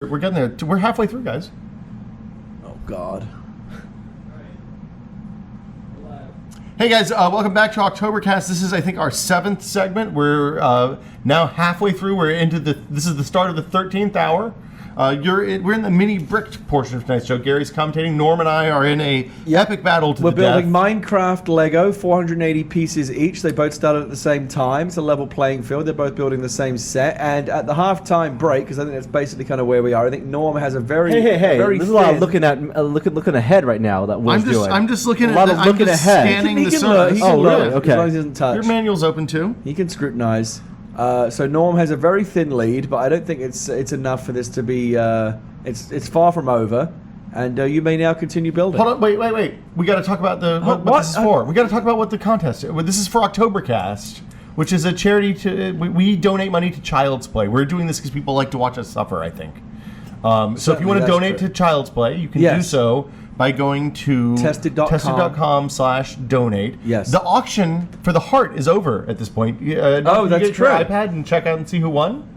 We're getting there. We're halfway through, guys. Oh, God. Hey, guys. Welcome back to OCTOBERKAST. This is, I think, our 7th segment. We're now halfway through. We're into this is the start of the 13th hour. We're in the mini bricked portion of tonight's show. Gary's commentating. Norm and I are in a epic battle to the death. We're building Minecraft Lego, 480 pieces each. They both started at the same time. It's a level playing field. They're both building the same set. And at the halftime break, because I think that's basically kind of where we are, I think Norm has a very very This is a lot of looking ahead right now that Will's doing. I'm just looking a lot of looking ahead. Scanning the He can surface. look, really? Okay. as long as he doesn't touch. Your manual's open too. He can scrutinize. So Norm has a very thin lead, but I don't think it's enough for this to be. It's far from over, and you may now continue building. Hold on, wait. We got to talk about what this is for. We got to talk about what the contest is. This is for OCTOBERKAST, which is a charity to. We donate money to Child's Play. We're doing this because people like to watch us suffer, I think. So if you want to donate to Child's Play, you can do so by going to tested.com/donate. Yes. The auction for the heart is over at this point. Oh, that's you get true. Your iPad and check out and see who won.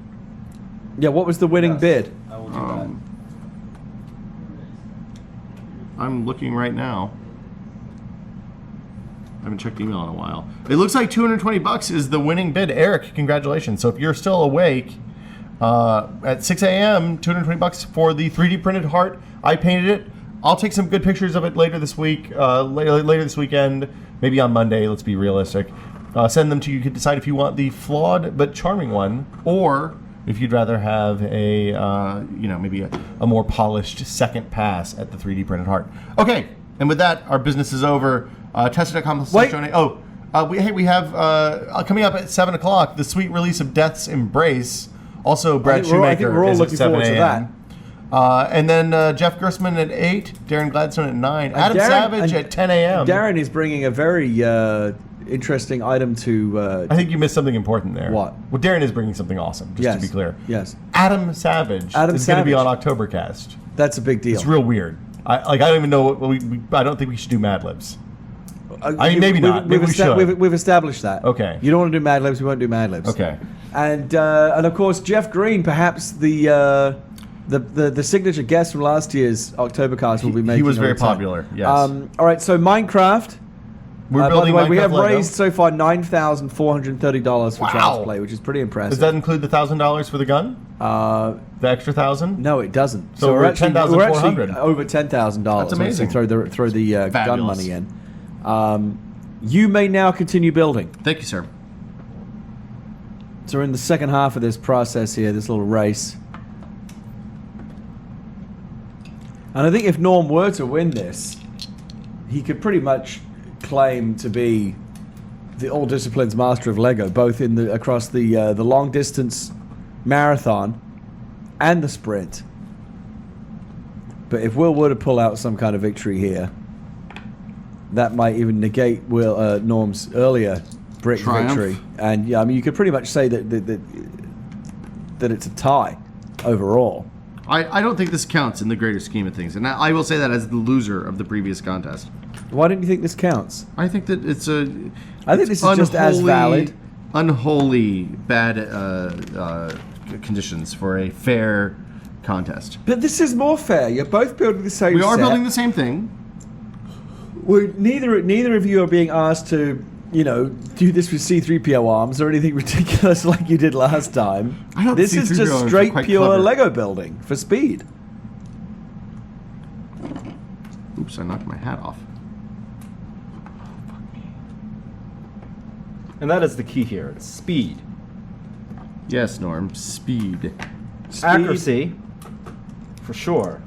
Yeah, what was the winning bid? I will do that. I'm looking right now. I haven't checked email in a while. It looks like $220 is the winning bid. Eric, congratulations. So if you're still awake at 6 a.m., $220 for the 3D printed heart. I painted it. I'll take some good pictures of it later this week, later this weekend, maybe on Monday. Let's be realistic. Send them to you. You can decide if you want the flawed but charming one, or if you'd rather have a, maybe a more polished second pass at the 3D printed heart. Okay, and with that, our business is over. Tested.com/donate. We have coming up at 7 o'clock the sweet release of Death's Embrace. Also, Brad Shoemaker I think we're all is looking at 7 forward to that. And then Jeff Gerstmann at 8, Darren Gladstone at 9, Adam Savage at 10 a.m. Darren is bringing a very interesting item to... I think you missed something important there. What? Well, Darren is bringing something awesome, just to be clear. Yes. Adam Savage is going to be on OCTOBERKAST. That's a big deal. It's real weird. I don't even know. I don't think we should do Mad Libs. Maybe not. Maybe we should. We've established that. Okay. You don't want to do Mad Libs, we won't do Mad Libs. Okay. And of course, Jeff Green, perhaps the signature guest from last year's OCTOBERKAST will be making. He was a very return. popular. Yes. All right. So Minecraft. We're building by the way, we have Minecraft Lego. raised so far $9,430 for Wow. Child's Play, which is pretty impressive. Does that include the $1,000 for the gun? The extra $1,000? No, it doesn't. So we're at actually $10,400. over $10,000. That's amazing. Throw the gun Fabulous. money in. You may now continue building. Thank you, sir. So we're in the second half of this process here, this little race. And I think if Norm were to win this, he could pretty much claim to be the all disciplines master of Lego, both across the long distance marathon and the sprint. But if Will were to pull out some kind of victory here, that might even negate Norm's earlier brick victory. And yeah, I mean, you could pretty much say that it's a tie overall. I don't think this counts in the greater scheme of things, and I will say that as the loser of the previous contest. Why don't you think this counts? I think that it's a. I think this is just as valid. Unholy bad conditions for a fair contest. But this is more fair. You're both building the same. We are set. building the same thing. Neither of you are being asked to, do this with C-3PO arms or anything ridiculous like you did last time. This is just straight pure clever. Lego building for speed. Oops, I knocked my hat off. And that is the key here. It's speed. Yes, Norm. Speed. Accuracy, for sure.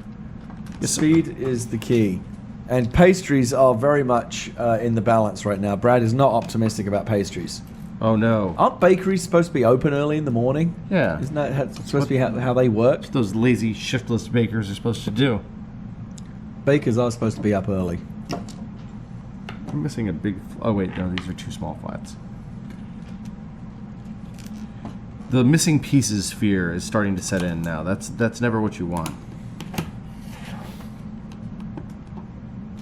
Speed is the key. And pastries are very much in the balance right now. Brad is not optimistic about pastries. Oh, no. Aren't bakeries supposed to be open early in the morning? Yeah. Isn't that supposed to be how they work? What those lazy, shiftless bakers are supposed to do. Bakers are supposed to be up early. I'm missing a big... Oh, wait. No, these are two small flats. The missing pieces fear is starting to set in now. That's never what you want.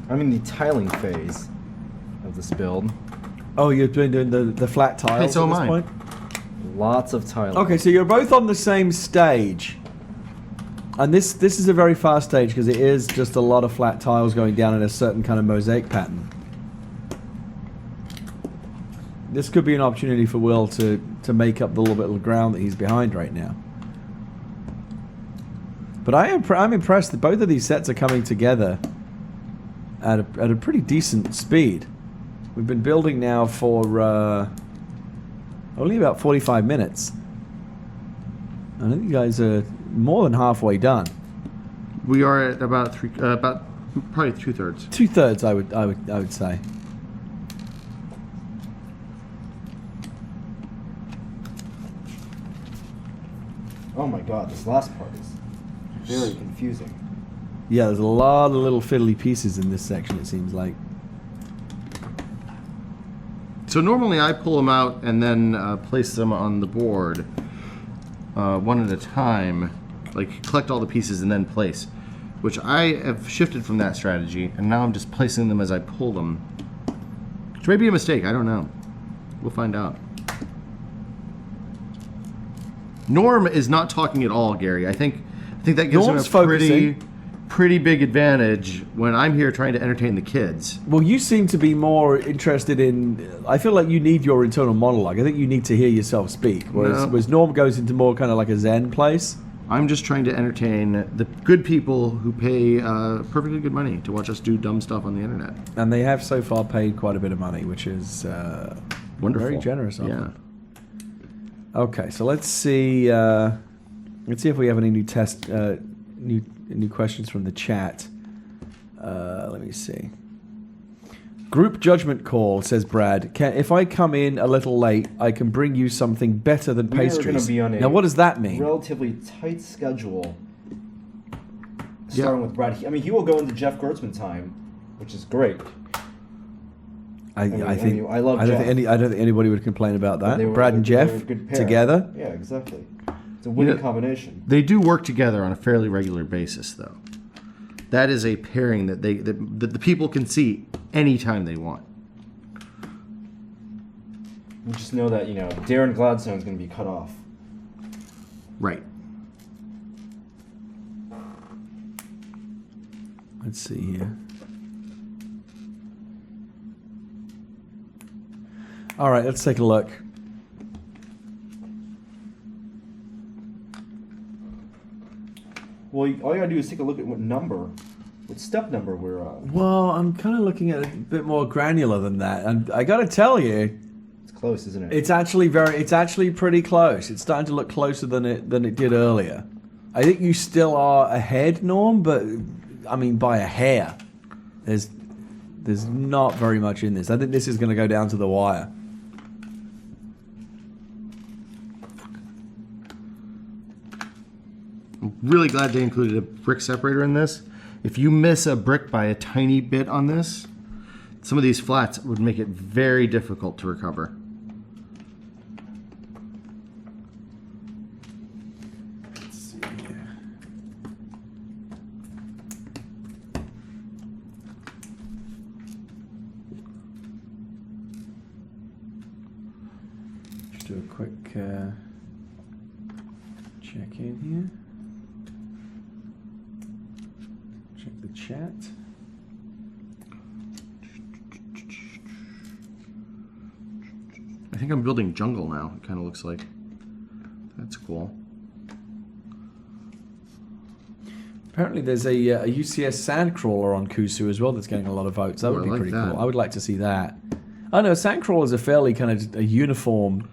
I'm in the tiling phase of this build. Oh, you're doing the flat tiles Hey, so at this am I. point? Lots of tiling. Okay, so you're both on the same stage. And this is a very fast stage because it is just a lot of flat tiles going down in a certain kind of mosaic pattern. This could be an opportunity for Will to make up the little bit of ground that he's behind right now. But I'm impressed that both of these sets are coming together at a pretty decent speed. We've been building now for only about 45 minutes. I think you guys are more than halfway done. We are at about probably 2/3. 2/3, I would say. Oh my god, this last part is very confusing. Yeah, there's a lot of little fiddly pieces in this section, it seems like. So normally I pull them out and then place them on the board one at a time, like collect all the pieces and then place, which I have shifted from that strategy, and now I'm just placing them as I pull them, which may be a mistake. I don't know. We'll find out. Norm is not talking at all, Gary. I think that gives Norm's him a pretty big advantage when I'm here trying to entertain the kids. Well, you seem to be more interested in... I feel like you need your internal monologue. I think you need to hear yourself speak, whereas Norm goes into more kind of like a zen place. I'm just trying to entertain the good people who pay perfectly good money to watch us do dumb stuff on the internet. And they have so far paid quite a bit of money, which is wonderful. Very generous of Yeah. them. Okay, so let's see if we have any new questions from the chat. Let me see. Group judgment call, says Brad. If I come in a little late, I can bring you something better than pastries. We're going to be on a now, what does that mean? relatively tight schedule. Starting with Brad. I mean, he will go into Jeff Gerstmann time, which is great. I think I love I don't Jeff. think anybody would complain about that. They were- Brad and they were a Jeff good pair. together. Yeah, exactly. It's a winning combination. They do work together on a fairly regular basis, though. That is a pairing that the people can see anytime they want. We just know that, Darren Gladstone's going to be cut off. Right. Let's see here. All right, let's take a look. Well, all you got to do is take a look at what step number we're on. Well, I'm kind of looking at it a bit more granular than that, and I got to tell you, It's close, isn't it? it's actually pretty close. It's starting to look closer than it did earlier. I think you still are ahead, Norm, but I mean by a hair. There's not very much in this. I think this is going to go down to the wire. I'm really glad they included a brick separator in this. If you miss a brick by a tiny bit on this, some of these flats would make it very difficult to recover. Let's see here. Just do a quick check in here. Check the chat. I think I'm building jungle now, it kind of looks like. That's cool. Apparently there's a UCS Sandcrawler on Kusu as well that's getting a lot of votes. That Ooh, would be I like pretty that. cool. I would like to see that. I know, Sandcrawlers are fairly kind of a uniform.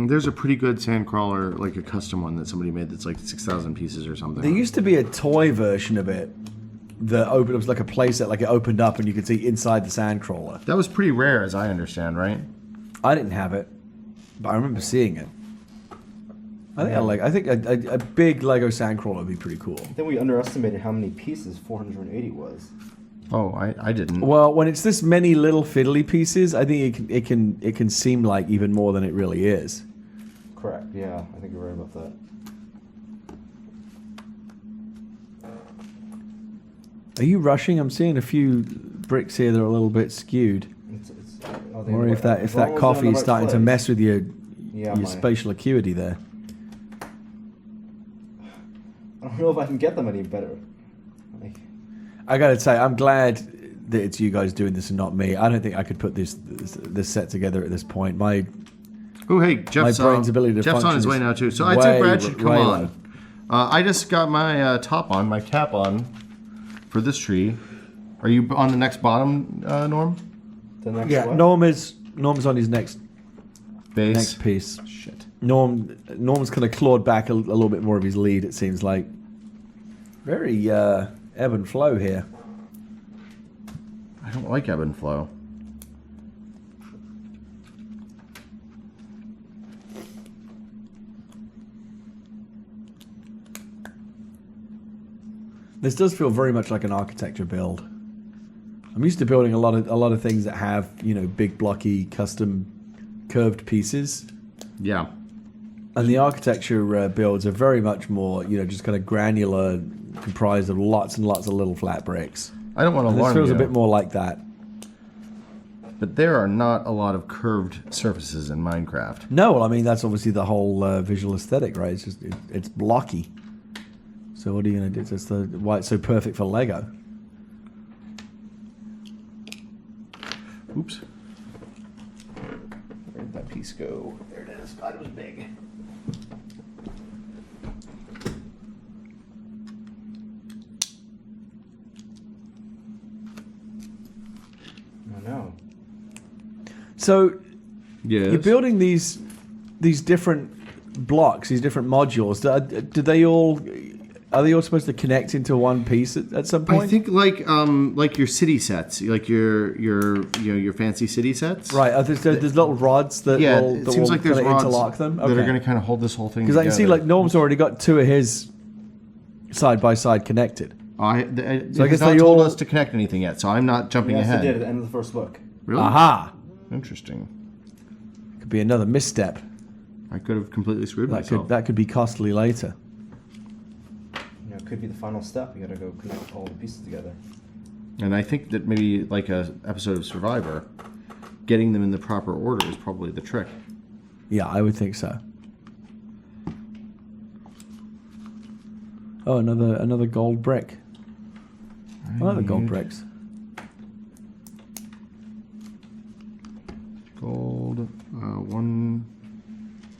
There's a pretty good sandcrawler, like a custom one that somebody made that's like 6,000 pieces or something. There used to be a toy version of it that opened. It was like a playset, like it opened up and you could see inside the Sandcrawler. That was pretty rare, as I understand, right? I didn't have it, but I remember seeing it. I think a big Lego Sandcrawler would be pretty cool. I think we underestimated how many pieces 480 was. Oh, I didn't. Well, when it's this many little fiddly pieces, I think it can seem like even more than it really is. Correct, yeah. I think you're right about that. Are you rushing? I'm seeing a few bricks here that are a little bit skewed. Or if that coffee is starting to mess with your spatial acuity there. I don't know if I can get them any better. Like, I gotta say, I'm glad that it's you guys doing this and not me. I don't think I could put this set together at this point. Oh, hey, Jeff's, brain's ability to Jeff's on his function way is now, too. So I'd say Brad should come way on. low. I just got my my cap on for this tree. Are you on the next bottom, Norm? the next Yeah, what? Norm's on his next Base. piece. Shit. Norm's kind of clawed back a little bit more of his lead. It seems like very ebb and flow here. I don't like ebb and flow. This does feel very much like an architecture build. I'm used to building a lot of things that have, you know, big blocky custom curved pieces, Yeah. and the architecture builds are very much more, you know, just kind of granular, comprised of lots and lots of little flat bricks. I don't want to And this alarm feels you, a bit more like that. but there are not a lot of curved surfaces in Minecraft. No, well, I mean that's obviously the whole visual aesthetic, right? It's just it's blocky. So what are you gonna do? That's why it's so perfect for Lego. Oops. Where did that piece go? There it is. God, it was big. Oh no. So Yes. you're building these different blocks, these different modules. Do they all? Are they all supposed to connect into one piece at some point? I think like your city sets, like your fancy city sets. Right. There's little rods that Yeah, will, it that seems will like there's kinda rods interlock them. that are going to kind of hold this whole thing Because together. I can see like Norm's already got two of his side by side connected. So I So I guess guess not they told all- us to connect anything yet, so I'm not jumping Yes, I ahead. did at the end of the first book. Really? Aha! Interesting. Could be another misstep. I could have completely screwed That myself. could be costly later. You know, it could be the final step. You gotta go connect all the pieces together. And I think that maybe like a episode of Survivor, getting them in the proper order is probably the trick. Yeah, I would think so. Oh, another gold brick. I like the gold bricks. Gold, 1,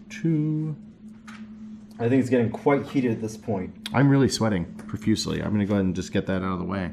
2. I think it's getting quite heated at this point. I'm really sweating profusely. I'm going to go ahead and just get that out of the way.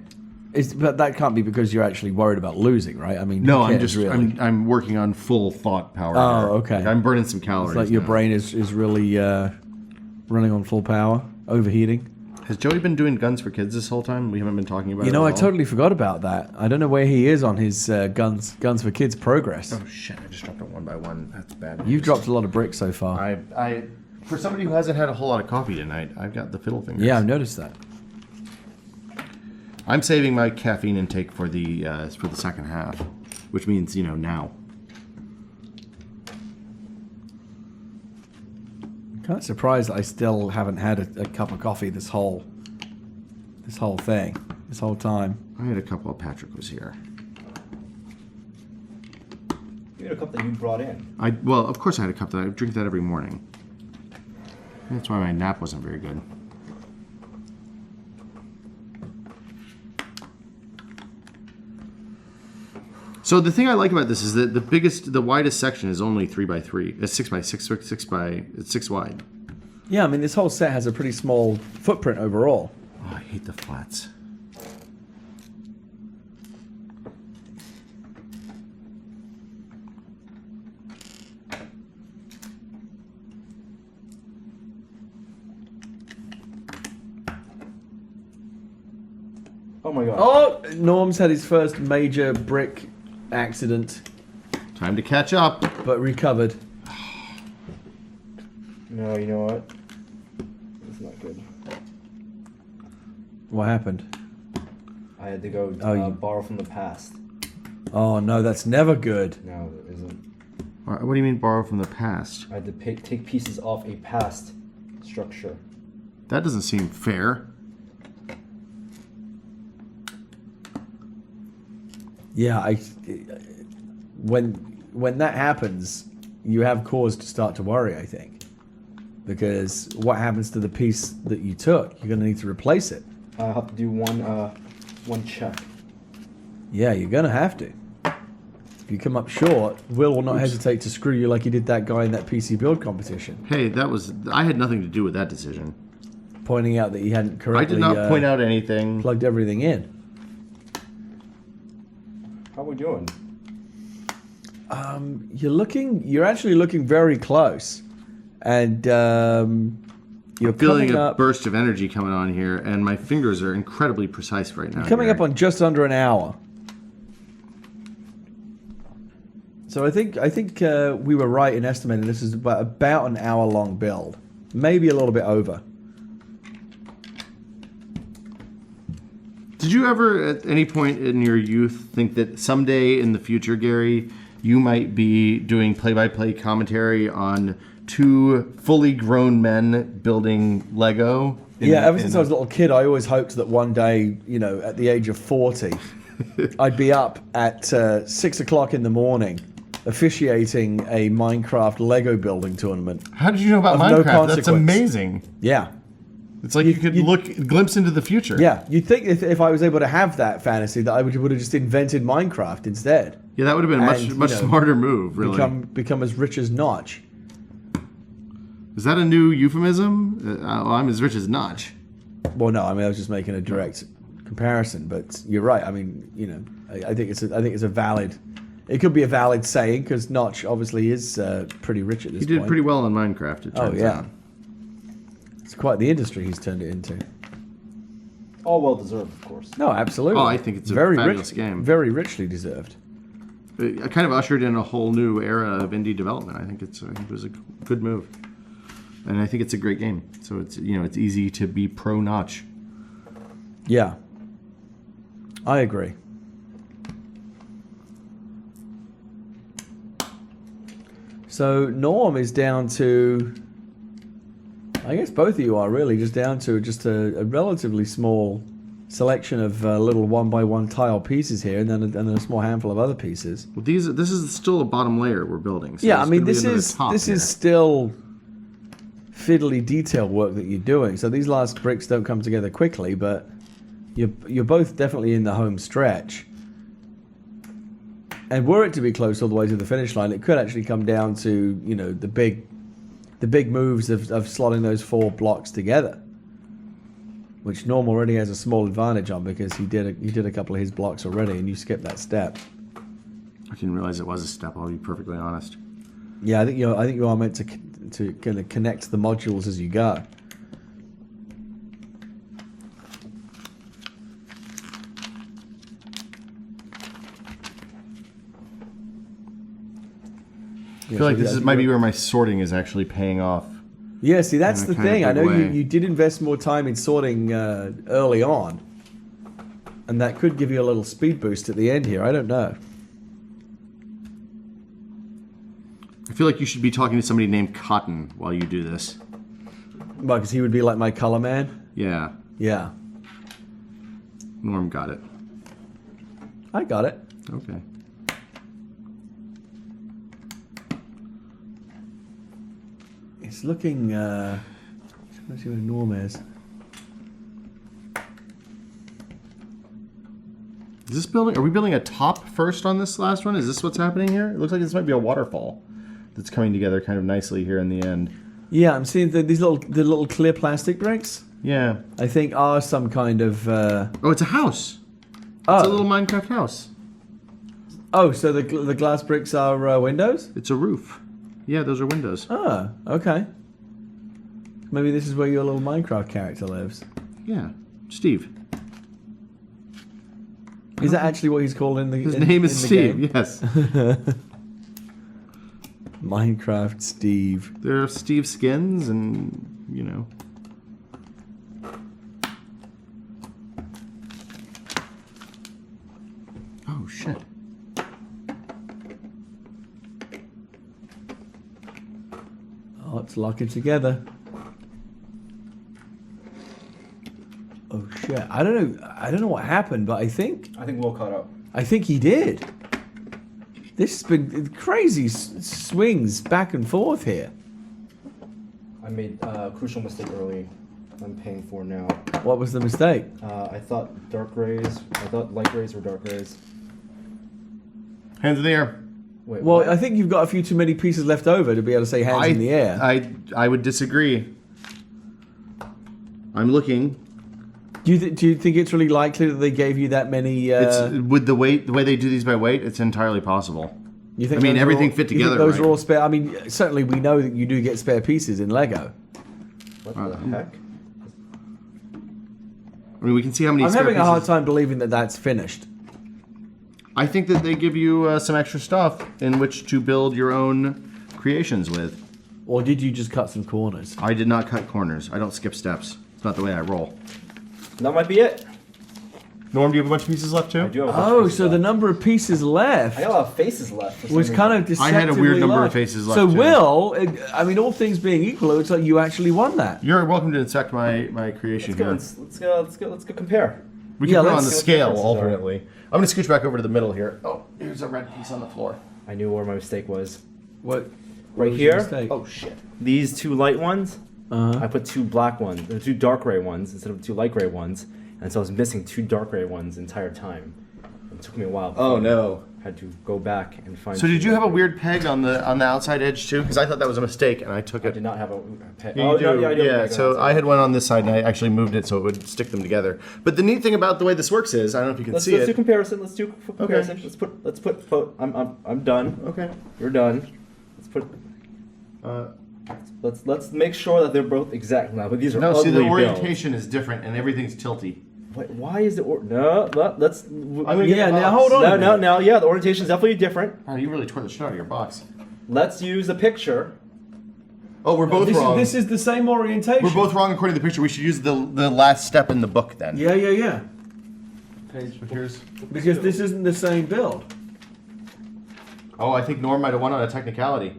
But that can't be because you're actually worried about losing, right? I mean, No, who I'm cares, just really. I'm working on full thought power. Oh, here. okay. Like, I'm burning some calories. It's like your now. brain is really running on full power, overheating. Has Joey been doing guns for kids this whole time? We haven't been talking about it. You know, at I all? totally forgot about that. I don't know where he is on his guns for kids progress. Oh shit! I just dropped it one by one. That's bad. You've news. dropped a lot of bricks so far. I for somebody who hasn't had a whole lot of coffee tonight, I've got the fiddle fingers. Yeah, I've noticed that. I'm saving my caffeine intake for the second half, which means now. Kind of surprised that I still haven't had a cup of coffee this whole thing, this whole time. I had a couple of Patrick was here. You had a cup that you brought in. Well, of course I had a cup that I drink that every morning. That's why my nap wasn't very good. So the thing I like about this is that the widest section is only 3x3. It's 6x6, it's 6 wide. Yeah, I mean, this whole set has a pretty small footprint overall. Oh, I hate the flats. Oh my god. Oh, Norm's had his first major brick accident, Time to catch up. but recovered. No, you know what? It's not good. What happened? I had to go borrow from the past. Oh no, that's never good. No, it isn't. What do you mean borrow from the past? I had to take pieces off a past structure. That doesn't seem fair. Yeah, when that happens, you have cause to start to worry, I think. Because what happens to the piece that you took? You're going to need to replace it. I have to do one check. Yeah, you're going to have to. If you come up short, Will will not hesitate to screw you like he did that guy in that PC build competition. Hey, I had nothing to do with that decision. Pointing out that he hadn't I correctly did not point out anything. plugged everything in. How are we doing? You're actually looking very close. And you're Feeling coming a up, burst of energy coming on here, and my fingers are incredibly precise right now. coming Gary. up on just under an hour. So I think we were right in estimating this is about an hour-long build. Maybe a little bit over. Did you ever, at any point in your youth, think that someday in the future, Gary, you might be doing play-by-play commentary on two fully grown men building Lego? Ever since I was a little kid, I always hoped that one day, at the age of 40, I'd be up at 6 o'clock in the morning officiating a Minecraft Lego building tournament. How did you know about Of no Minecraft? That's consequence. amazing. Yeah. It's like you could glimpse into the future. Yeah, you'd think if I was able to have that fantasy that I would have just invented Minecraft instead. Yeah, that would have been a much smarter move, really. Become as rich as Notch. Is that a new euphemism? I'm as rich as Notch. Well, no, I was just making a direct comparison, but you're right. I think it's a valid. It could be a valid saying because Notch obviously is pretty rich at this point. He did pretty well on Minecraft. It turns out. It's quite the industry he's turned it into. All well deserved, of course. No, absolutely. Oh, I think it's a very fabulous rich, game. Very richly deserved. It kind of ushered in a whole new era of indie development. I think it was a good move, and I think it's a great game. So it's it's easy to be pro Notch. Yeah, I agree. So Norm is down to, I guess both of you are really just down to just a relatively small selection of little 1x1 tile pieces here, and then a small handful of other pieces. Well, this is still a bottom layer we're building. So Yeah, I mean this this is still fiddly detail work that you're doing. So these last bricks don't come together quickly, but you're both definitely in the home stretch. And were it to be close all the way to the finish line, it could actually come down to the big moves of slotting those 4 blocks together, which Norm already has a small advantage on because he did a couple of his blocks already, and you skipped that step. I didn't realize it was a step. I'll be perfectly honest. Yeah, I think you are meant to kind of connect the modules as you go. I feel like this might be where my sorting is actually paying off. Yeah, see, that's the thing. I know way. you did invest more time in sorting early on, and that could give you a little speed boost at the end here. I don't know. I feel like you should be talking to somebody named Cotton while you do this. Well, because he would be like my color man. Yeah. Yeah, Norm got it. I got it. Okay. It's looking. Let's see what Norm is. Is this building? Are we building a top first on this last one? Is this what's happening here? It looks like this might be a waterfall that's coming together kind of nicely here in the end. Yeah, I'm seeing the little clear plastic bricks. Yeah. I think are some kind of. Oh, it's a house. Oh. It's a little Minecraft house. Oh, so the glass bricks are windows? It's a roof. Yeah, those are windows. Oh, okay. Maybe this is where your little Minecraft character lives. Yeah, Steve. Is that actually what he's called in the His name is Steve, game? yes. Minecraft Steve. There are Steve skins and, Oh, shit. Oh, let's lock it together. Oh shit! I don't know what happened, but I think Will caught up. I think he did. This has been crazy swings back and forth here. made a crucial mistake early. I'm paying for now. What was the mistake? I thought light rays were dark rays. Hands in the air. Wait, Well, what? I think you've got a few too many pieces left over to be able to say hands in the air. I would disagree. I'm looking. Do you think it's really likely that they gave you that many? It's with the way they do these by weight. It's entirely possible. You think I mean, those are everything all- fit you think together, those right? are all spare. I mean, certainly we know that you do get spare pieces in Lego. What the heck? I mean, we can see how many. I'm spare having a hard pieces- time believing that that's finished. I think that they give you some extra stuff in which to build your own creations with. Or did you just cut some corners? I did not cut corners. I don't skip steps. It's not the way I roll. That might be it. Norm, do you have a bunch of pieces left too? I do have a bunch of Oh, pieces so the left. number of pieces left I got a lot of faces left. For some was reason. kind of deceptively I had a weird number of large. faces left, So too. Will, I mean, all things being equal, it looks like you actually won that. You're welcome to inspect my creation here. Let's go compare. We can Yeah, put it on let's the see what scale differences are. alternately. I'm going to scooch back over to the middle here. Oh, here's a red piece on the floor. I knew where my mistake was. What? Right was your here. mistake? Oh shit. These two light ones. Uh-huh. I put two black ones, or two dark gray ones instead of two light gray ones, and so I was missing two dark gray ones the entire time. It took me a while. Oh before no. I had to go back and find. So two did you have a dark gray. weird peg on the outside edge too? Because I thought that was a mistake and I took I it. did not have a peg. Yeah, you do. I do. Yeah, so I had one on this side and I actually moved it so it would stick them together. But the neat thing about the way this works is, I don't know if you can Let's see do it. comparison. Let's do comparison. Let's put. I'm done. Okay. You're done. Let's put. Let's make sure that they're both exact now. But these are No, ugly see the builds. orientation is different and everything's tilty. Wait, why is the no? Let's. I'm gonna get Yeah, the now box. hold on. No. Yeah, the orientation is definitely different. Oh, you really tore the shit out of your box. Let's use a picture. Oh, we're both wrong. This is the same orientation. We're both wrong according to the picture. We should use the last step in the book then. Yeah. Page, here's. Because this isn't the same build. Oh, I think Norm might have won on a technicality.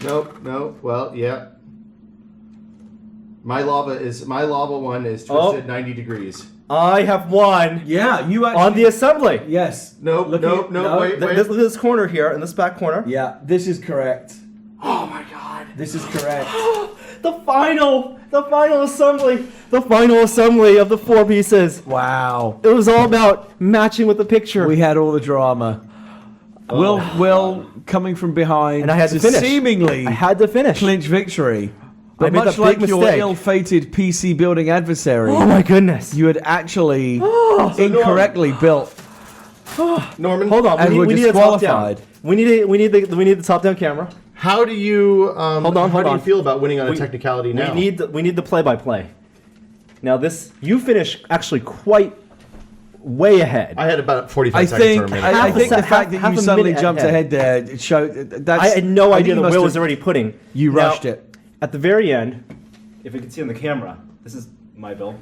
Nope. No. Well, yeah. My lava one is twisted 90 degrees. I have won Yeah, you actually. on the assembly. Yes. Nope. Look Nope. at- Nope. no, Wait. Look at this corner here, in this back corner. Yeah, this is correct. Oh my god. This is correct. The final assembly of the four pieces. Wow. It was all about matching with the picture. We had all the drama. Will coming from behind And I had to finish. seemingly I had to finish. clinch victory. But made much that like big your mistake. ill-fated PC building adversary, Oh my goodness. you had actually So incorrectly built. Norman, Hold on. And we we're need a top down. disqualified. We need the top down camera. how do you Hold how on. do you feel about winning on a technicality now? We need the play by play. Now this you finished actually quite way ahead. I had about 45 I seconds think or a minute. I Half a think the se- fact half that you a suddenly minute jumped ahead. ahead there showed that's. I had no I think idea you that must Will have- was already putting. You Now, rushed it. At the very end, if you can see on the camera, this is my build.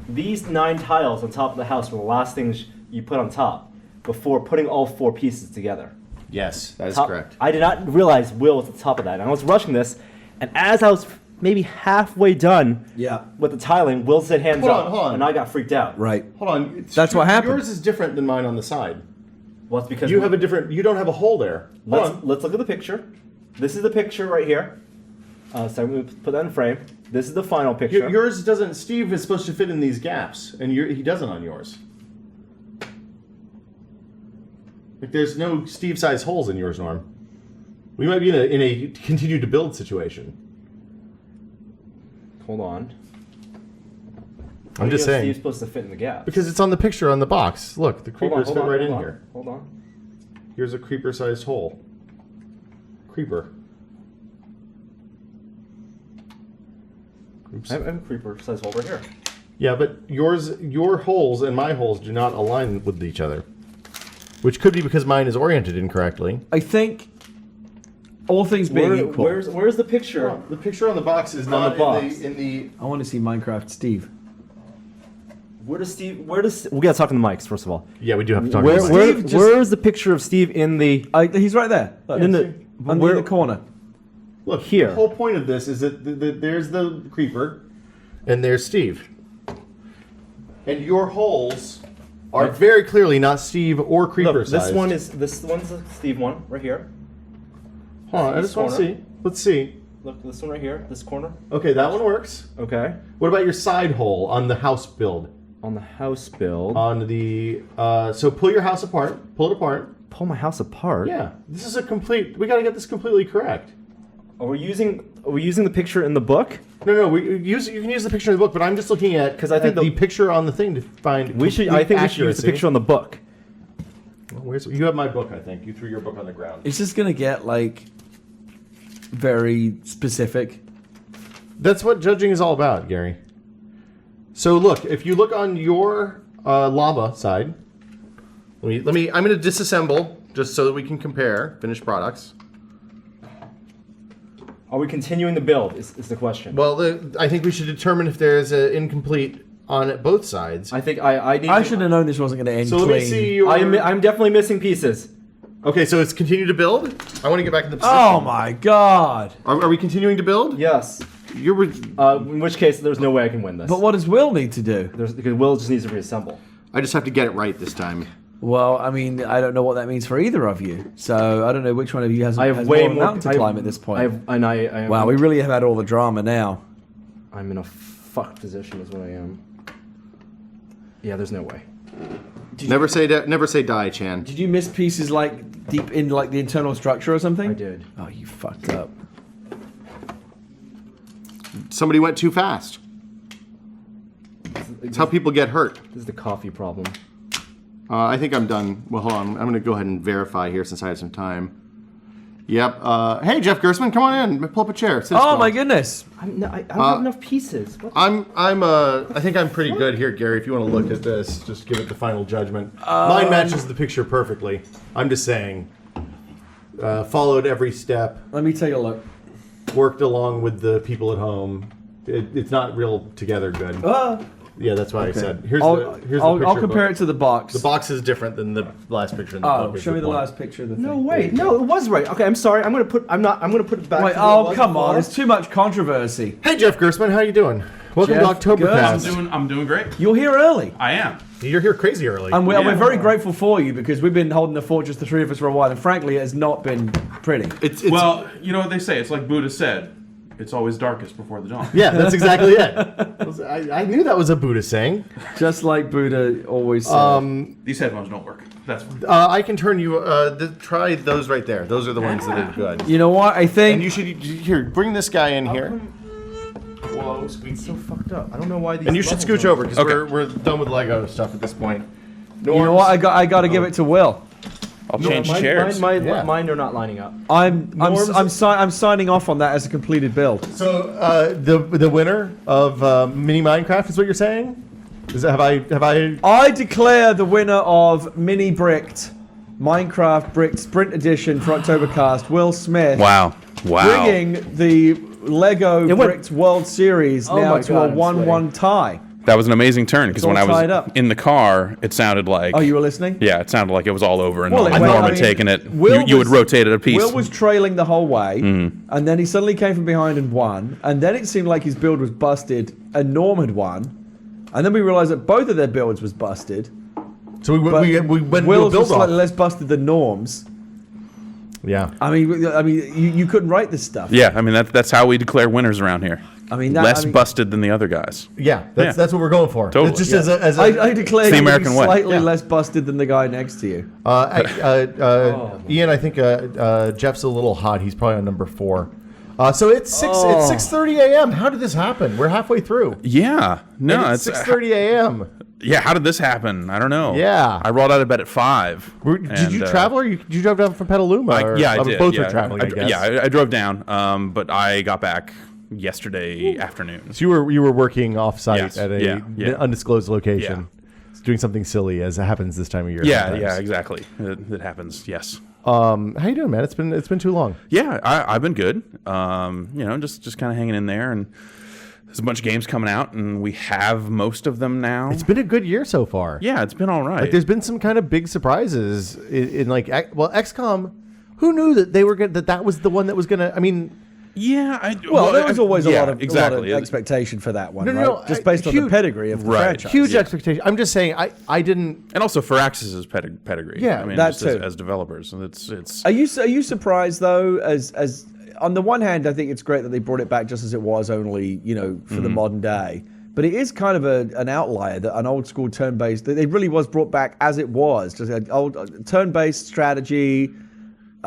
These 9 tiles on top of the house were the last things you put on top before putting all 4 pieces together. Yes, that is Top- correct. I did not realize Will was at the top of that. And I was rushing this, and as I was maybe halfway done Yeah. with the tiling, Will said hands Hold up, on. and I got freaked out. Right. Hold on. That's what happened. Yours is different than mine on the side. Well, it's because You have a different. You don't have a hole there. Hold on. Let's look at the picture. This is the picture right here. So I'm going to put that in frame. This is the final picture. Yours doesn't. Steve is supposed to fit in these gaps, and he doesn't on yours. Like there's no Steve-size holes in yours, Norm. We might be in a continue to build situation. Hold on. I'm just saying. Steve's supposed to fit in the gap. Because it's on the picture on the box. Look, the creepers fit right in hold on, here. Hold on. Here's a creeper-sized hole. Creeper. Oops. I have a creeper size hole right here. Yeah, but your holes and my holes do not align with each other. Which could be because mine is oriented incorrectly. I think all things being equal. Where's the picture? The picture on the box is On not the box. in the I want to see Minecraft Steve. Where does we gotta talk to the mics first of all. Yeah, we do have to talk Where, about where, mine. Steve just- where's the picture of Steve in the He's right there. Look, in the under the corner. Look, here? the whole point of this is that there's the creeper and there's Steve. And your holes are very clearly not Steve or creeper Look, sized. this one's a Steve one right here. Hold on, I just want to see. Let's see. Look, this one right here, this corner. Okay, that one works. Okay. What about your side hole on the house build? On the house build. On the so pull your house apart. Pull it apart. Pull my house apart. Yeah, this is a complete. We got to get this completely correct. Are we using the picture in the book? No. You can use the picture in the book, but I'm just looking at I think the picture on the thing to find. I think we should use the picture on the book. Well, you have my book? I think you threw your book on the ground. It's just gonna get like very specific. That's what judging is all about, Gary. So look, if you look on your lava side, let me. I'm going to disassemble just so that we can compare finished products. Are we continuing the build? Is the question. Well, I think we should determine if there's an incomplete on both sides. I think I need. I should have known this wasn't going to end So clean. let me see your. I'm definitely missing pieces. Okay, so it's continue to build. I want to get back in the position. Oh my god! Are we continuing to build? Yes. In which case, there's no way I can win this. But what does Will need to do? Because Will just needs to reassemble. I just have to get it right this time. Well, I mean, I don't know what that means for either of you. So I don't know which one of you has, I have has way more of a more mountain to climb at this point. Wow, we really have had all the drama now. I'm in a fucked position, is what I am. Yeah, there's no way. Never say die, Chan. Did you miss pieces like deep in like the internal structure or something? I did. Oh, you fucked up. Somebody went too fast. That's how people get hurt. This is the coffee problem. I think I'm done. Well, hold on. I'm going to go ahead and verify here since I have some time. Yep. Hey, Jeff Gerstmann, come on in. Pull up a chair. Sit Oh still. my goodness! I don't have enough pieces. What? I think I'm pretty good here, Gary. If you want to look at this, just give it the final judgment. Mine matches the picture perfectly. I'm just saying. Followed every step. Let me take a look. Worked along with the people at home. It's not real together good. Yeah, that's why I said. Here's the picture. I'll compare it to the box. The box is different than the last picture in the book. Oh, show me the last picture of the thing. No, wait. No, it was right. Okay, I'm sorry. I'm gonna put it back. Wait, to where it was come on! before. There's too much controversy. Hey, Jeff Gerstmann, how you doing? Welcome Jeff, to OCTOBERKAST. good. I'm doing great. You're here early. I am. You're here crazy early. And we're Yeah. very grateful for you because we've been holding the fort just the three of us for a while, and frankly, it has not been pretty. It's Well, you know what they say. It's like Buddha said. It's always darkest before the dawn. yeah, that's exactly it. I knew that was a Buddha saying. Just like Buddha always said. These headphones don't work. That's fine. I can turn you. Try those right there. Those are the ones that are good. You know what? I think And you should here. Bring this guy in here, Whoa, squeaky. It's so fucked up. I don't know why these. and you should levels scooch are- over because Okay. we're done with Lego stuff at this point. you know what? I got to give it to Will. I'll change Mine, chairs. Yeah. mine are not lining up. I'm signing off on that as a completed build. So the winner of Mini Minecraft is what you're saying? Is that, have I? I declare the winner of Mini Bricked Minecraft Bricked Sprint Edition for OCTOBERKAST, Will Smith. Wow. Bringing the Lego went- Bricked World Series Oh now my to God, a I'm 1-1 tie. That was an amazing turn because It's when all I was tied up. in the car, it sounded like. Oh, you were listening? Yeah, it sounded like it was all over and Well, it Norm went- had I mean, taken it. Will You would was- rotate it a piece. Will was trailing the whole way, and then he suddenly came from behind and won, and then it seemed like his build was busted, and Norm had won, and then we realized that both of their builds was busted. So we went and do a Will's was build off. slightly less busted than Norm's. Yeah. I mean, you couldn't write this stuff. Yeah, I mean that's how we declare winners around here. I mean, Less busted than the other guys. Yeah. That's what we're going for. Totally. It's just Yeah. as a I declare It's the you to be American way. slightly Yeah. less busted than the guy next to you. Ian, I think Jeff's a little hot. He's probably on number 4. So it's 6:30 a.m. How did this happen? We're halfway through. Yeah. No, And it's 6:30 a.m. Yeah, how did this happen? I don't know. Yeah. I rolled out of bed at 5. Did you travel, or did you drive down from Petaluma? or- Yeah, I did. Both yeah. were traveling, I guess. Yeah, I drove down, but I got back yesterday afternoon. So you were working off-site Yes, at yeah. undisclosed location, doing something silly, as it happens this time of year. Yeah, sometimes. yeah, exactly. It happens. Yes. How you doing, man? It's been too long. Yeah, I've been good. Just kind of hanging in there, and there's a bunch of games coming out, and we have most of them now. It's been a good year so far. Yeah, it's been all right. Like, there's been some kind of big surprises in like, well, XCOM. Who knew that they were that was the one that was gonna? I mean, yeah. Well, there was always a lot of exactly. expectation for that one, No, no, right? no, Just based on the huge- pedigree of the Right. franchise. huge Yeah. expectation. I'm just saying, I didn't. And also Firaxis's pedigree. Yeah, I mean, that just as, too. as developers, and it's. Are you surprised though, as on the one hand, I think it's great that they brought it back just as it was, only for the modern day. But it is kind of an outlier that an old school turn-based. It really was brought back as it was, just an old turn-based strategy.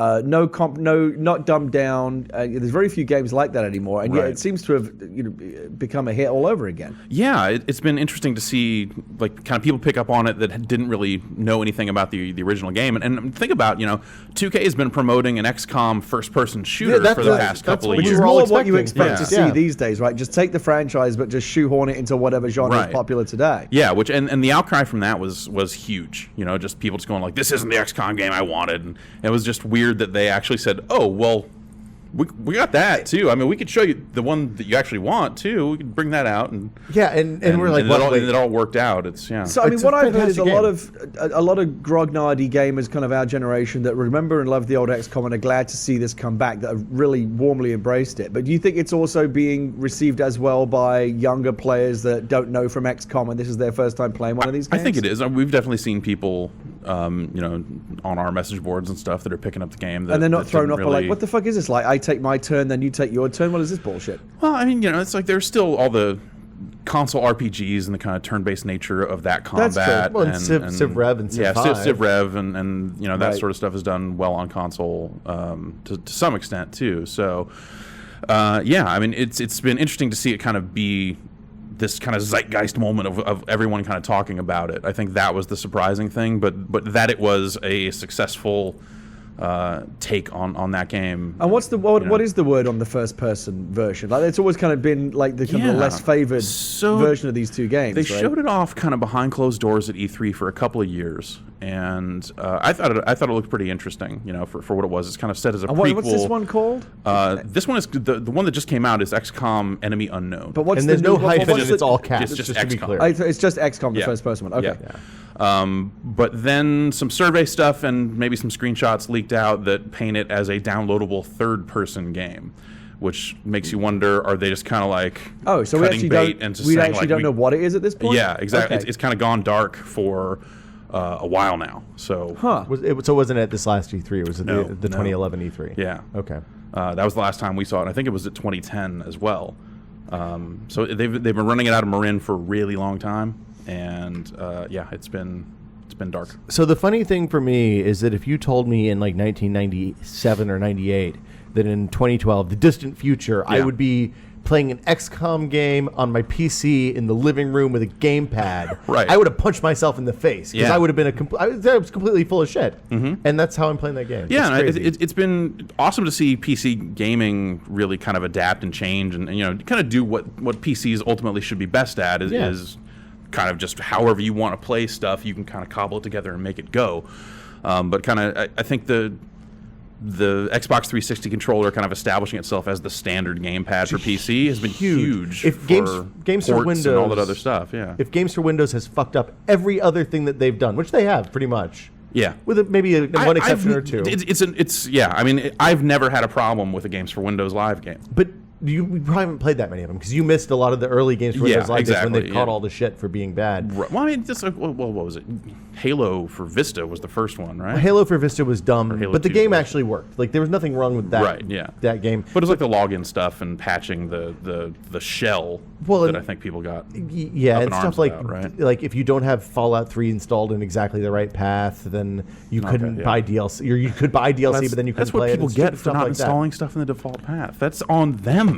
Not dumbed down. There's very few games like that anymore, and yet it seems to have become a hit all over again. Yeah, it's been interesting to see like kind of people pick up on it that didn't really know anything about the original game. And think about 2K has been promoting an XCOM first-person shooter for the past couple of Which years. is more what you expect to see Yeah. these days, right? Just take the franchise, but just shoehorn it into whatever genre is popular today. Yeah, and the outcry from that was huge. Just people just going like, "This isn't the XCOM game I wanted," and it was just weird that they actually said, "Oh, well, we got that too. I mean, we could show you the one that you actually want too. We could bring that out." And we're like, it all worked out. So I mean, what I've heard is a fantastic lot of grognardy gamers, kind of our generation, that remember and love the old XCOM and are glad to see this come back, that have really warmly embraced it. But do you think it's also being received as well by younger players that don't know from XCOM and this is their first time playing one of these games? I think it is. We've definitely seen people, on our message boards and stuff that are picking up the game, and they're not thrown off by like, what the fuck is this? Like, I take my turn, then you take your turn. What is this bullshit? Well, I mean, it's like there's still all the console RPGs and the kind of turn-based nature of that combat. That's true. Well, and Civ Rev and Civ 5. Civ Rev and that sort of stuff is done well on console to some extent too. So, I mean, it's been interesting to see it kind of be this kind of zeitgeist moment of everyone kind of talking about it. I think that was the surprising thing, but that it was a successful take on that game. And what is the word on the first person version? Like, it's always kind of been like the kind of the less favored version of these two games. They showed it off kind of behind closed doors at E3 for a couple of years, and I thought it looked pretty interesting. For what it was. It's kind of set as a prequel. What's this one called? This one is the one that just came out is XCOM Enemy Unknown. But what's and there's no hyphen, it's it's all caps. It's just to be XCOM. clear. It's just XCOM, the first person one. Okay. Yeah. But then some survey stuff and maybe some screenshots leaked out that paint it as a downloadable third-person game, which makes you wonder: are they just kind of like so we actually don't know what it is at this point? Yeah, exactly. Okay. It's kind of gone dark for a while now. So, So wasn't it this last E3? Was it No, the 2011 E3? Yeah. Okay. That was the last time we saw it. I think it was at 2010 as well. So they've been running it out of Marin for a really long time, and it's been dark. So the funny thing for me is that if you told me in like 1997 or 98 that in 2012, the distant future, I would be playing an XCOM game on my PC in the living room with a gamepad, Right. I would have punched myself in the face because Yeah. I would have been I was completely full of shit, and that's how I'm playing that game. Yeah, It's crazy. it's been awesome to see PC gaming really kind of adapt and change, and kind of do what PCs ultimately should be best at is kind of just however you want to play stuff, you can kind of cobble it together and make it go. But kind of, I think the Xbox 360 controller kind of establishing itself as the standard gamepad for PC has been huge. If games for Windows and all that other stuff, If Games for Windows has fucked up every other thing that they've done, which they have pretty much. Yeah, with maybe one exception or two. I mean, I've never had a problem with a Games for Windows Live game. But you probably haven't played that many of them because you missed a lot of the early Games for Windows Live days when they caught all the shit for being bad. Right. Well, I mean, what was it? Halo for Vista was the first one, right? Well, Halo for Vista was dumb, but the 2 game was. actually worked. Like there was nothing wrong with that. Right. Yeah. That game. But it's like the login stuff and patching the shell that I think people got. Yeah, and stuff like about, right? like if you don't have Fallout 3 installed in exactly the right path, then you couldn't buy DLC. Or you could buy DLC, but then you couldn't play it. That's what people get for not installing stuff in the default path. That's on them.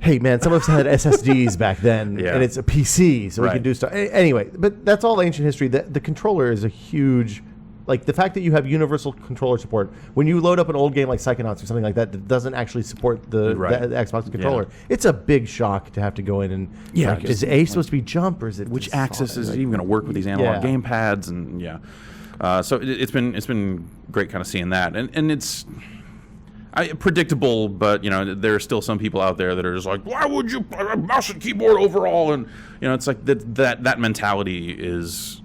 Hey man, some of us had SSDs back then, and it's a PC, so we can do stuff. Anyway, but that's all ancient history. The controller is a huge, like the fact that you have universal controller support. When you load up an old game like Psychonauts or something like that doesn't actually support the Xbox controller, it's a big shock to have to go in and is A supposed to be jump or is it which axis is even going to work with these analog game pads and so it's been great kind of seeing that and it's. Predictable, but there are still some people out there that are just like, why would you play a mouse and keyboard overall? And it's like that mentality is,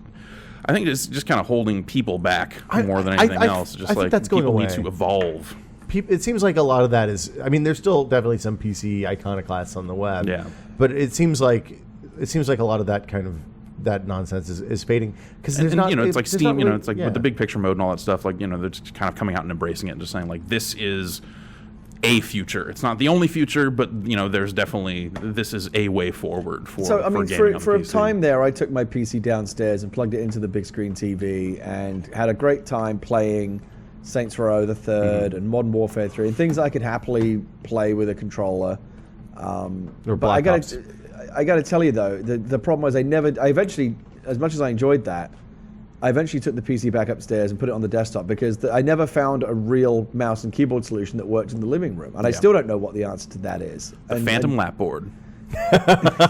I think it's just kind of holding people back more than anything else. Just I think that's going people away. need to evolve. It seems like a lot of that is. I mean, there's still definitely some PC iconoclasts on the web. Yeah, but it seems like a lot of that kind of. That nonsense is fading because there's not. It's like Steam. Really, it's like with the big picture mode and all that stuff. Like they're just kind of coming out and embracing it and just saying like this is a future. It's not the only future, but there's definitely this is a way forward for. So I mean, gaming on for a PC. time there, I took my PC downstairs and plugged it into the big screen TV and had a great time playing Saints Row the Third and Modern Warfare 3 and things I could happily play with a controller. Or But I Black Ops. gotta tell you though, the problem was I eventually, as much as I enjoyed that, I eventually took the PC back upstairs and put it on the desktop because I never found a real mouse and keyboard solution that worked in the living room, and I still don't know what the answer to that is. The Phantom Lapboard.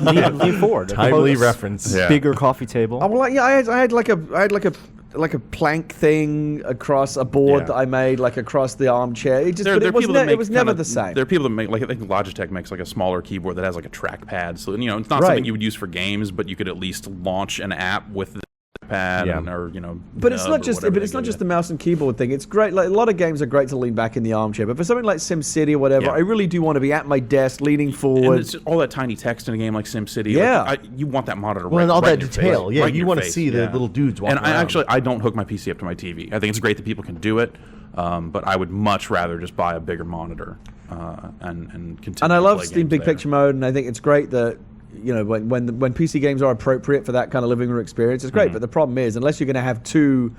Lean forward. Timely reference. Yeah. Bigger coffee table. Oh, well, I had like a plank thing across a board Yeah. that I made, like across the armchair. It just, but it was, it was never the same. There are people that make, like, I think Logitech makes like a smaller keyboard that has like a trackpad. So it's not Right. something you would use for games, but you could at least launch an app with the pad or But it's nub not or just. whatever But they it's not give just you. the mouse and keyboard thing. It's great. Like a lot of games are great to lean back in the armchair. But for something like SimCity or whatever, Yeah. I really do want to be at my desk, leaning And forward. it's all that tiny text in a game like SimCity. Yeah. like, you want that monitor. Well, right, and all right that in your detail. face, Yeah, right in you your want to face, see the yeah. little dudes walking And around. I don't hook my PC up to my TV. I think it's great that people can do it, but I would much rather just buy a bigger monitor and continue. And I to love play Steam games Big there. Picture mode, and I think it's great that when PC games are appropriate for that kind of living room experience, it's great. But the problem is, unless you're going to have two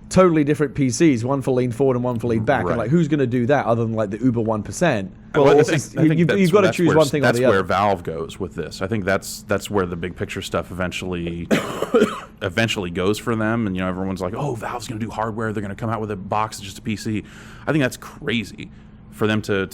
totally different PCs, one for lean forward and one for lean back, Right. and like who's going to do that other than like the Uber 1%? Well, I think you've got to that's choose where, one thing or that's the where other. Valve goes with this. I think that's where the big picture stuff eventually goes for them. And everyone's like, oh, Valve's going to do hardware. They're going to come out with a box that's just a PC. I think that's crazy for them to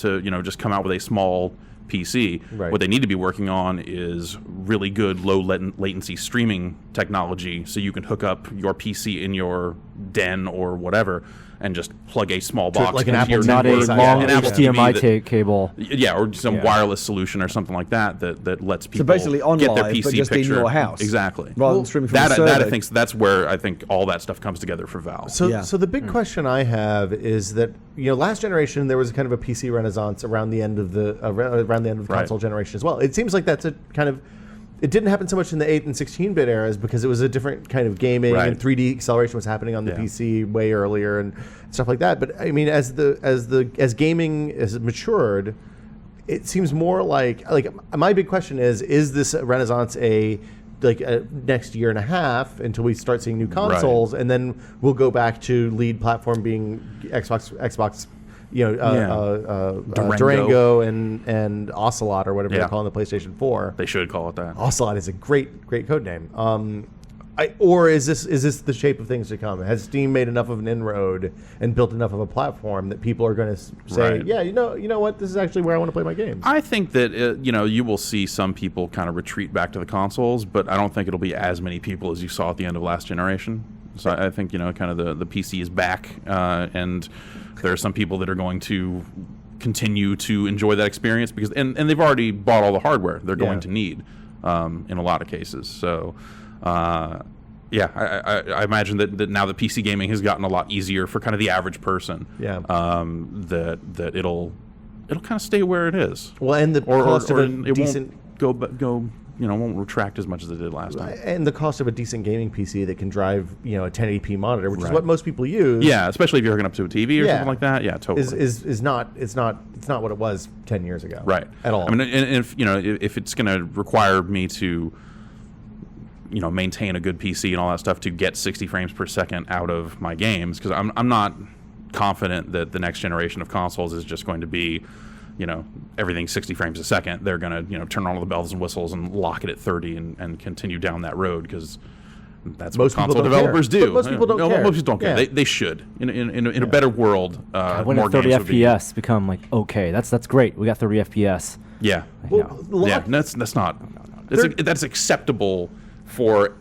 just come out with a small PC. Right. What they need to be working on is really good low latency streaming technology, so you can hook up your PC in your den or whatever and just plug a small box like an into Apple your TV Not a Yeah. long an Apple HDMI TV cable. yeah, or some Yeah. wireless solution or something like that lets people basically on get their live, PC but just in picture. your house. Exactly. Rather than streaming from a that server. I think that's where I think all that stuff comes together for Valve. So, Yeah. so the big question I have is that last generation there was kind of a PC renaissance around the end of the Right. console generation as well. It seems like that's a kind of. It didn't happen so much in the 8 and 16-bit eras because it was a different kind of gaming Right. and 3D acceleration was happening on the Yeah. PC way earlier and stuff like that. But I mean, as gaming has matured, it seems more like my big question is this renaissance a next year and a half until we start seeing new consoles, and then we'll go back to lead platform being Xbox, Durango and Ocelot or whatever Yeah. they're calling the PlayStation 4. They should call it that. Ocelot is a great code name. Or is this the shape of things to come? Has Steam made enough of an inroad and built enough of a platform that people are going to say, Right. yeah, you know what, this is actually where I want to play my games? I think that you will see some people kind of retreat back to the consoles, but I don't think it'll be as many people as you saw at the end of last generation. So I think kind of the PC is back, and there are some people that are going to continue to enjoy that experience because and they've already bought all the hardware they're going to need in a lot of cases. So I imagine that now the PC gaming has gotten a lot easier for kind of the average person. Yeah. That it'll kind of stay where it is. Well, and the cost of a it decent won't won't retract as much as it did last time. and the cost of a decent gaming PC that can drive a 1080p monitor, which is Right. what most people use. Yeah, especially if you're hooking up to a TV or Yeah. something like that. Yeah, totally. Is not it's not what it was 10 years ago. Right. At all. I mean, and if it's going to require me to maintain a good PC and all that stuff to get 60 frames per second out of my games, because I'm not confident that the next generation of consoles is just going to be everything 60 frames a second. They're going to turn on all the bells and whistles and lock it at 30 and continue down that road, because that's Most what people console don't care. developers do. But most people don't No, care. Most people don't care. Yeah. They should. In a better world, When more did 30 games would be. FPS become like, okay, that's great. We got 30 FPS. Yeah. Well, Yeah, that's not. That's acceptable for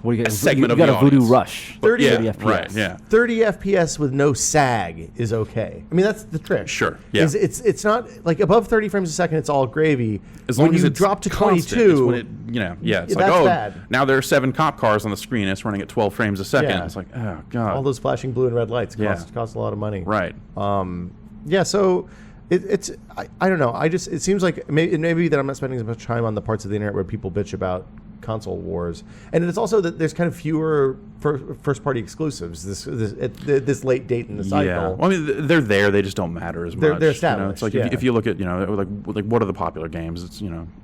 What do you a get? segment you of got the a Voodoo audience. Rush. 30 yeah, 30 FPS. right, yeah. 30 FPS with no sag is okay. I mean, that's the trick. Sure, yeah. It's not like above 30 frames a second. It's all gravy. As long when as you it's drop to constant, 22, it's when it, it's like, that's oh, bad. now there are 7 cop cars on the screen. And it's running at 12 frames a second. Yeah. It's like, oh god. all those flashing blue and red lights Yeah. cost a lot of money. Right. Yeah. So I don't know. It seems like maybe that I'm not spending as much time on the parts of the internet where people bitch about console wars, and it's also that there's kind of fewer first party exclusives this late date in the cycle. Yeah, well, I mean they're there. They just don't matter as much. They're established. It's like if you look at like what are the popular games? It's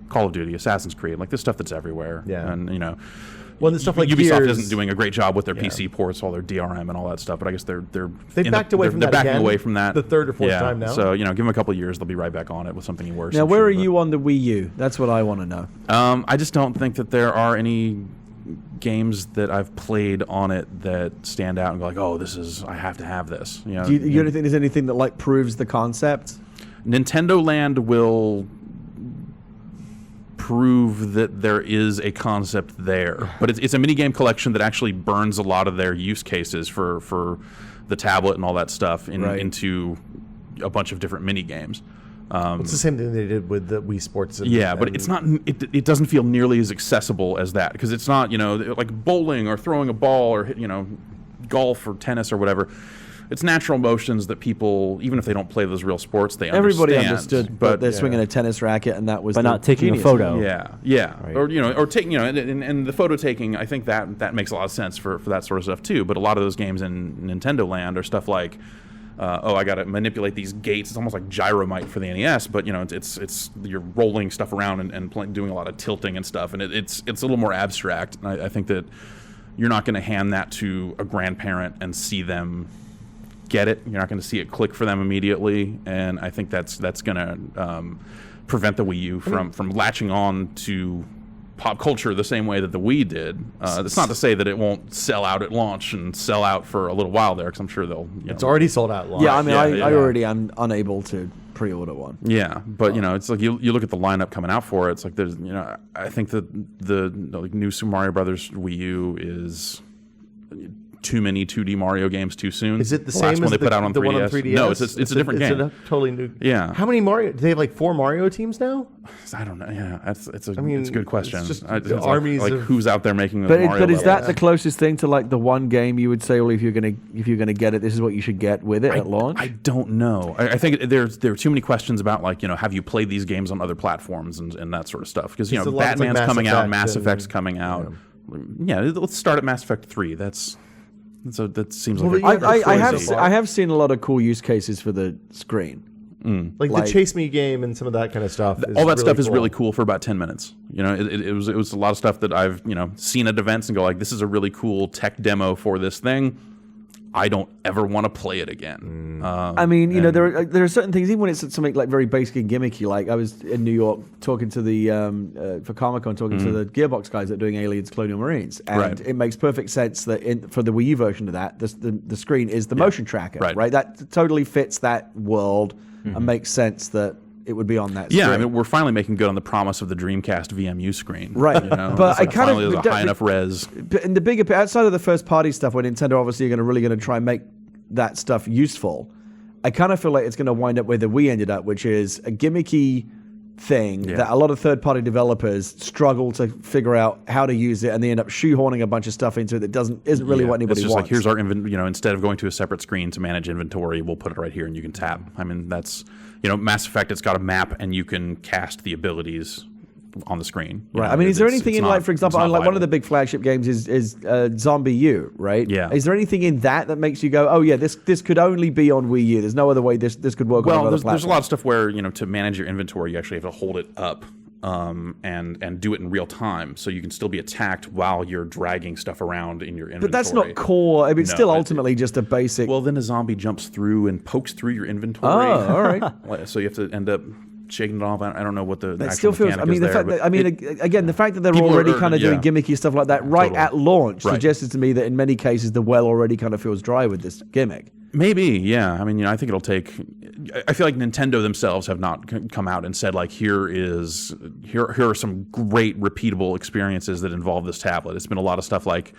Call of Duty, Assassin's Creed, like this stuff that's everywhere. Yeah, and well, the stuff like Ubisoft Gears, isn't doing a great job with their PC ports, all their DRM and all that stuff. But I guess they've backed away from that. They're backing again, away from that the third or fourth time now. So give them a couple of years, they'll be right back on it with something worse. Now, where are you on the Wii U? That's what I want to know. I just don't think that there are any games that I've played on it that stand out and go like, oh, I have to have this. Do you don't think there's anything that like proves the concept? Nintendo Land will prove that there is a concept there, but it's a mini game collection that actually burns a lot of their use cases for the tablet and all that stuff into a bunch of different mini games. It's the same thing they did with the Wii Sports. But it's not. It doesn't feel nearly as accessible as that because it's not like bowling or throwing a ball or golf or tennis or whatever. It's natural motions that people, even if they don't play those real sports, they Everybody understand. understood, but they're swinging a tennis racket, and that was by not taking a photo. Yeah, Right. or taking and the photo taking. I think that makes a lot of sense for that sort of stuff too. But a lot of those games in Nintendo Land are stuff like. I got to manipulate these gates. It's almost like Gyromite for the NES, but it's you're rolling stuff around and doing a lot of tilting and stuff, and it's a little more abstract. And I think that you're not going to hand that to a grandparent and see them get it. You're not going to see it click for them immediately, and I think that's going to prevent the Wii U from latching on to pop culture the same way that the Wii did. That's not to say that it won't sell out at launch and sell out for a little while there, because I'm sure they'll. It's already sold out. Launch. Yeah, I mean, I already am unable to pre-order one. Yeah, but it's like you look at the lineup coming out for it. It's like there's I think that the new Super Mario Brothers Wii U is too many 2D Mario games too soon. Is it the last same one as they put out on the 3DS? one on 3DS? No, it's a different game. It's a totally new. Yeah. How many Mario? Do they have like 4 Mario teams now? I don't know. Yeah, it's a good question. It's just It's armies like of- who's out there making those But Mario is that levels? the closest thing to like the one game you would say, well, if you're gonna get it, this is what you should get with it at launch? I don't know. I think there are too many questions about like have you played these games on other platforms and that sort of stuff, because a lot of, like, Batman's Mass coming out, Effect Mass and- Effect's coming out. Yeah, let's start at Mass Effect 3. That seems like I have seen a lot of cool use cases for the screen. Like the Chase Me game and some of that kind of stuff. all that stuff is really cool for about 10 minutes. It was a lot of stuff that I've seen at events and go like, this is a really cool tech demo for this thing. I don't ever want to play it again. I mean, there are certain things, even when it's something like very basic and gimmicky. Like I was in New York talking to the for Comic-Con, talking to the Gearbox guys that are doing Aliens: Colonial Marines, and Right. it makes perfect sense that for the Wii U version of that, the screen is the motion tracker, right? That totally fits that world and makes sense that it would be on that. Yeah, screen. I mean, we're finally making good on the promise of the Dreamcast VMU screen, Right. But I kind of- finally there's a high enough res. But in the bigger, outside of the first party stuff, where Nintendo obviously are really going to try and make that stuff useful, I kind of feel like it's going to wind up where the Wii ended up, which is a gimmicky thing that a lot of third-party developers struggle to figure out how to use it, and they end up shoehorning a bunch of stuff into it that isn't really what anybody it's just wants. like, here's our instead of going to a separate screen to manage inventory, we'll put it right here and you can tap. I mean, that's Mass Effect, it's got a map and you can cast the abilities on the screen. Right. I mean, is there anything in, like, for example, like one of the big flagship games is Zombie U, right? Yeah. Is there anything in that makes you go, oh yeah, this could only be on Wii U? There's no other way this could work on another platform. There's a lot of stuff where to manage your inventory, you actually have to hold it up and do it in real time, so you can still be attacked while you're dragging stuff around in your inventory. But that's not core. I mean, it's still ultimately just a basic. Well, then a zombie jumps through and pokes through your inventory. Oh, all right. So you have to end up shaking it off. I don't know what the It actual still feels. mechanic I mean, is the there, fact but that, I mean, again, the fact that they're people already are- kind of doing gimmicky stuff like that right at launch Right. suggested to me that in many cases the well already kind of feels dry with this gimmick. Maybe, yeah. I mean, I think it'll take. I feel like Nintendo themselves have not come out and said like, here are some great repeatable experiences that involve this tablet. It's been a lot of stuff like,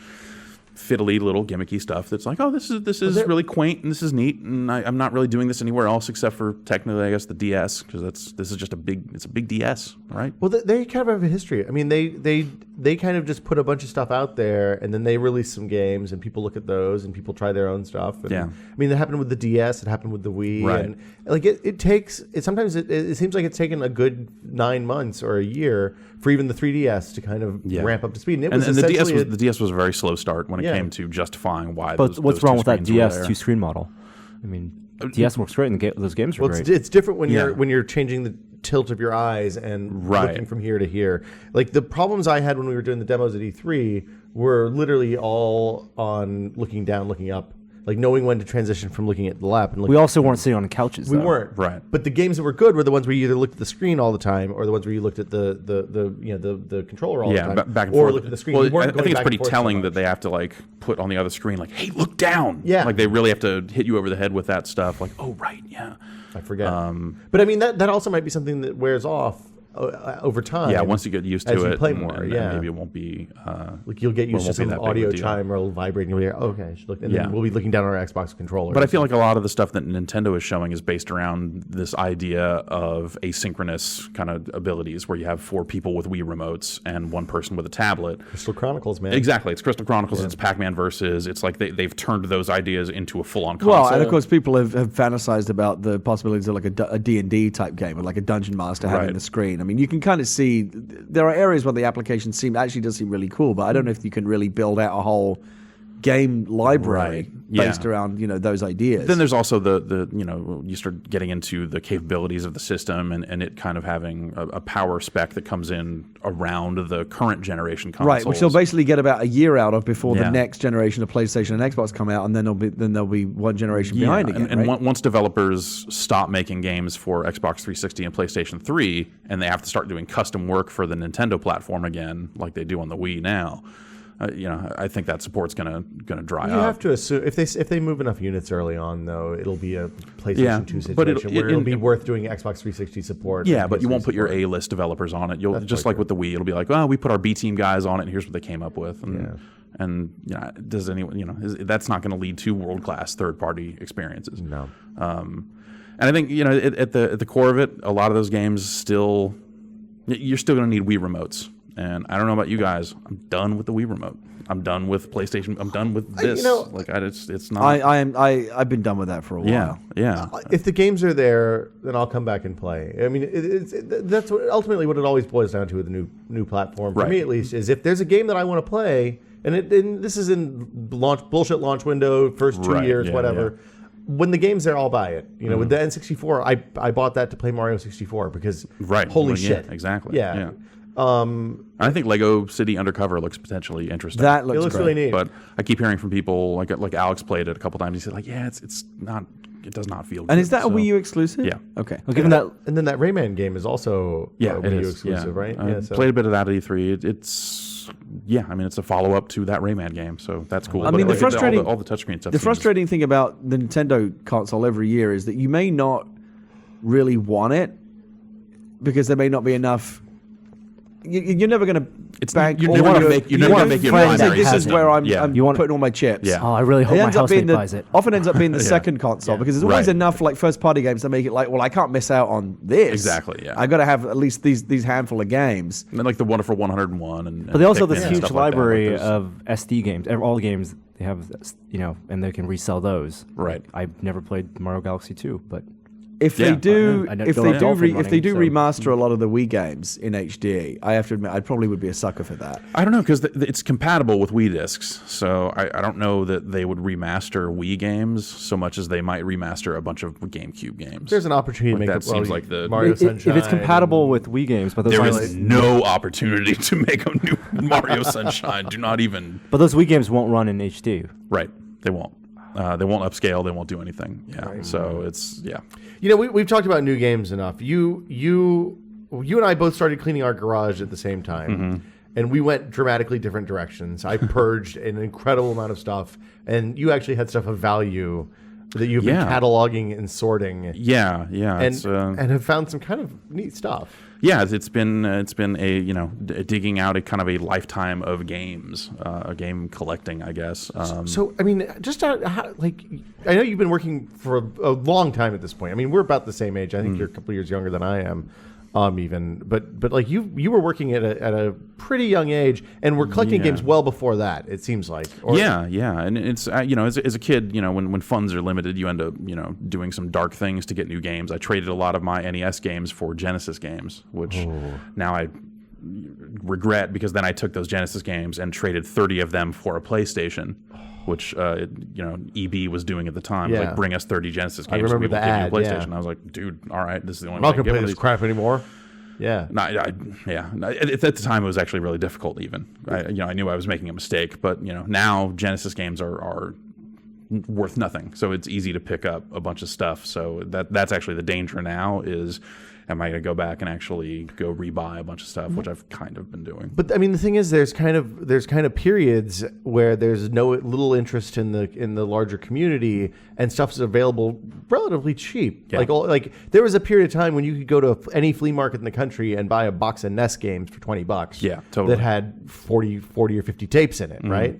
fiddly little gimmicky stuff that's like, oh, this is really quaint and this is neat, and I'm not really doing this anywhere else except for technically, I guess, the DS, because this is just a big DS, right? Well, they kind of have a history. I mean, they kind of just put a bunch of stuff out there, and then they release some games, and people look at those, and people try their own stuff. And, Yeah. I mean, that happened with the DS. It happened with the Wii. Right. And like sometimes it seems like it's taken a good 9 months or a year for even the 3DS to kind of ramp up to speed. And, the DS was a very slow start when it came to justifying why. But what's wrong with that screens were DS there. 2-screen model? I mean, DS works great, and those games are Well, great. it's different when Yeah. you're changing the tilt of your eyes and Right. looking from here to here. Like the problems I had when we were doing the demos at E3 were literally all on looking down, looking up, like knowing when to transition from looking at the lap and looking. We also weren't sitting on couches. We though. weren't. Right. But the games that were good were the ones where you either looked at the screen all the time, or the ones where you looked at the controller all the time, back and or forth. looked at the screen. Well, You weren't I going think it's back pretty and forth so telling much. that they have to like put on the other screen, like, "Hey, look down!" Yeah. like they really have to hit you over the head with that stuff. Like, oh, right, yeah, I forget. But I mean, that also might be something that wears off over time. yeah. Once you get used to as you it, play and- more, and yeah. maybe it won't be. Like you'll get used to won't be some that big of a audio deal. chime or it'll vibrate, and you'll be like, okay, I should look. And Yeah. then we'll be looking down on our Xbox controller. But I feel like a lot of the stuff that Nintendo is showing is based around this idea of asynchronous kind of abilities, where you have 4 people with Wii remotes and 1 person with a tablet. Crystal Chronicles, man. Exactly, it's Crystal Chronicles, it's Pac-Man Versus. It's like they've turned those ideas into a full-on console. Well, and of course, people have fantasized about the possibilities of like a D&D type game, or like a dungeon master having Right. the screen. I mean, you can kind of see there are areas where the application does seem really cool, but I don't know if you can really build out a whole game library Right. Yeah. based around those ideas. Then there's also the you start getting into the capabilities of the system and it kind of having a power spec that comes in around the current generation consoles. Right, which they'll basically get about a year out of before the Yeah. next generation of PlayStation and Xbox come out, and then there'll be one generation behind again. And right? once developers stop making games for Xbox 360 and PlayStation 3, and they have to start doing custom work for the Nintendo platform again, like they do on the Wii now, I think that support's gonna dry You up. have to assume if they move enough units early on, though, it'll be a PlayStation Yeah, 2 but situation where it'll be worth doing Xbox 360 support. Yeah, and but you PS3 won't put your support. A-list developers on it. You'll That's just probably like with the Wii, it'll be like, well, we put our B team guys on it, and here's what they came up with. And, Yeah. does anyone, that's not going to lead to world-class third-party experiences. No. And I think at the core of it, a lot of those games still, you're still going to need Wii remotes. And I don't know about you guys, I'm done with the Wii remote. I'm done with PlayStation. I'm done with this. It's not. I've been done with that for a while. Yeah. If the games are there, then I'll come back and play. I mean, that's ultimately what it always boils down to with the new platform. For Right. me, at least, is if there's a game that I want to play, and this is in bullshit launch window, first 2 Right, years, yeah, whatever. When the game's there, I'll buy it. With the N64, I bought that to play Mario 64 because Right. holy Well, shit. Yeah, exactly. Yeah. I think Lego City Undercover looks potentially interesting. That It looks looks great. really neat. But I keep hearing from people like Alex played it a couple times. He said it's not. It does not feel. And good, is that a so- Wii U exclusive? Yeah. Okay. Well, given that And then that Rayman game is also Yeah, Wii it U is. exclusive, yeah. right? I so- played a bit of that at E3. It's it's a follow up to that Rayman game, so that's cool. I But mean, the like, frustrating all the touchscreen stuff. The seems- frustrating thing about the Nintendo console every year is that you may not really want it because there may not be enough. You're never going to bank. you're all never your- gonna make- you're you never want gonna make your friends say, primary This is system. where I'm Yeah. putting all my chips. Yeah. Oh, I really hope It my ends up being housemate buys it. often ends up being the second console because there's always Right. enough like first party games to make it like, well, I can't miss out on this. Exactly, yeah. I got to have at least these handful of games. And then, like the Wonderful 101, and But they also have Pikmin this and huge stuff like that. Like, library there's- of SD games. All games they have, and they can resell those. Right. I've never played Mario Galaxy 2, but If Yeah. they do, I don't if have they a do, Dolphin if they do running, so- remaster a lot of the Wii games in HD, I have to admit, I probably would be a sucker for that. I don't know because it's compatible with Wii discs, so I don't know that they would remaster Wii games so much as they might remaster a bunch of GameCube games. There's an opportunity to make that it, well, seems like the Mario if Sunshine. it's compatible with Wii games, but those there aren't- is no opportunity to make a new Mario Sunshine. Do not even. but those Wii games won't run in HD. Right, they won't. They won't upscale. They won't do anything. Yeah, so it's We've talked about new games enough. You and I both started cleaning our garage at the same time, and we went dramatically different directions. I purged an incredible amount of stuff, and you actually had stuff of value that you've been cataloging and sorting. Yeah. And have found some kind of neat stuff. Yeah, it's been a digging out a kind of a lifetime of games, game collecting, I guess. So I mean, just I know you've been working for a long time at this point. I mean, we're about the same age. I think you're a couple of years younger than I am, but like you were working at a pretty young age and were collecting games well before that. It seems like. Yeah, and it's as a kid, when funds are limited, you end up doing some dark things to get new games. I traded a lot of my NES games for Genesis games, which now I regret because then I took those Genesis games and traded 30 of them for a PlayStation. Which EB was doing at the time, like bring us 30 Genesis games. I remember the ad. PlayStation. I was like, dude, all right, this is the only. I'm not gonna play this crap anymore. Yeah. No, at the time, it was actually really difficult. Even I knew I was making a mistake, but now Genesis games are worth nothing. So it's easy to pick up a bunch of stuff. So that's actually the danger now is. Am I going to go back and actually go rebuy a bunch of stuff, which I've kind of been doing? But I mean, the thing is, there's kind of periods where there's little interest in the larger community, and stuff's available relatively cheap. Yeah. Like there was a period of time when you could go to any flea market in the country and buy a box of NES games for $20. Yeah, totally. That had 40 or 50 tapes in it, right?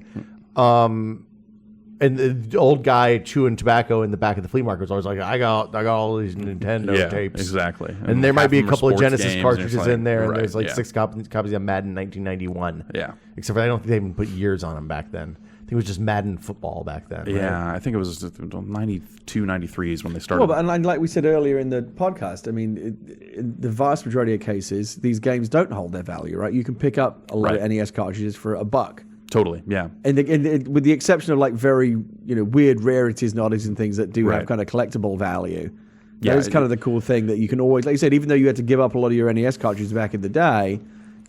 And the old guy chewing tobacco in the back of the flea market was always like, I got all these Nintendo tapes. Exactly. And there might be a couple of Genesis games, cartridges in there, and there's like 6 6 copies of Madden 1991. Yeah. Except for I don't think they even put years on them back then. I think it was just Madden football back then. Right? Yeah, I think it was 92, 93 is when they started. Well, and like we said earlier in the podcast, I mean, in the vast majority of cases, these games don't hold their value, right? You can pick up a lot of NES cartridges for $1. Totally, yeah. And with the exception of like very weird rarities and oddities and things that do have kind of collectible value, that is kind of the cool thing that you can always, like you said, even though you had to give up a lot of your NES cartridges back in the day,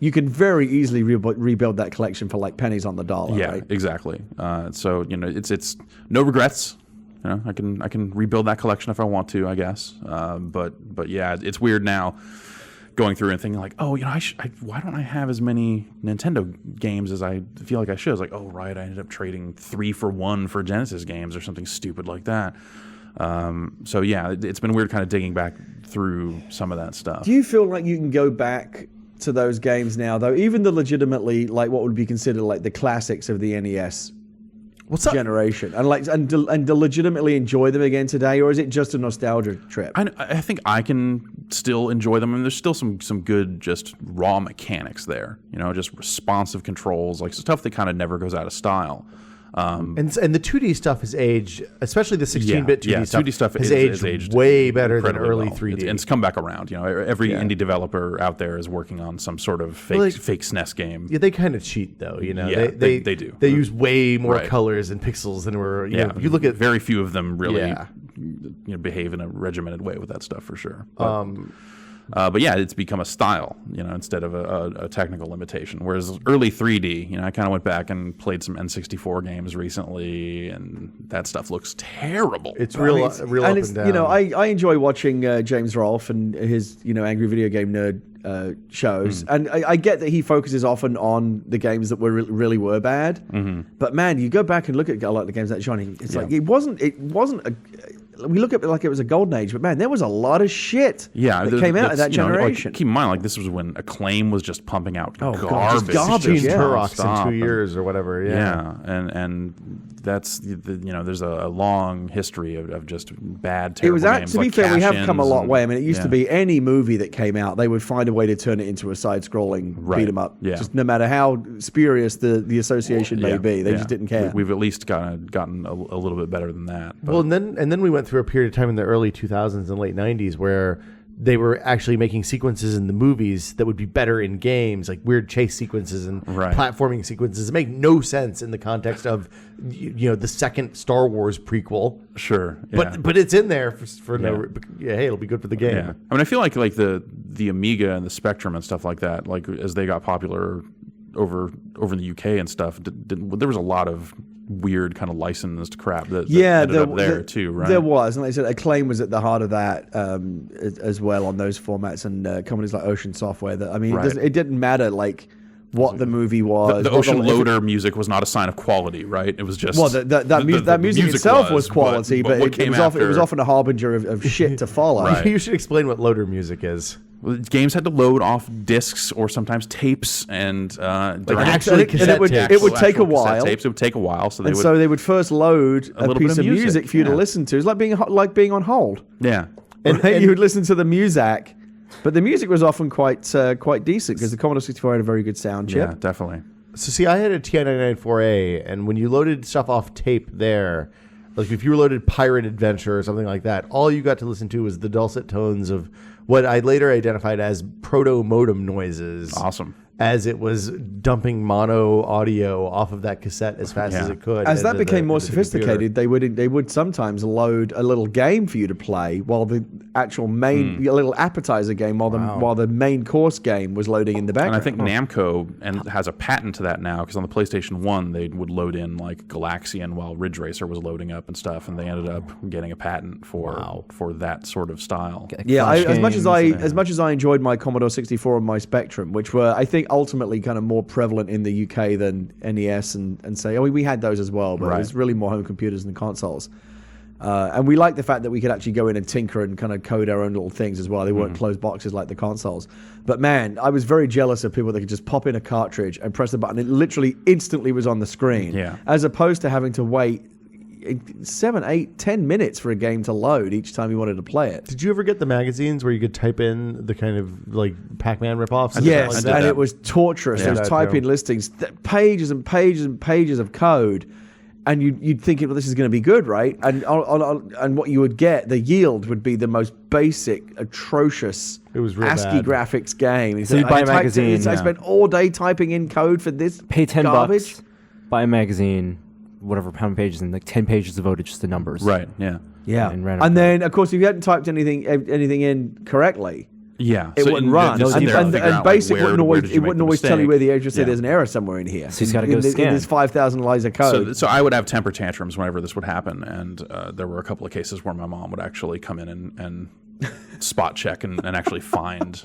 you can very easily rebuild that collection for like pennies on the dollar. Yeah, right? Exactly. So it's no regrets. I can rebuild that collection if I want to, I guess. But yeah, it's weird now. Going through and thinking like, oh, why don't I have as many Nintendo games as I feel like I should? It's like, oh, right, I ended up trading 3 for 1 for Genesis games or something stupid like that. So yeah, it's been weird kind of digging back through some of that stuff. Do you feel like you can go back to those games now, though, even the legitimately like what would be considered like the classics of the NES generation, and legitimately enjoy them again today, or is it just a nostalgia trip? I think I can still enjoy them, and there's still some good just raw mechanics there. Just responsive controls, like stuff that kind of never goes out of style. And the 2D stuff has aged, especially the 16-bit 2D stuff has aged way better than early 3D. And it's come back around. Every indie developer out there is working on some sort of fake SNES game. Yeah, they kind of cheat though. Yeah, they do. They use way more colors and pixels than were. If you look at very few of them really behave in a regimented way with that stuff for sure. But yeah, it's become a style, instead of a technical limitation. Whereas early 3D, I kind of went back and played some N64 games recently, and that stuff looks terrible. It's real up and down. I enjoy watching James Rolfe and his, Angry Video Game Nerd shows, and I get that he focuses often on the games that really were bad. But man, you go back and look at a lot of the games that Johnny, it's like it wasn't we look at it like it was a golden age, but man, there was a lot of shit that came out of that generation. Keep in mind, this was when Acclaim was just pumping out garbage. Garbage. Turok in 2 years or whatever. Yeah, and that's there's a long history of just bad, terrible games. To be fair, we have come a long way. I mean, it used to be any movie that came out, they would find a way to turn it into a side-scrolling beat 'em up. Yeah. Just no matter how spurious the association may be, they just didn't care. We've at least gotten a little bit better than that. But. Well, and then we went through a period of time in the early 2000s and late 90s where they were actually making sequences in the movies that would be better in games, like weird chase sequences and platforming sequences that make no sense in the context of the second Star Wars prequel. Sure, but it's in there for no. Hey, it'll be good for the game. Yeah. I mean, I feel like the Amiga and the Spectrum and stuff like that, like as they got popular over in the UK and stuff, there was a lot of weird kind of licensed crap that ended up there too, right? There was, and like I said, Acclaim was at the heart of that as well on those formats, and companies like Ocean Software. That it didn't matter like what the movie was. The Ocean Loader music was not a sign of quality, right? It was just that music itself was quality, but it was often a harbinger of shit to follow. Right. You should explain what loader music is. Games had to load off discs or sometimes tapes, and it would take a while. Tapes. It would take a while, so they would first load a piece of music for you to listen to. It's like being on hold. Yeah, and you would listen to the music, but the music was often quite decent because the Commodore 64 had a very good sound chip. Yeah, definitely. So see, I had a TI-99-4A, and when you loaded stuff off tape there, like if you loaded Pirate Adventure or something like that, all you got to listen to was the dulcet tones of what I later identified as proto-modem noises. Awesome. As it was dumping mono audio off of that cassette as fast as it could. As that became more sophisticated, they would sometimes load a little game for you to play while the actual main a little appetizer game while the main course game was loading in the background. And I think Namco has a patent to that now, because on the PlayStation 1 they would load in like Galaxian while Ridge Racer was loading up and stuff, and they ended up getting a patent for that sort of style. Yeah, as much as I enjoyed my Commodore 64 and my Spectrum, which were I think ultimately kind of more prevalent in the UK than NES and say, we had those as well, but it was really more home computers than consoles. And we liked the fact that we could actually go in and tinker and kind of code our own little things as well. They weren't closed boxes like the consoles. But man, I was very jealous of people that could just pop in a cartridge and press the button. It literally instantly was on the screen. Yeah. As opposed to having to wait 7, 8, 10 minutes for a game to load each time you wanted to play it. Did you ever get the magazines where you could type in the kind of like Pac-Man ripoffs? Yes, and it was torturous. Yeah, Those type-in listings, pages and pages and pages of code, and you'd think, well, this is going to be good, right? And what you would get, the yield would be the most basic, atrocious it was real ASCII bad. graphics game. So you buy a magazine. I spent all day typing in code for this Pay $10, garbage. buy a magazine, whatever pound pages, and like 10 pages devoted just to numbers. Right. Yeah. Yeah, And and then of course if you hadn't typed anything in correctly, Yeah. it wouldn't run. And basic wouldn't always tell you where the error. Just say there's an error somewhere in here. So he's got to go scan. There's 5,000 lines of code. So I would have temper tantrums whenever this would happen, and there were a couple of cases where my mom would actually come in and spot check and actually find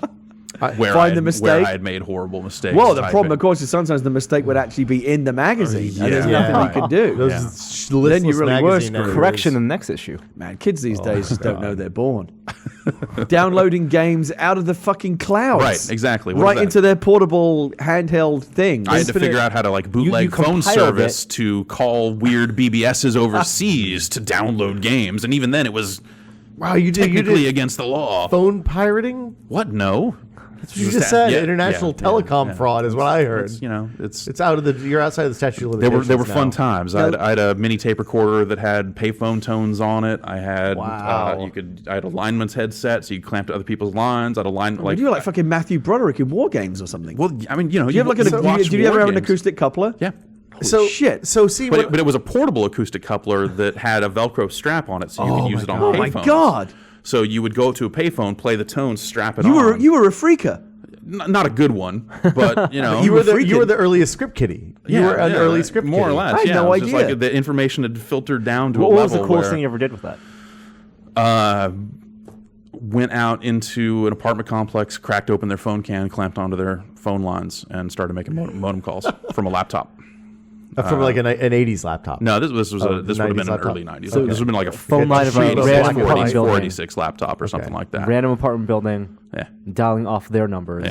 where I had made horrible mistakes. Well, the problem, of course, is sometimes the mistake would actually be in the magazine, and there's nothing you could do. Then you really were correction in the next issue. Man, kids these days just don't know they're born. Downloading games out of the fucking clouds. Right, exactly. Right into their portable handheld thing. I had to figure out how to like bootleg phone service to call weird BBSs overseas to download games, and even then it was technically against the law. Phone pirating? What? No. That's what you just said. International telecom fraud is what I heard. It's out of the. You're outside of the statute of limitations. They were fun times. I had a mini tape recorder that had payphone tones on it. I had I had a lineman's headset, so you clamp to other people's lines. I had a line you were like fucking Matthew Broderick in War Games or something. Well, I mean, did you ever have an acoustic coupler? Yeah. Shit. So see, but it was a portable acoustic coupler that had a Velcro strap on it, so you could use it on payphones. Oh my god. So you would go to a payphone, play the tone, strap it on. You were a freaker. Not a good one, but you know. you were the earliest script kiddie. You were an early script kiddie. More or less. I had no idea. Just like the information had filtered down to a level. What was the coolest where, thing you ever did with that? Went out into an apartment complex, cracked open their phone can, clamped onto their phone lines, and started making modem calls from a laptop. From like an 80s laptop. No, this would have been an early 90s. So this would have been like a phone line of a random apartment 486 laptop or something like that. Random apartment building. Yeah. Dialing off their numbers.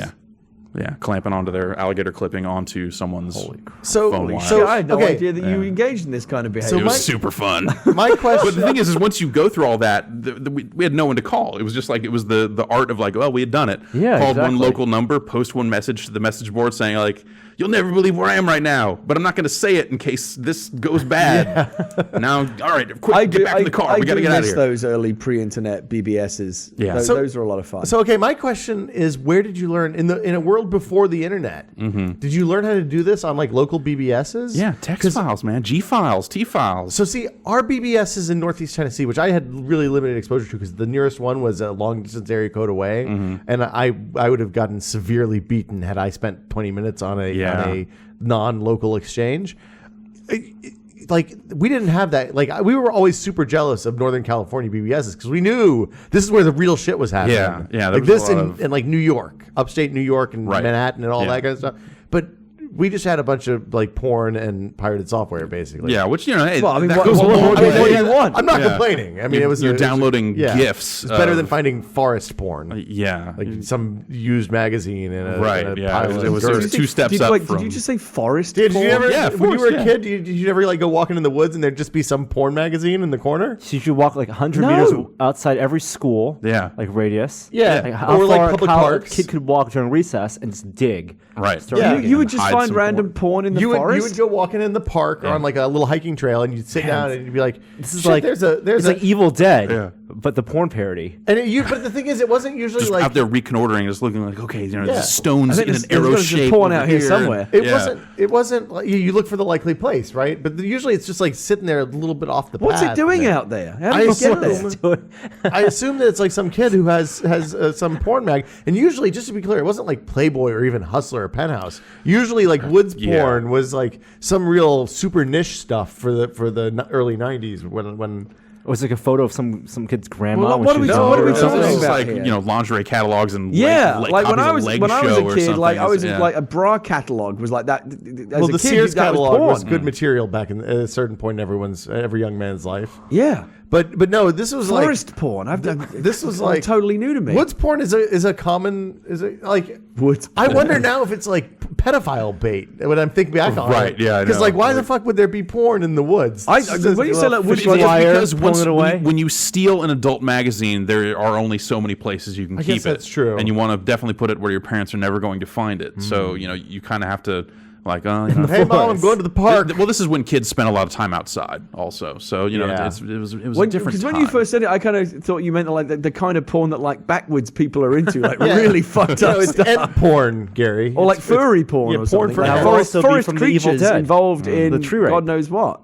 Yeah, clamping onto their alligator clipping onto somene's phone line. I had no idea that you engaged in this kind of behavior. It was super fun. My question, but the thing is once you go through all that, we had no one to call. It was just like it was the art of like, well, we had done it. Yeah, called one local number, post one message to the message board saying like, you'll never believe where I am right now, but I'm not going to say it in case this goes bad. Now, all right, quick, get back in the car. We got to get out of here. Those early pre-internet BBSs. Yeah, those are a lot of fun. So, okay, my question is, where did you learn in a world before the internet? Did you learn how to do this on like local BBSs? Yeah, text files, man, G files, T files. So, see, our BBSs in Northeast Tennessee, which I had really limited exposure to, because the nearest one was a long distance area code away, and I would have gotten severely beaten had I spent 20 minutes on a non-local exchange. Like, we didn't have that. Like, we were always super jealous of Northern California BBSs because we knew this is where the real shit was happening. Yeah. Like this in like New York, upstate New York and Manhattan and all that kind of stuff. But we just had a bunch of like porn and pirated software, basically. Yeah, which hey, Well, I mean, that what- goes a what long more do way. you want? I'm not Yeah. complaining. I mean, it was You're downloading GIFs. It's better than of- finding forest porn, Yeah, like some used magazine in a Right, in a yeah. pile It of was- dirt. it was two steps up Did from. you just say forest? Did you porn? ever, Yeah, of when you course, were a yeah. kid, did you ever like go walking in the woods and there'd just be some porn magazine in the corner? So you should walk like 100 No. meters outside every school. Yeah. Like radius. Yeah. Like how Or, like, far public how parks. A kid could walk during recess and just dig. Right. Start Yeah. digging. You would just Hide find some random porn in the You forest. would go walking in the park or Yeah. on like a little hiking trail, and you'd sit down and you'd be like, This is "Shit, like there's a it's like Evil Dead, Yeah. but the porn parody. and but the thing is, it wasn't usually Just like out there reconnoitering, just looking like, okay, Yeah. there's stones I think in there's- an arrow there's shape. porn over out here somewhere. It Yeah. wasn't like you look for the likely place, right? But usually it's just like sitting there a little bit off the What's path. it doing there. out there? How I did you get assume- there? I assume that it's like some kid who has some porn mag, and usually, just to be clear, it wasn't like Playboy or even Hustler or Penthouse. Usually, like Woods Yeah. porn was like some real super niche stuff for the early '90s when. It was like a photo of some kid's grandma. Well, when what she are we was talking- what are we younger. talking This is about like here? lingerie catalogs and Yeah, like like when copies I of was Leg when I was Show a or kid, like I something. was Yeah. like a bra catalog was like that. As Well, a the kid, Sears that catalog was porn. good material back in at a certain point in every young man's life. Yeah, But no, this was forest porn. I've done. this was like totally new to me. Woods porn is a common like Woods I wonder now if it's like pedophile bait when I'm thinking back on Right, it. yeah, I Because know. like why the fuck would there be porn in the woods? I- It's just when you say like fish Woods It's wire, because pulling it away. when you steal an adult magazine, there are only so many places you can I keep guess it. that's true. And you want to definitely put it where your parents are never going to find it. So, you kind of have to, like, Hey mom, I'm going to the park. Well, this is when kids spend a lot of time outside, also. So, Yeah. it was a different Because time. when you first said it, I kind of thought you meant like the kind of porn that like backwoods people are into, like really fucked up No, it's stuff. ant porn, Gary. Or like It's- furry porn yeah, or porn something. for Like ants. forest, Also be forest from the Evil creatures Dead. involved in The tree rape. God knows what.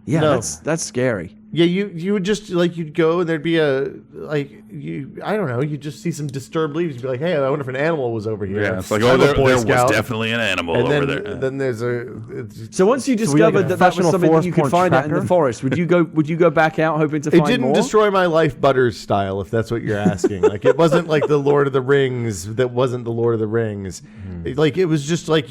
Yeah, No. that's scary. Yeah, you would just like you'd go and there'd be a like you I don't know, you'd just see some disturbed leaves. You'd be like, hey, I wonder if an animal was over here. Yeah, it's like, I'm a there Boy was Scout. definitely an animal And over then, there. then there's So once you we like discovered a that that was professional something that forest you could porn find out in the tracker? forest, would you go back out hoping to it find didn't more? destroy my life Butters style, if that's what you're asking. Like it wasn't like the Lord of the Rings that wasn't the Lord of the Rings. Like it was just like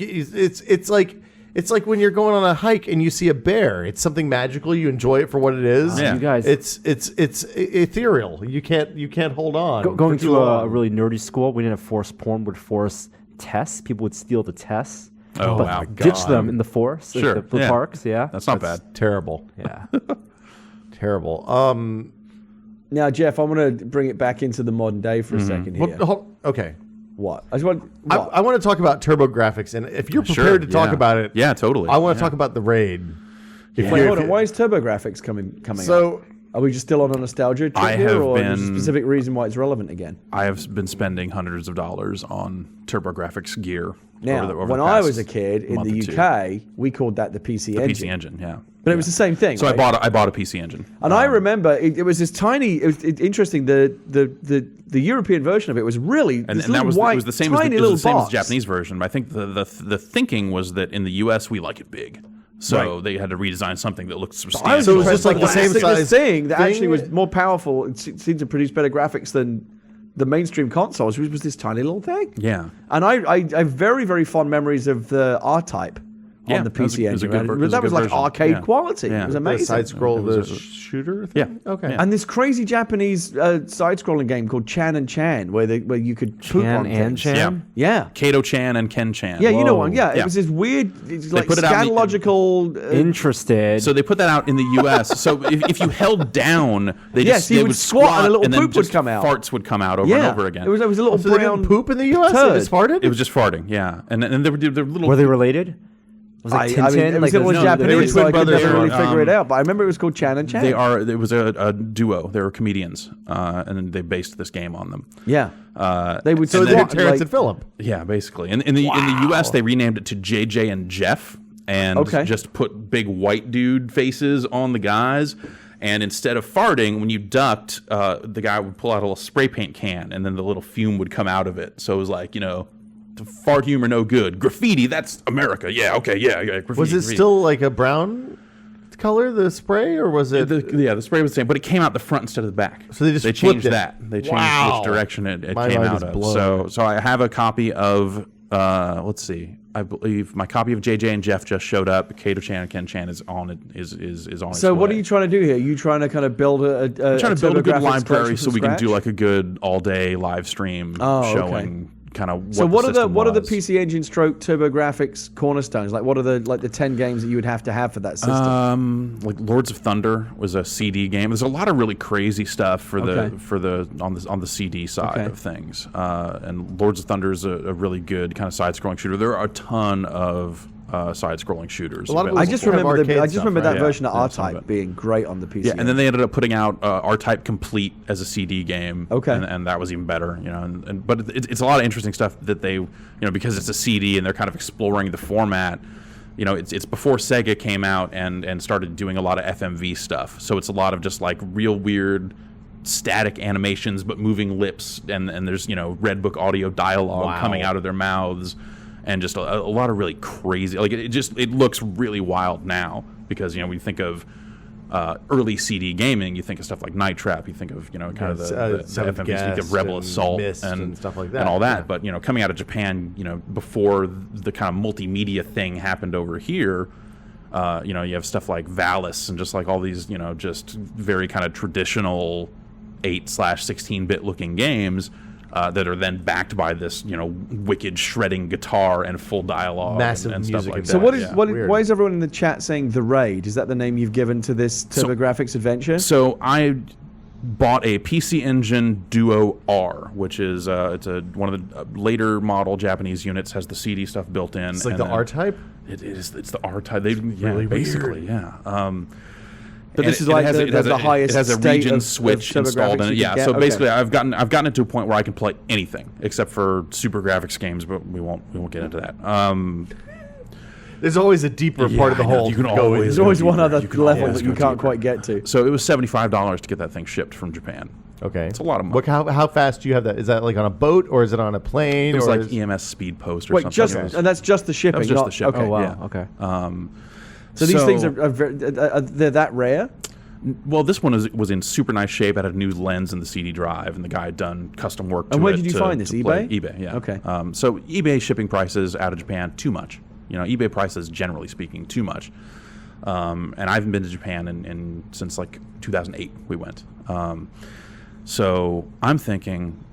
it's like when you're going on a hike and you see a bear. It's something magical. You enjoy it for what it is. Yeah. You guys- it's ethereal. You can't hold on. Going for too to a long. really nerdy school, we didn't have forest porn. Would force tests. People would steal the tests. Oh, but wow. ditch God. them in the forest, like Sure, the yeah. parks. Yeah, That's not bad. Terrible. yeah. Terrible. Now, Jeff, I want to bring it back into the modern day for a second here. Okay. What? I just want. I, What? I want to talk about TurboGrafx, and if you're Sure, prepared to talk yeah. about it, Yeah, totally. I want to Yeah. talk about the raid. If Wait, you're- hold on. Why is TurboGrafx coming So- up? Are we just still on a nostalgia trip I here, have or there's a been- specific reason why it's relevant again? I have been spending hundreds of dollars on TurboGrafx gear. Now, over when the I past was a kid in month the or two. UK, we called that the PC The engine. PC Engine, yeah. But it was the same thing. So right? I bought a PC Engine. And I remember it was this tiny. It interesting. The European version of it was really and this that little was white, it was the same as tiny the, it little was the same as box. the Japanese version. But I think the thinking was that in the US we like it big, so Right. they had to redesign something that looked substantial. I was So it was impressed just like by the that. same This size thing that thing? actually was more powerful. It seemed to produce better graphics than the mainstream consoles, which was this tiny little thing. Yeah. And I have very, very fond memories of the R-Type Yeah, on the that was a- PC it was a engine. good ver- right? it was a That was good like version. arcade Yeah. quality. Yeah. It was The amazing. side scroll, It was the a- shooter Yeah. thing? Okay. And this crazy Japanese side-scrolling game called Chan and Chan, where you could poop Chan on and things. Chan? Yeah. Kato Chan and Ken Chan. Yeah, you know Whoa. one. Yeah, Yeah. it was this weird, it's like put it out in the- scatological. Interested. So they put that out in the U.S. So if you held down, they Yes, just you they would squat and a little and then poop would just come out. Farts would come out over yeah, and over again. It was a little So they brown didn't poop in the U.S.? They turd. just farted? It was just farting. Yeah, and there were little. Were they related? Was it I Tintin? mean, it was like in those- no, they Japanese, were so I twin could brothers. never really They were, figure it out. But I remember it was called Chan and Chan. They are. It was a duo. They were comedians, and they based this game on them. Yeah. They would So they squat did Terrence like, and Phillip. Yeah, basically. In the U.S., they renamed it to JJ and Jeff, and Okay. just put big white dude faces on the guys. And instead of farting, when you ducked, the guy would pull out a little spray paint can, and then the little fume would come out of it. So it was like, fart humor no good. Graffiti, that's America. Yeah, okay, yeah. Graffiti, Was it graffiti. still like a brown color, the spray, or was it? The spray was the same, but it came out the front instead of the back. So they just changed flipped it. that. They changed Wow. which direction it My came mind out is of. blown. So I have a copy of let's see. I believe my copy of JJ and Jeff just showed up. Kato Chan and Ken Chan is on it. Is on. So its what way. are you trying to do here? You trying to kind of build a Trying to build a good TurboGrafx library collection so from we can do scratch? like a good all-day live stream showing kind of So what are the was. PC Engine stroke TurboGrafx cornerstones? Like what are the 10 games that you would have to have for that system? Like Lords of Thunder was a CD game. There's a lot of really crazy stuff for the on the CD side of things. And Lords of Thunder is a really good kind of side-scrolling shooter. There are a ton of side-scrolling shooters. A lot of I those just kind of remember arcade stuff, that right? version of Yeah, some of R-Type it. being great on the PC. Yeah, and then they ended up putting out R-Type Complete as a CD game. Okay. And that was even better, but it's a lot of interesting stuff that they, because it's a CD and they're kind of exploring the format. It's before Sega came out and started doing a lot of FMV stuff. So it's a lot of just like real weird static animations but moving lips, and there's Red Book audio dialogue coming out of their mouths. And just a lot of really crazy, like it looks really wild now because when you think of early CD gaming, you think of stuff like Night Trap, you think of kind of the FMVs, you think of Rebel Assault Myst and stuff like that, and all that. But coming out of Japan, before the kind of multimedia thing happened over here, you have stuff like Valis and just like all these just very kind of traditional 8/16-bit looking games. That are then backed by this, wicked shredding guitar and full dialogue, Massive and stuff music like and that. So what is Yeah. why is everyone in the chat saying The Raid? Is that the name you've given to this TurboGrafx adventure? So I bought a PC Engine Duo R, which is it's one of the later model Japanese units, has the CD stuff built in. It's like and the then R-Type? It's the R-Type. really basically, weird. yeah. But And this is like it has the highest it has a state region of switch TurboGrafx installed in you it. can Yeah, get? so Okay. basically, I've gotten it to a point where I can play anything except for Super Graphics games, but we won't get into that. There's always a deeper part of the I know. hole. You can to go always in. There's always go one deeper. other You can level always that you go can't deeper. quite get to. So it was $75 to get that thing shipped from Japan. Okay. It's a lot of money. How fast do you have that? Is that like on a boat or is it on a plane? It was or like is- EMS Speed Post or Wait, something. and that's just the shipping. That was just not, the shipping. Okay. Oh wow. Yeah. Okay. So these things are they're that rare. Well, this one was in super nice shape. It had a new lens in the CD drive, and the guy had done custom work to it. And where did you to- find this, to play. eBay? eBay, yeah. Okay. So eBay shipping prices out of Japan, too much. eBay prices, generally speaking, too much. And I haven't been to Japan since like 2008 we went. So I'm thinking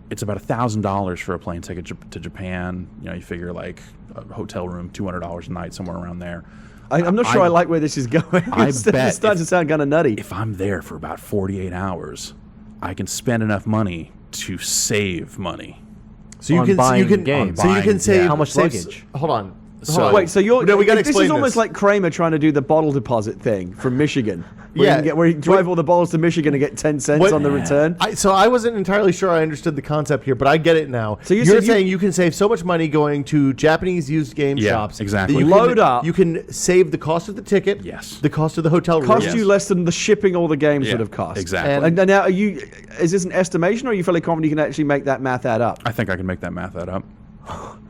it's about $1,000 for a plane ticket to Japan. You figure like a hotel room, $200 a night, somewhere around there. I'm not sure I like where this is going. I It's bet starting to sound kind of nutty. If I'm there for about 48 hours, I can spend enough money to save money. So you On can buying you can games. so you can Buying, save yeah. How much save- luggage? Hold on. So- Hold on. Wait, so you're No, we gotta this explain is almost this. like Kramer trying to do the bottle deposit thing from Michigan. Where you drive all the bottles to Michigan and get 10 cents What- on the return. So I wasn't entirely sure I understood the concept here, but I get it now. So you're said saying you can save so much money going to Japanese used game Yeah, shops. exactly. that you Load up. You can save the cost of the ticket. Yes. The cost of the hotel room. Cost you less than the shipping all the games would have cost. Exactly. And now, is this an estimation, or are you fairly confident you can actually make that math add up? I think I can make that math add up.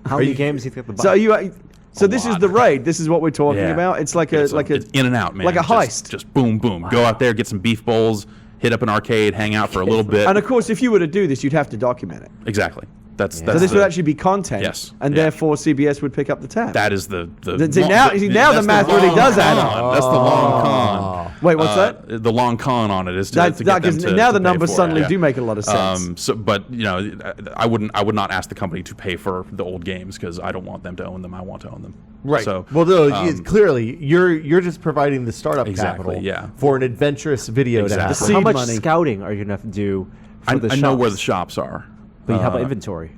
How many games do you think the So are you? So this is lot. the raid. This is what we're talking Yeah. about. It's like It's a in and out, man. like a Just- heist. Just boom, boom. Go out there, get some beef bowls, hit up an arcade, hang out for a little bit. And of course, if you were to do this, you'd have to document it. Exactly. That's So this would actually be content. Yes. And Yeah. therefore, CBS would pick up the tab. that is the See, now the that's math really long does add con. up. That's the long con. Wait, what's that? The long con on it is to, That's to get them because to now to the pay numbers for it, suddenly yeah. do make a lot of sense. But I would not ask the company to pay for the old games because I don't want them to own them. I want to own them. Right. So well, no, clearly you're just providing the startup Exactly, capital yeah. for an adventurous video to Exactly. happen. seed How much money. scouting are you gonna have to do for the I know where the shops? shops are. But how about inventory?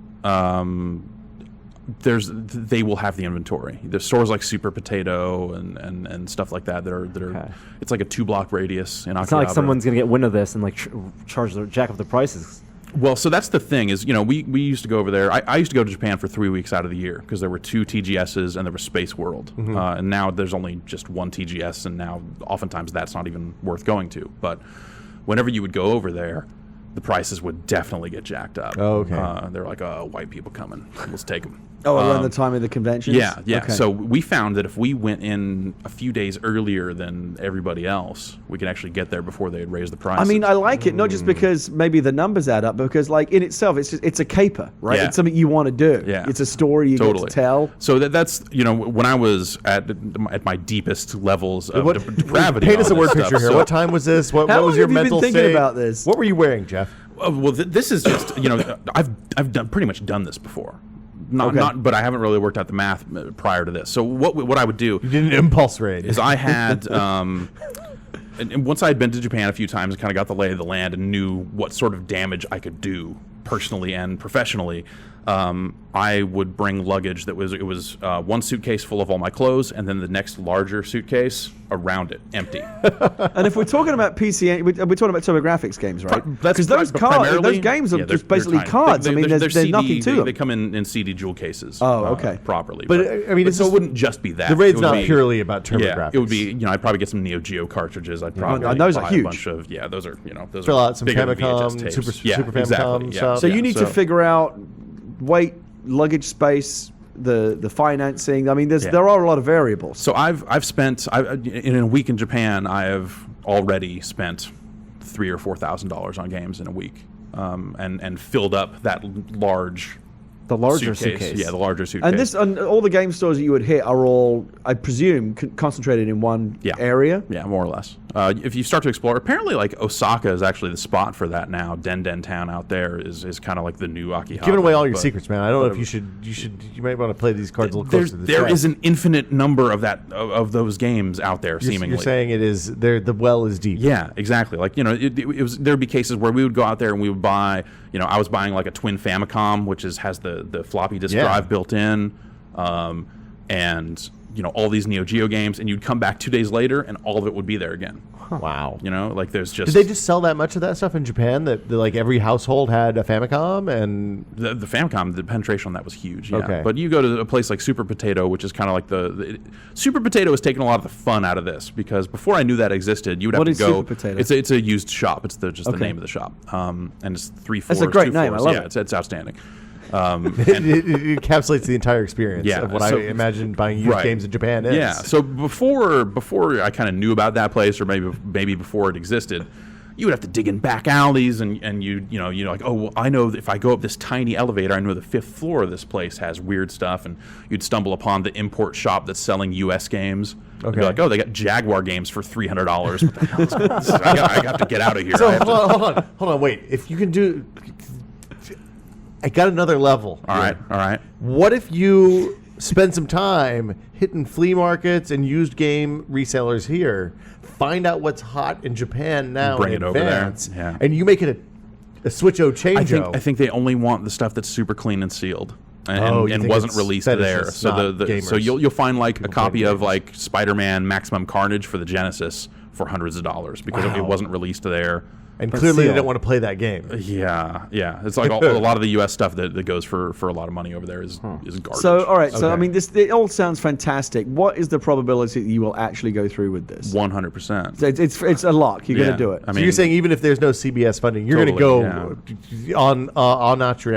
They will have the inventory. There's stores like Super Potato and stuff like that that are Okay. it's like a 2-block radius in Akihabara. It's not like someone's gonna get wind of this and like charge the jack up the prices. Well, so that's the thing is, we used to go over there. I used to go to Japan for 3 weeks out of the year because there were 2 TGSs and there was Space World. And now there's only just 1 TGS, and now oftentimes that's not even worth going to. But whenever you would go over there, the prices would definitely get jacked up. Oh, okay. They're like, white people coming. Let's take them. Oh, around the time of the convention? Yeah. Okay. So we found that if we went in a few days earlier than everybody else, we could actually get there before they had raised the price. I mean, I like it, not just because maybe the numbers add up, but because, like, in itself, it's a caper, right? Yeah. It's something you want to do. Yeah. It's a story you get to tell. So that's, when I was at my deepest levels of depravity. Paint us a on word this picture stuff. here. So- What time was this? What How was long your have you been mental thinking state about this? What were you wearing, Jeff? Well, this is just, I've done pretty much done this before. Okay. But I haven't really worked out the math prior to this. So what I would do You did an impulse raid. is I had, and once I had been to Japan a few times and kind of got the lay of the land and knew what sort of damage I could do personally and professionally, I would bring luggage that was one suitcase full of all my clothes, and then the next larger suitcase around it, empty. And if we're talking about PC, we're talking about TurboGrafx games, right? That's Because those primarily- games are yeah, just they're basically tiny. cards. They- I mean, they're there's CD, nothing to them. They come in CD jewel cases. Oh, okay. Properly. But, I mean, it's so just- it wouldn't just be that. The raid's It would not be- purely about Yeah, TurboGrafx. it would be. I'd probably get some Neo Geo cartridges. I'd probably And those are buy huge. a bunch of. Yeah, those are. Those Fill are out some bigger than Famicom, VHS tapes. Super Exactly, Famicom yeah. stuff. So you need to so- figure out weight, luggage space, the financing. I mean, there are a lot of variables. So I've spent in a week in Japan. I have already spent $3,000 or $4,000 on games in a week, and filled up that large. The larger suitcase. Yeah, the larger suitcase. And all the game stores that you would hit are all, I presume, concentrated in one area. Yeah, more or less. If you start to explore, apparently like Osaka is actually the spot for that now. Den Town out there is kind of like the new Akihata. Giving away all your but secrets, man. I don't know if you might want to play these cards a little closer to the There chest. is an infinite number of those games out there, seemingly. You're saying it is there. The well is deep. Yeah, exactly. Like, there'd be cases where we would go out there and we would buy, I was buying like a twin Famicom, which has the floppy disk drive built in, and all these Neo Geo games, and you'd come back 2 days later and all of it would be there again. Wow. Like there's just. Did they just sell that much of that stuff in Japan that like every household had a Famicom and The Famicom, the penetration on that was huge. Yeah. Okay. But you go to a place like Super Potato, which is kind of like Super Potato has taken a lot of the fun out of this, because before I knew that existed, you would have What to is go. Super Potato? It's a used shop. It's just the Okay. name of the shop. And it's 3 floors. That's a great 2 name. I floors. love yeah, it. It's outstanding. it encapsulates the entire experience Yeah, of what I so- imagine buying used Right. games in Japan is. Yeah. So before I kind of knew about that place, or maybe before it existed, you would have to dig in back alleys, and you like, oh, well, I know that if I go up this tiny elevator, I know the 5th floor of this place has weird stuff, and you'd stumble upon the import shop that's selling U.S. games. You'd be Okay. like, oh, they got Jaguar games for $300. What the hell is this? I got to get out of here. So I have to- hold on, wait. If you can do, I got another level. all here. right. What if you spend some time hitting flea markets and used game resellers here, find out what's hot in Japan now, Bring in it over there. advance, Yeah. and you make it a switcho change-o. I think they only want the stuff that's super clean and sealed, and, Oh, you and think wasn't it's released fetishists, there. So not so gamers. you'll find like a copy playing of like Spider-Man Maximum Carnage for the Genesis for hundreds of dollars because it Wow. wasn't released there. and But clearly they still. don't want to play that game. Yeah. It's like a lot of the U.S. stuff that goes for a lot of money over there is garbage. So, all right. So, I Okay. mean, it all sounds fantastic. What is the probability that you will actually go through with this? 100%. It's a lock. You're going Yeah. to do it. I So you're saying even if there's no CBS funding, you're Totally, going to go on natural.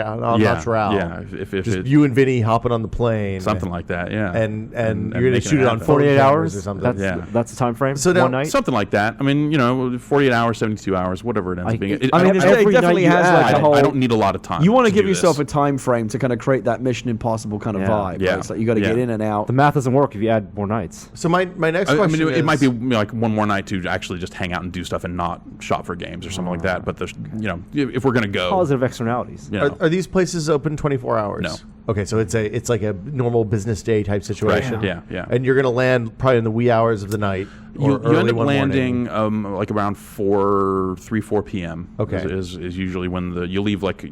Yeah. If Just it, you and Vinny hopping on the plane. something like that. Yeah. And you're going to making shoot it on happen. 48 phone hours cameras or something. That's Yeah. that's the time frame. So now- one night. Something like that. I mean, 48 hours, 72 hours, whatever it ends up being. I mean, it every definitely night you has add, like I a don't, whole. I don't need a lot of time. You want to to give do yourself this. a time frame to kind of create that Mission Impossible kind of Yeah. vibe. Yeah. Right? It's like you got to get Yeah. in and out. The math doesn't work if you add more nights. So my next I question mean, is, it might be like one more night to actually just hang out and do stuff and not shop for games or something like that. But there's, if we're gonna go, Positive externalities. Are these places open 24 hours? No. Okay, so it's like a normal business day type situation. Yeah. And you're going to land probably in the wee hours of the night. You or early end up one landing morning. like around 4 p.m. Okay. is usually when you'll leave like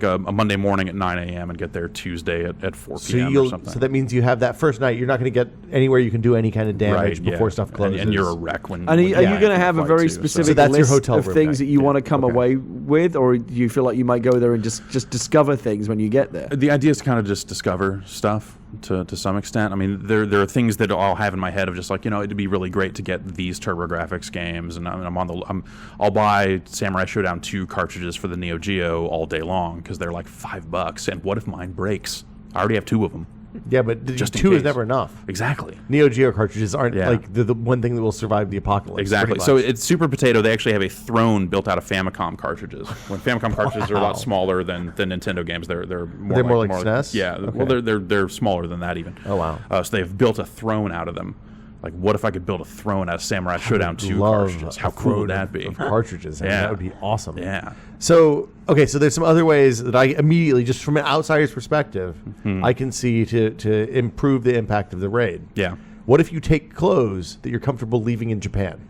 a Monday morning at 9 a.m. and get there Tuesday at 4 So p.m. or something. so that means you have that first night. You're not going to get anywhere you can do any kind of damage before stuff closes. and you're a wreck when. And are when you yeah, going to have a flight very too, so- specific So that's your list hotel of room things night. that you want to come Okay. away with, or do you feel like you might go there and just discover things when you get there? The idea is to kind of just discover stuff to some extent. I mean, there are things that I'll have in my head of just like, it'd be really great to get these TurboGrafx games, and I'll buy Samurai Showdown 2 cartridges for the Neo Geo all day long because they're like $5, and what if mine breaks? I already have 2 of them. Yeah, but Just in 2 is case. never enough. Exactly. Neo Geo cartridges aren't Yeah. like the one thing that will survive the apocalypse. Exactly. pretty So much. it's Super Potato. They actually have a throne built out of Famicom cartridges. When Famicom cartridges are a lot smaller than Nintendo games, they're more like SNES? Yeah. Okay. Well, they're smaller than that even. Oh, wow. So they've built a throne out of them. Like, what if I could build a throne out of Samurai Showdown 2 Love cartridges? How a cool would throne that be? of cartridges. I mean, Yeah. that would be awesome. Yeah. So, okay, so there's some other ways that I immediately, just from an outsider's perspective, I can see to improve the impact of the raid. Yeah. What if you take clothes that you're comfortable leaving in Japan?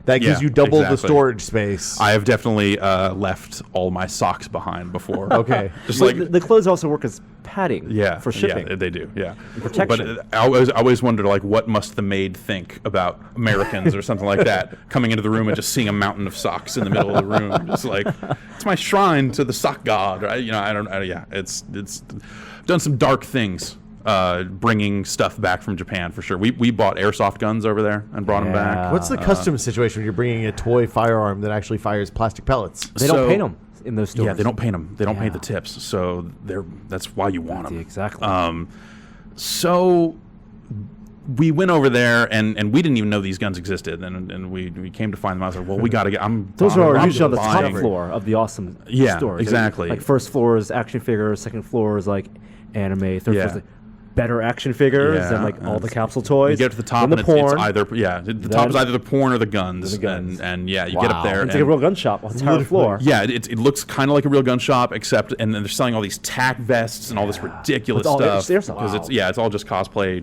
That gives Yeah, you double the exactly. storage space. I have definitely left all my socks behind before. Okay. Just Well, like the clothes also work as padding. yeah, For shipping. Yeah, they do. Yeah, protection. But I always wondered, like, what must the maid think about Americans or something like that, coming into the room and just seeing a mountain of socks in the middle of the room, just like it's my shrine to the sock god. Right? Yeah, it's done some dark things. Bringing stuff back from Japan for sure. We bought airsoft guns over there and brought them back. What's the customs situation when you're bringing a toy firearm that actually fires plastic pellets? They don't paint them in those stores. Yeah, they don't paint them. They don't paint the Yeah. tips. So that's why you want them. Exactly. So we went over there and we didn't even know these guns existed, and we came to find them. I was like, well, we got to get. Those are usually on the buying- top floor of the awesome Yeah, stores. exactly. Like first floor is action figures, second floor is like anime, third floor Yeah. is like better action figures and like all the capsule toys. You get to the top then and the it's porn. either the top is either the porn or the guns, and yeah, you get up there. It's like a real gun shop on the entire floor. Yeah, it looks kind of like a real gun shop, except and then they're selling all these tack vests and all this ridiculous With all stuff airsoft. because it's all just cosplay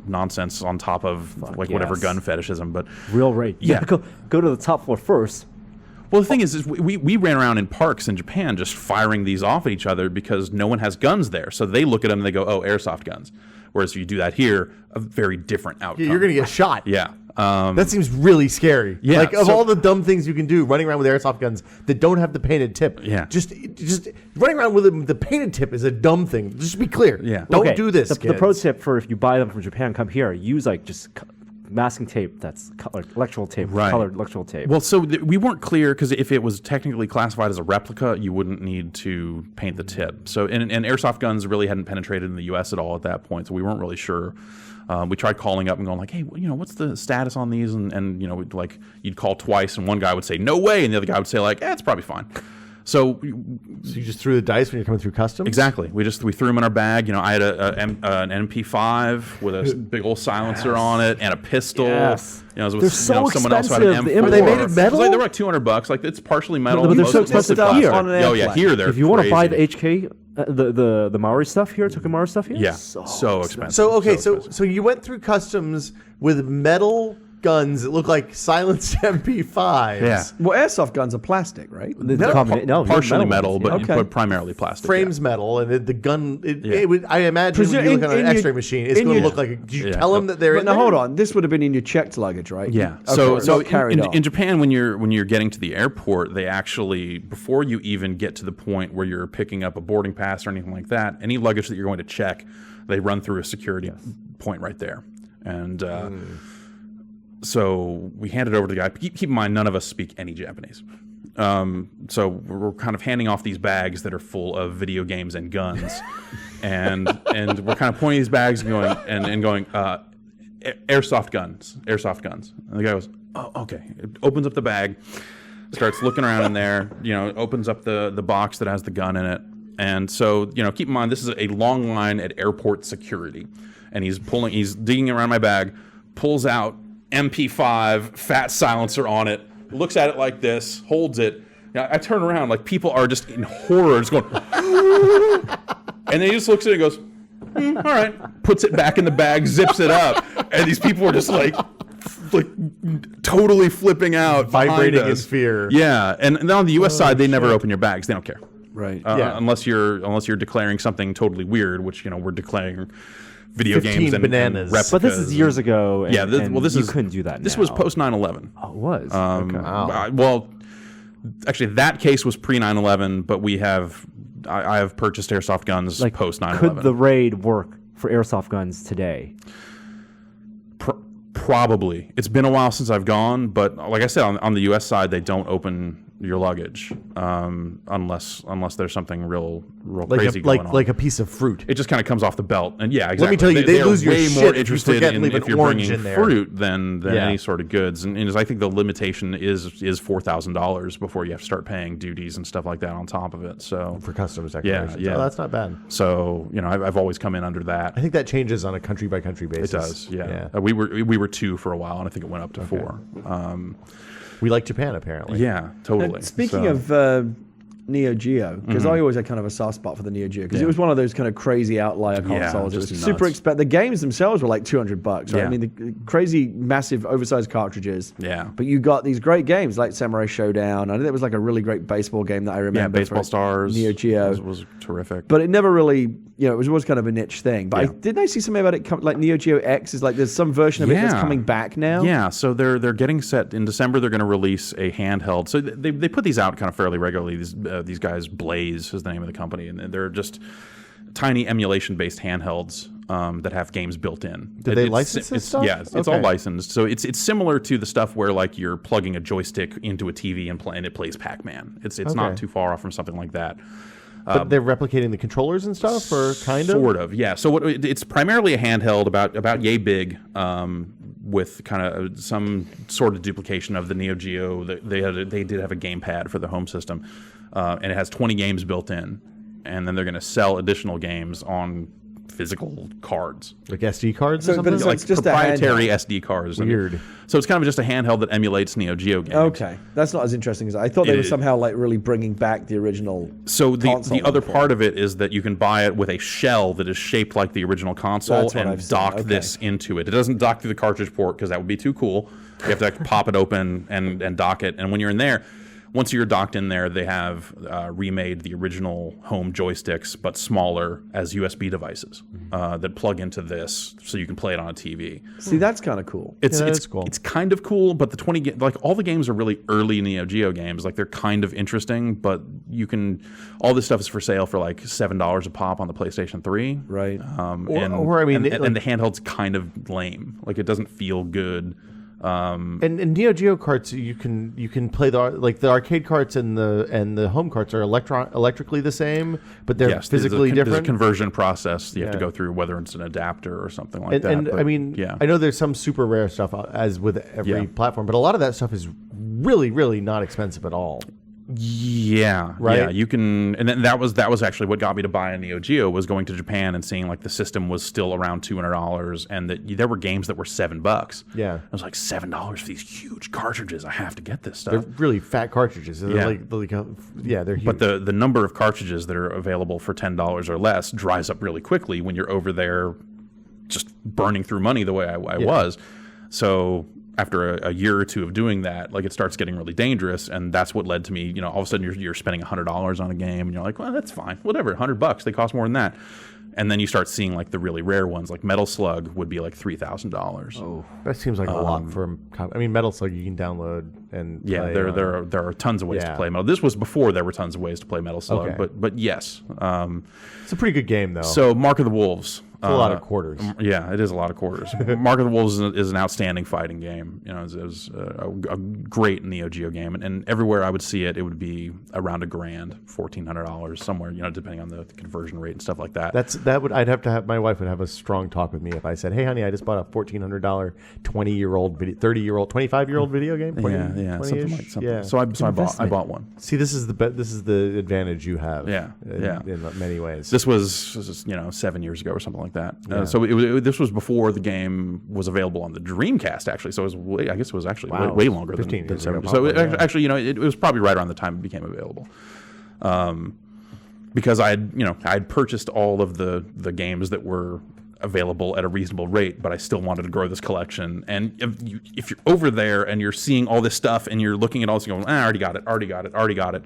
nonsense on top of like whatever yes. gun fetishism. But Real rate. Yeah. Go to the top floor first. well, the thing is we ran around in parks in Japan just firing these off at each other because no one has guns there, so they look at them and they go, oh, airsoft guns. Whereas if you do that here, a very different outcome. You're going to get shot. Yeah. That seems really scary. Yeah, Like, of so- all the dumb things you can do, running around with airsoft guns that don't have the painted tip. Yeah. Just running around with the painted tip is a dumb thing. Just be clear. Yeah. Don't Okay, do this, The kids. pro tip for if you buy them from Japan, come here, use like just masking tape that's colored electrical tape, Right. colored electrical tape. Well, so we weren't clear because if it was technically classified as a replica, you wouldn't need to paint the tip. So, and airsoft guns really hadn't penetrated in the U.S. at all at that point, so we weren't really sure. We tried calling up and going like, hey, what's the status on these? And we'd you'd call twice, and one guy would say no way, and the other guy would say like, it's probably fine. So So you just threw the dice when you're coming through customs? exactly, we threw them in our bag. I had an MP5 with a big old silencer on it and a pistol. Yes. They're so someone else who had an expensive. M4. But they made it metal? They're like $200. Like it's partially metal. But they're so Most of it's expensive here. plastic. On an Oh yeah, airplane. here they're if you want to buy the crazy. HK, the Maori stuff here, Tokyo Maori stuff here, Yeah, so so expensive. So, okay, expensive. so you went through customs with metal guns that look like silenced MP5s. Yeah. Well, airsoft guns are plastic, right? Partially metal, ones, yeah. but, Okay. but primarily plastic. Frames metal, and the gun, Yeah. it would, I imagine when you look on an x-ray machine, it's in going to your- look like, did you Yeah. tell them that they're But in now there? hold on, this would have been in your checked luggage, right? Yeah. Okay, So not carried on. in Japan, when you're getting to the airport, they actually, before you even get to the point where you're picking up a boarding pass or anything like that, any luggage that you're going to check, they run through a security point right there. And so we handed over to the guy. Keep in mind, none of us speak any Japanese. So we're kind of handing off these bags that are full of video games and guns, and we're kind of pointing these bags and going airsoft guns. And the guy goes, oh, okay. It opens up the bag, starts looking around in there. Opens up the box that has the gun in it. And so keep in mind this is a long line at airport security, and he's digging around my bag, pulls out MP5, fat silencer on it, looks at it like this, holds it. I turn around, like people are just in horror, just going, and then he just looks at it and goes, all right, puts it back in the bag, zips it up, and these people are just like totally flipping out, Vibrating behind in us. fear. Yeah, and then on the U.S. side, they never open your bags; they don't care. Right. Yeah. Unless you're declaring something totally weird, which we're declaring video 15 games and bananas. replicas. But this is years ago. And, Yeah, this you is couldn't do that. This now. was post 9/11. Oh, it was. Wow. Well, actually, that case was pre 9/11, but I have purchased airsoft guns like post 9/11. Could the raid work for airsoft guns today? Probably. It's been a while since I've gone, but like I said, on the U.S. side, they don't open your luggage, unless there's something real crazy going on. Like a piece of fruit. It just kind of comes off the belt, and yeah, exactly. Let me tell you, they lose your way shit more if you interested forget in to leave if an you're orange bringing in there. fruit than any sort of goods. And I think the limitation is $4,000 before you have to start paying duties and stuff like that on top of it. So For customs declarations. yeah. Oh, that's not bad. So I've always come in under that. I think that changes on a country by country basis. It does, yeah. We were 2 for a while, and I think it went up to 4. We like Japan, apparently. Yeah, totally. Speaking So- of Neo Geo, because I always had kind of a soft spot for the Neo Geo, because it was one of those kind of crazy outlier consoles. It was just super nuts. expensive. The games themselves were like $200, right? Yeah. I mean, the crazy, massive, oversized cartridges. Yeah. But you got these great games like Samurai Showdown. I think there was like a really great baseball game that I remember. yeah, Baseball for Stars Neo Geo was terrific. But it never really, it was always kind of a niche thing. But Yeah. didn't I see something about it like Neo Geo X is like there's some version of it that's Yeah. coming back now? Yeah, so they're getting set in December. They're going to release a handheld. So they put these out kind of fairly regularly. These guys, Blaze is the name of the company, and they're just tiny emulation-based handhelds that have games built in. Did they license this stuff? Yeah, it's all Okay. licensed. So it's similar to the stuff where like you're plugging a joystick into a TV and it plays Pac-Man. It's not too far off from something like that. But they're replicating the controllers and stuff, or kind of? Sort of, yeah. So it's primarily a handheld about yay big, with kind of some sort of duplication of the Neo Geo. They did have a gamepad for the home system, and it has 20 games built in, and then they're going to sell additional games on physical cards. Like SD cards So- or but something? it's Like it's just a proprietary handheld. SD cards. Weird. So it's kind of just a handheld that emulates Neo Geo games. Okay, that's not as interesting as I thought. They It were is. somehow like really bringing back the original. So the console other one. part of it is that you can buy it with a shell that is shaped like the original console That's what and I've seen. dock Okay. this into it. It doesn't dock through the cartridge port because that would be too cool. You have to actually pop it open and dock it. And when you're in there, once you're docked in there, they have remade the original home joysticks, but smaller as USB devices that plug into this, so you can play it on a TV. See, that's kind of cool. It's Yeah, it's that's cool. It's kind of cool, but the 20 like all the games are really early Neo Geo games. Like they're kind of interesting, but you can all this stuff is for sale for like $7 a pop on the PlayStation 3. Right. Or, I mean, and the handheld's kind of lame. Like it doesn't feel good. And Neo Geo carts, you can play the arcade carts and the home carts are electrically the same, but they're Yes, physically there's a different. conversion process you have to Yeah. go through, whether it's an adapter or something like that. And But, I mean, yeah. I know there's some super rare stuff as with every Yeah. platform, but a lot of that stuff is really, really not expensive at all. Yeah, Right? Yeah, you can, and then that was actually what got me to buy a Neo Geo, was going to Japan and seeing like the system was still around $200, and that there were games that were $7. Yeah. I was like $7 for these huge cartridges. I have to get this stuff. They're really fat cartridges. They're Yeah. they're huge. But the number of cartridges that are available for $10 or less dries up really quickly when you're over there, just burning through money the way I was. So after a year or two of doing that, like it starts getting really dangerous, and that's what led to me. All of a sudden you're spending $100 on a game, and you're like, well, that's fine, whatever, $100. They cost more than that. And then you start seeing like the really rare ones, like Metal Slug would be like $3,000. Oh, that seems like a lot for. I mean, Metal Slug you can download and Yeah, play there are tons of ways to Yeah. play Metal. This was before there were tons of ways to play Metal Slug, Okay. but yes. It's a pretty good game though. So Mark of the Wolves. It's a lot of quarters. Yeah, it is a lot of quarters. Mark of the Wolves is an outstanding fighting game. It was a great Neo Geo game, and everywhere I would see it, it would be around $1,000, $1,400 somewhere. Depending on the conversion rate and stuff like that. I'd have to have my wife would have a strong talk with me if I said, "Hey, honey, I just bought a $1,400 20-year-old, 30-year-old, 25-year-old video game." 20, yeah, 20-ish? something like something. Yeah. So I bought one. See, this is the advantage you have. Yeah, yeah. In many ways. This was 7 years ago or something like that. So this was before the game was available on the Dreamcast, actually. So it was I guess it was actually Wow. way longer 15 than years ago, 7 years. So probably, yeah. actually, it was probably right around the time it became available. Because I had purchased all of the games that were available at a reasonable rate, but I still wanted to grow this collection. And if you're over there and you're seeing all this stuff and you're looking at all this and going, I already got it.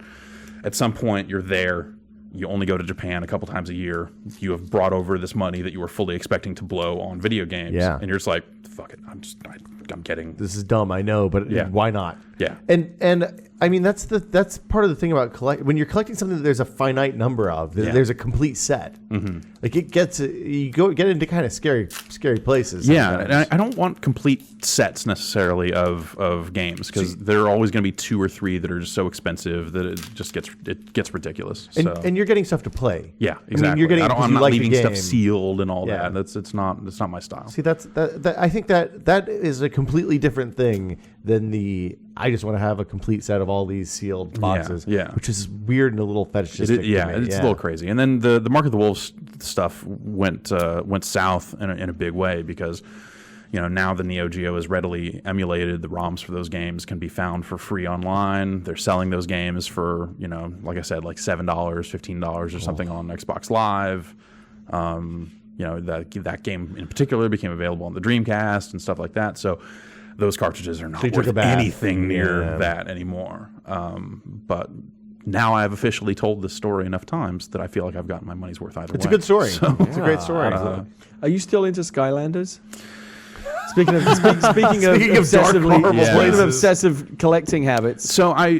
At some point, you're there. You only go to Japan a couple times a year. You have brought over this money that you were fully expecting to blow on video games. Yeah. And you're just like, fuck it. I'm getting. This is dumb, I know, but Yeah. why not? Yeah. And I mean, that's part of the thing about when you're collecting something that there's a finite number of. There's a complete set. Like it gets you get into kind of scary places. Yeah, sometimes. and I don't want complete sets necessarily of games because there are always going to be 2 or 3 that are just so expensive that it just gets ridiculous. And you're getting stuff to play. Yeah, exactly. I mean, you're getting. I'm not like leaving stuff sealed and all that. It's not my style. See, that I think that is a completely different thing than the. I just want to have a complete set of all these sealed boxes. Yeah. Which is weird and a little fetishistic. It's a little crazy. And then the Mark of the Wolves stuff went south in a big way because, now the Neo Geo is readily emulated. The ROMs for those games can be found for free online. They're selling those games for, like I said, like $7, $15 or something on Xbox Live. That game in particular became available on the Dreamcast and stuff like that. So those cartridges are not worth anything near that anymore. But now I've officially told this story enough times that I feel like I've gotten my money's worth either way. It's a good story. It's a great story. Are you still into Skylanders? Speaking of obsessive collecting habits. So I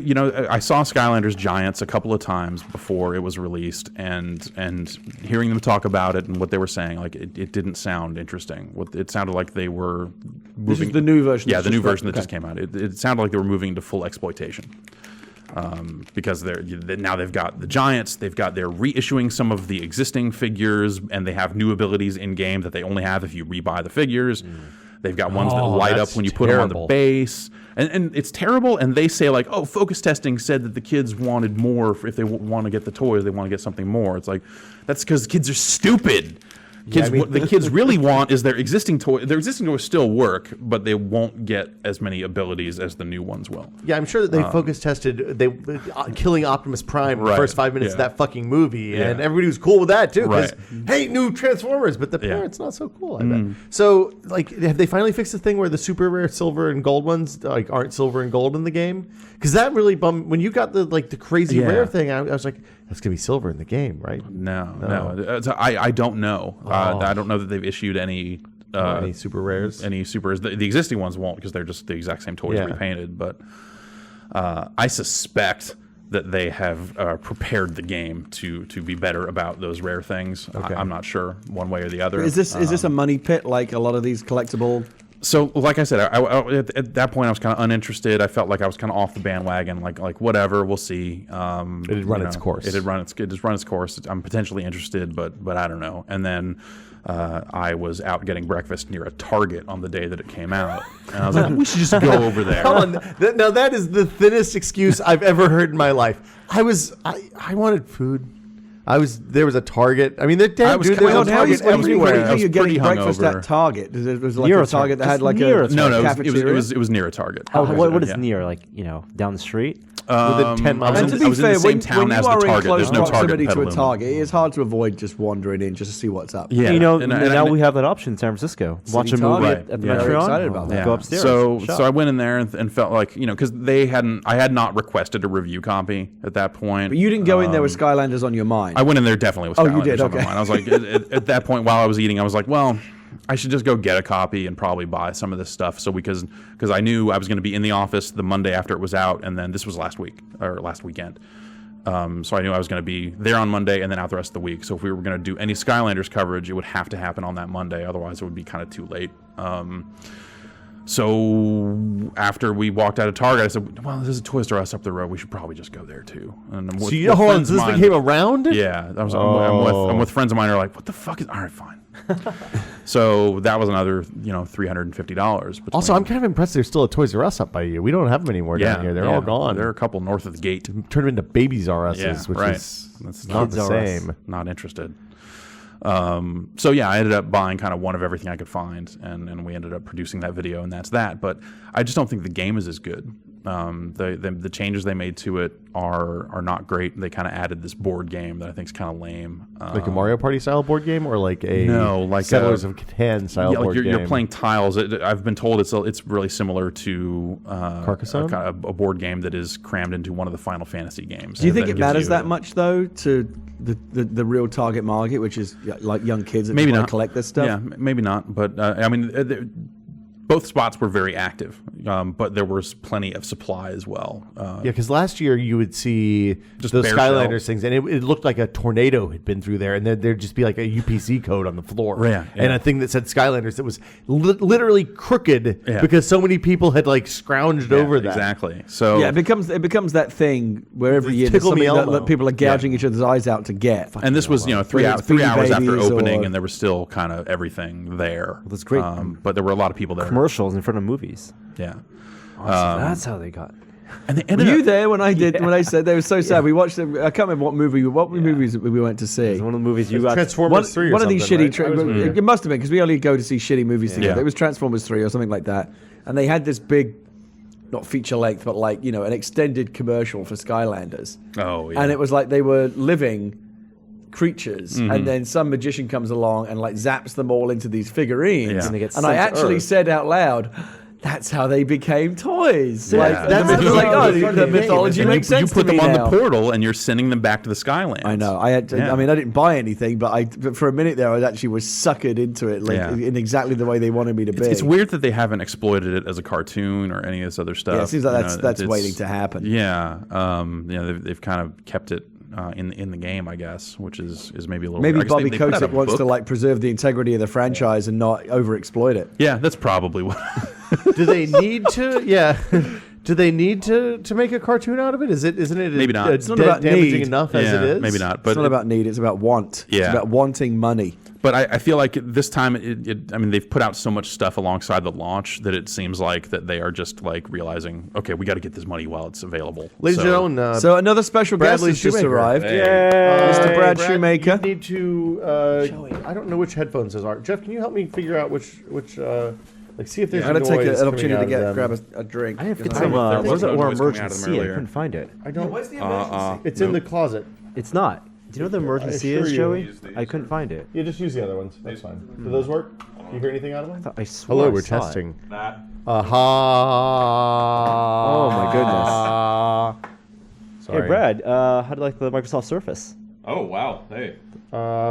saw Skylanders Giants a couple of times before it was released, and hearing them talk about it and what they were saying, like it didn't sound interesting. It sounded like they were moving. This is the new version. Yeah, the new version that just came out. It sounded like they were moving into full exploitation. Because now they've got the Giants, they're reissuing some of the existing figures, and they have new abilities in game that they only have if you rebuy the figures. They've got ones that light up when you put them on the base. And it's terrible, and they say like, oh, focus testing said that the kids wanted more. If they want to get the toys, they want to get something more. It's like, that's because kids are stupid. What the kids really want is their existing toys. Their existing toys still work, but they won't get as many abilities as the new ones will. Yeah, I'm sure that they focus tested killing Optimus Prime in the first 5 minutes of that fucking movie, and everybody was cool with that too. Because hey, new Transformers, but the parents not so cool. I bet. So, like, have they finally fixed the thing where the super rare silver and gold ones aren't silver and gold in the game? Because that really bummed when you got the crazy rare thing. I was like, that's gonna be silver in the game, right? No. I don't know. I don't know that they've issued any super rares. The existing ones won't because they're just the exact same toys repainted. But I suspect that they have prepared the game to be better about those rare things. Okay. I'm not sure one way or the other. Is this a money pit like a lot of these collectible? So, like I said, at that point I was kind of uninterested. I felt like I was kind of off the bandwagon. Like whatever, we'll see. It had run its course. It has run its course. I'm potentially interested, but I don't know. And then I was out getting breakfast near a Target on the day that it came out, and I was like, we should just go over there. Now that is the thinnest excuse I've ever heard in my life. I wanted food. There was a Target. I mean, there was Target everywhere. You're getting breakfast at Target. There was like a Target that had like a cafeteria. It was near a Target. What is near? Like down the street? Within 10 miles. And to be fair, when you are in close proximity to a Petaluma. Target, it is hard to avoid just wandering in just to see what's up. Yeah, now we have that option in San Francisco. Watch a movie at the Metro. Excited about that. Go upstairs. So I went in there and felt like because I had not requested a review copy at that point. But you didn't go in there with Skylanders on your mind. I went in there definitely with Skylanders you did? on my mind. I was like, at that point while I was eating, I was like, well, I should just go get a copy and probably buy some of this stuff. So because I knew I was going to be in the office the Monday after it was out, and then this was last weekend. So I knew I was going to be there on Monday and then out the rest of the week. So if we were going to do any Skylanders coverage, it would have to happen on that Monday. Otherwise, it would be kind of too late. So after we walked out of Target, I said, well, there's a Toys R Us up the road. We should probably just go there too. And so this thing came around? Yeah. I'm with friends of mine who are like, what the fuck is... All right, fine. So that was another, $350. Also, I'm kind of impressed there's still a Toys R Us up by you. We don't have them anymore down here. They're all gone. There are a couple north of the gate. Turned them into Babies R Us's, which is that's not the same. Not interested. So yeah, I ended up buying kind of one of everything I could find, and we ended up producing that video, and that's that. But I just don't think the game is as good. The changes they made to it are not great. They kind of added this board game that I think is kind of lame. Like a Mario Party style board game, or like a Settlers of Catan style board game? You're playing tiles. I've been told it's really similar to Carcassonne, a board game that is crammed into one of the Final Fantasy games. Do you think it matters that much though to the real target market, which is like young kids that want to collect this stuff? Yeah, maybe not. But I mean, both spots were very active. but there was plenty of supply as well. Yeah, because last year you would see Just those bare Skylanders shell. things, and it looked like a tornado had been through there, and there'd just be like a UPC code on the floor, Yeah, yeah. and a thing that said Skylanders that was literally crooked Yeah. because so many people had like scrounged over that. Exactly. So Yeah, it becomes that thing where every year there's Tickle Me something that Elmo. people are gouging each other's eyes out to get. and this was 3 Whether hours, it's 3 Beanie hours after Babies opening, or- and there was still kind of everything there. That's great. But there were a lot of people there. Commercials in front of movies. Yeah. So that's how they got. And they Were ended you up, there when I did? When I said they were so sad? We watched them. I can't remember what movies we went to see. It's one of the movies you got. Transformers 3 or One of these something, shitty. right? It must have been because we only go to see shitty movies together. Yeah. It was Transformers 3 or something like that, and they had this big, not feature length, but like an extended commercial for Skylanders. oh yeah. And it was like they were living creatures, Mm-hmm. and then some magician comes along and like zaps them all into these figurines. Yeah. And they get And I sent to actually Earth. said out loud, "That's how they became toys." Yeah. Like That's the myth- like, how oh, they the became mythology And makes you sense put to me them on now. the portal, and you're sending them back to the Skylands. I know. I had. Yeah. I mean, I didn't buy anything, but for a minute there, I actually was suckered into it, like Yeah. in exactly the way they wanted me to be. It's weird that they haven't exploited it as a cartoon or any of this other stuff. Yeah, it seems like You know, that's it's- waiting to happen. Yeah, they've kind of kept it in the game, I guess, which is maybe a little. Maybe weird. I guess Bobby they put out a Kotick wants to book. like preserve the integrity of the franchise and not overexploit it. Yeah, that's probably what. Do they need to? Yeah. Do they need to make a cartoon out of it? Isn't it Maybe not. It's not about damaging need. enough as Yeah, it is? maybe not. It's But not about need; it's about want. Yeah. It's about wanting money. But I feel like this time, I mean, they've put out so much stuff alongside the launch that it seems like that they are just like realizing, okay, we got to get this money while it's available. Ladies and gentlemen, So another special guest Bradley's has just Shoemaker. arrived. Yay! Mr. Brad Brad, Shoemaker. You need to. I don't know which headphones those are. Jeff, can you help me figure out which like see if there's I'm a gonna take noise an coming opportunity to out of grab them. a drink. I have to get I some. think there What was was it? no Or noise coming out of them emergency? I earlier. couldn't find it. I don't. Where's the emergency? It's in the closet. It's not. Do you know what the emergency assure is, you. Joey? I couldn't find it. Yeah, just use the other ones. That's fine. Do those work? Do you hear anything out of them? I swear Hello, I we're saw it. testing. That. Oh my goodness. Sorry. Hey Brad, how do you like the Microsoft Surface? Oh wow! Hey,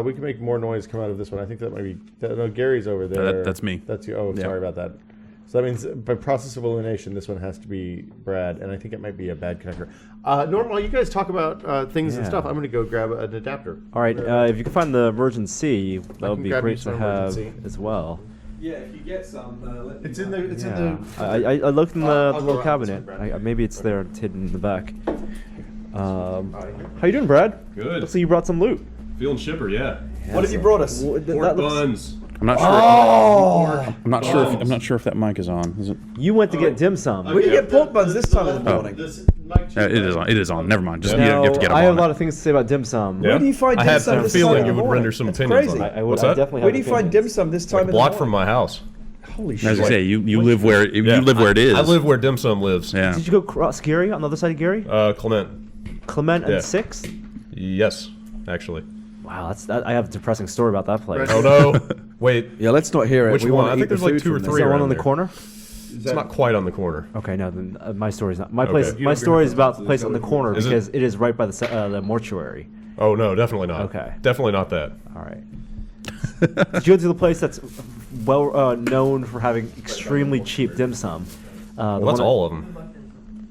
We can make more noise come out of this one. I think that might be. No, Gary's over there. that's me. That's you. Oh, Yeah. sorry about that. So that means by process of elimination, this one has to be Brad, and I think it might be a bad connector. Norm, while you guys talk about things and Yeah. stuff, I'm going to go grab an adapter. All right, if you can find the emergency, that can would be grab you great to some have emergency. as well. Yeah, if you get some, let me It's in the. It's Yeah. in the. I looked in the I'll go little around cabinet. this way, Brad. Maybe it's there, it's hidden in the back. How you doing, Brad? good. Looks like you brought some loot. Feeling chipper, yeah. What have you brought us? That Pork looks- buns. I'm not sure. I'm not sure if that mic is on. Is it? You went to get dim sum. Where do you get pork buns this time of the morning? It is on. It is on. Never mind. Just Yeah. you have to get them I have on a lot it. of things to say about dim sum. Yeah. Where do you find I dim had sum a this time feeling of you the would morning? render some That's opinions crazy. on that. I would What's I that? definitely have Where do you find opinions. dim sum this time of the Block morning? from my house. Holy As shit! I say, you live where you live where it is. I live where dim sum lives. Yeah. Did you go cross Gary on the other side of Gary? Clement. Clement and yeah. 6th? Yes, actually. Wow, I have a depressing story about that place. Oh no! Wait, Yeah, let's not hear it. Which we one? want I to think eat the there's like food 2 or from 3 Is there one around on the there. corner? It's not quite on the corner. Okay, no, then my story's not. My place. Okay. My story is about the place on the corner Is it? because it is right by the mortuary. Oh no, definitely not. Okay. Definitely not that. All right. Did you go to the place that's well known for having extremely cheap dim sum? Well, that's all of them.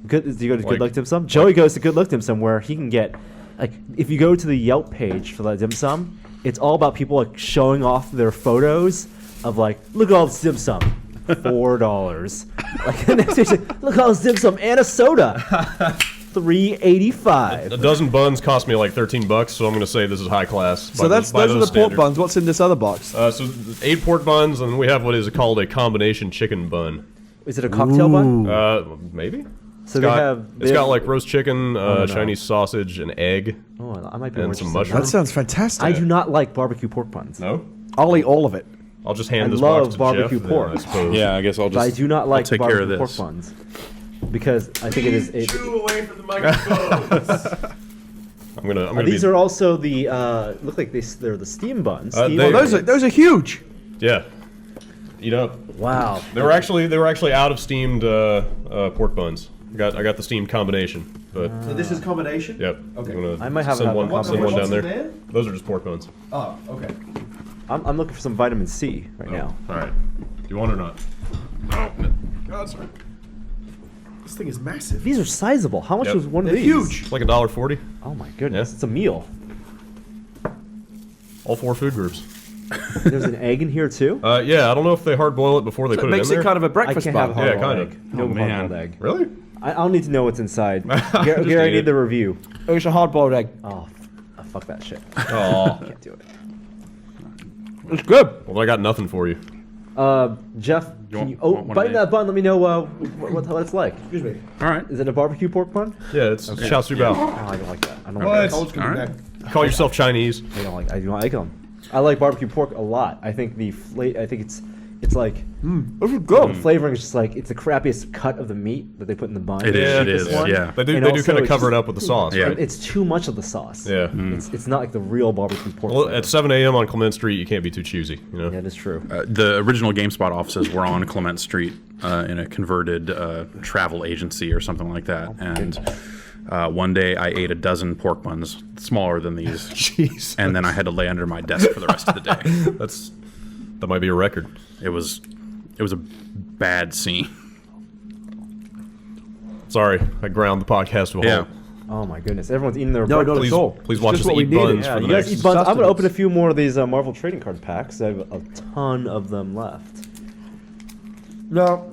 Good. Do you go to Good Like- Luck Dim Sum? Joey goes to Good Luck Dim Sum where he can get, like, if you go to the Yelp page for that dim sum, it's all about people like showing off their photos of like, look at all this dim sum, $4. Like the next page, like, look at all this dim sum and a soda, $3.85. A dozen buns cost me like $13, so I'm going to say this is high class. So those are the pork standards. buns. What's in this other box? So 8 pork buns, and we have what is called a combination chicken bun. Is it a cocktail bun? Maybe. So It's got, they have. it's got like roast chicken, no. Chinese sausage, an egg. Oh, I might be and more some interested in mushrooms. That sounds fantastic. I do not like barbecue pork buns. No? I'll eat all of it. I'll just hand I this love box to barbecue Jeff, pork. then, I suppose. Yeah, I guess I'll But I just. do not like take care of barbecue pork this. buns because I think it is. away from the microphone. I'm gonna These be, are also the look like they're the steam buns. Steam they- buns. Those are huge. yeah. Eat up. Wow. They were actually out of steamed pork buns. I got the steamed combination, but So this is combination. yep. Okay. I'm gonna I might have send that one, one. send one down What's in there. there? Those are just pork buns. Oh, okay. I'm looking for some vitamin C right now. All right. Do you want it or not? Oh, no. God, sorry. This thing is massive. These are sizable. How much Yep. was one of They're these? huge. It's like $1.40. Oh my goodness, Yeah. it's a meal. All 4 food groups. There's an egg in here too. Yeah, I don't know if they hard boil it before they So put it it makes in there. it kind of a I breakfast can't have a bun. Yeah, hard-boiled kind egg. of. No Oh, man. hard-boiled egg. Really? I don't need to know what's inside. Just Gary, I eat need it. the review. It's a hard-boiled egg. Oh, fuck that shit. Oh. Can't do it. It's good. Well, I got nothing for you. Jeff, can want- you want one of bite these? that bun? Let me know what it's like. Excuse me. All right. Is it a barbecue pork bun? Yeah, it's Xiao Su Bao. Oh, I don't like that. I don't What? like that. Cole's coming All right. back. Call yourself Chinese. I don't like them. I like barbecue pork a lot. I think it's like This is the good. flavoring is just like it's the crappiest cut of the meat that they put in the bun. It is, Yeah, it this is, one. yeah. They do And kind also of it's cover just- it up with the sauce, Yeah. right? It's too much of the sauce. Yeah. It's not like the real barbecue pork. Well, flavor. at 7 a.m. on Clement Street, you can't be too choosy, you know? Yeah, that's true. The original GameSpot offices were on Clement Street in a converted travel agency or something like that. And one day I ate a dozen pork buns, smaller than these. Jeez. And then I had to lay under my desk for the rest of the day. That might be a record. It was a bad scene. Sorry, I ground the podcast to a Yeah. halt. Oh my goodness, everyone's eating their No, breakfast. not at all. Please It's watch just us what we eat needed. buns Yeah, for you the guys next. eat buns. I'm gonna sustenance. open a few more of these Marvel trading card packs. I have a ton of them left. Now,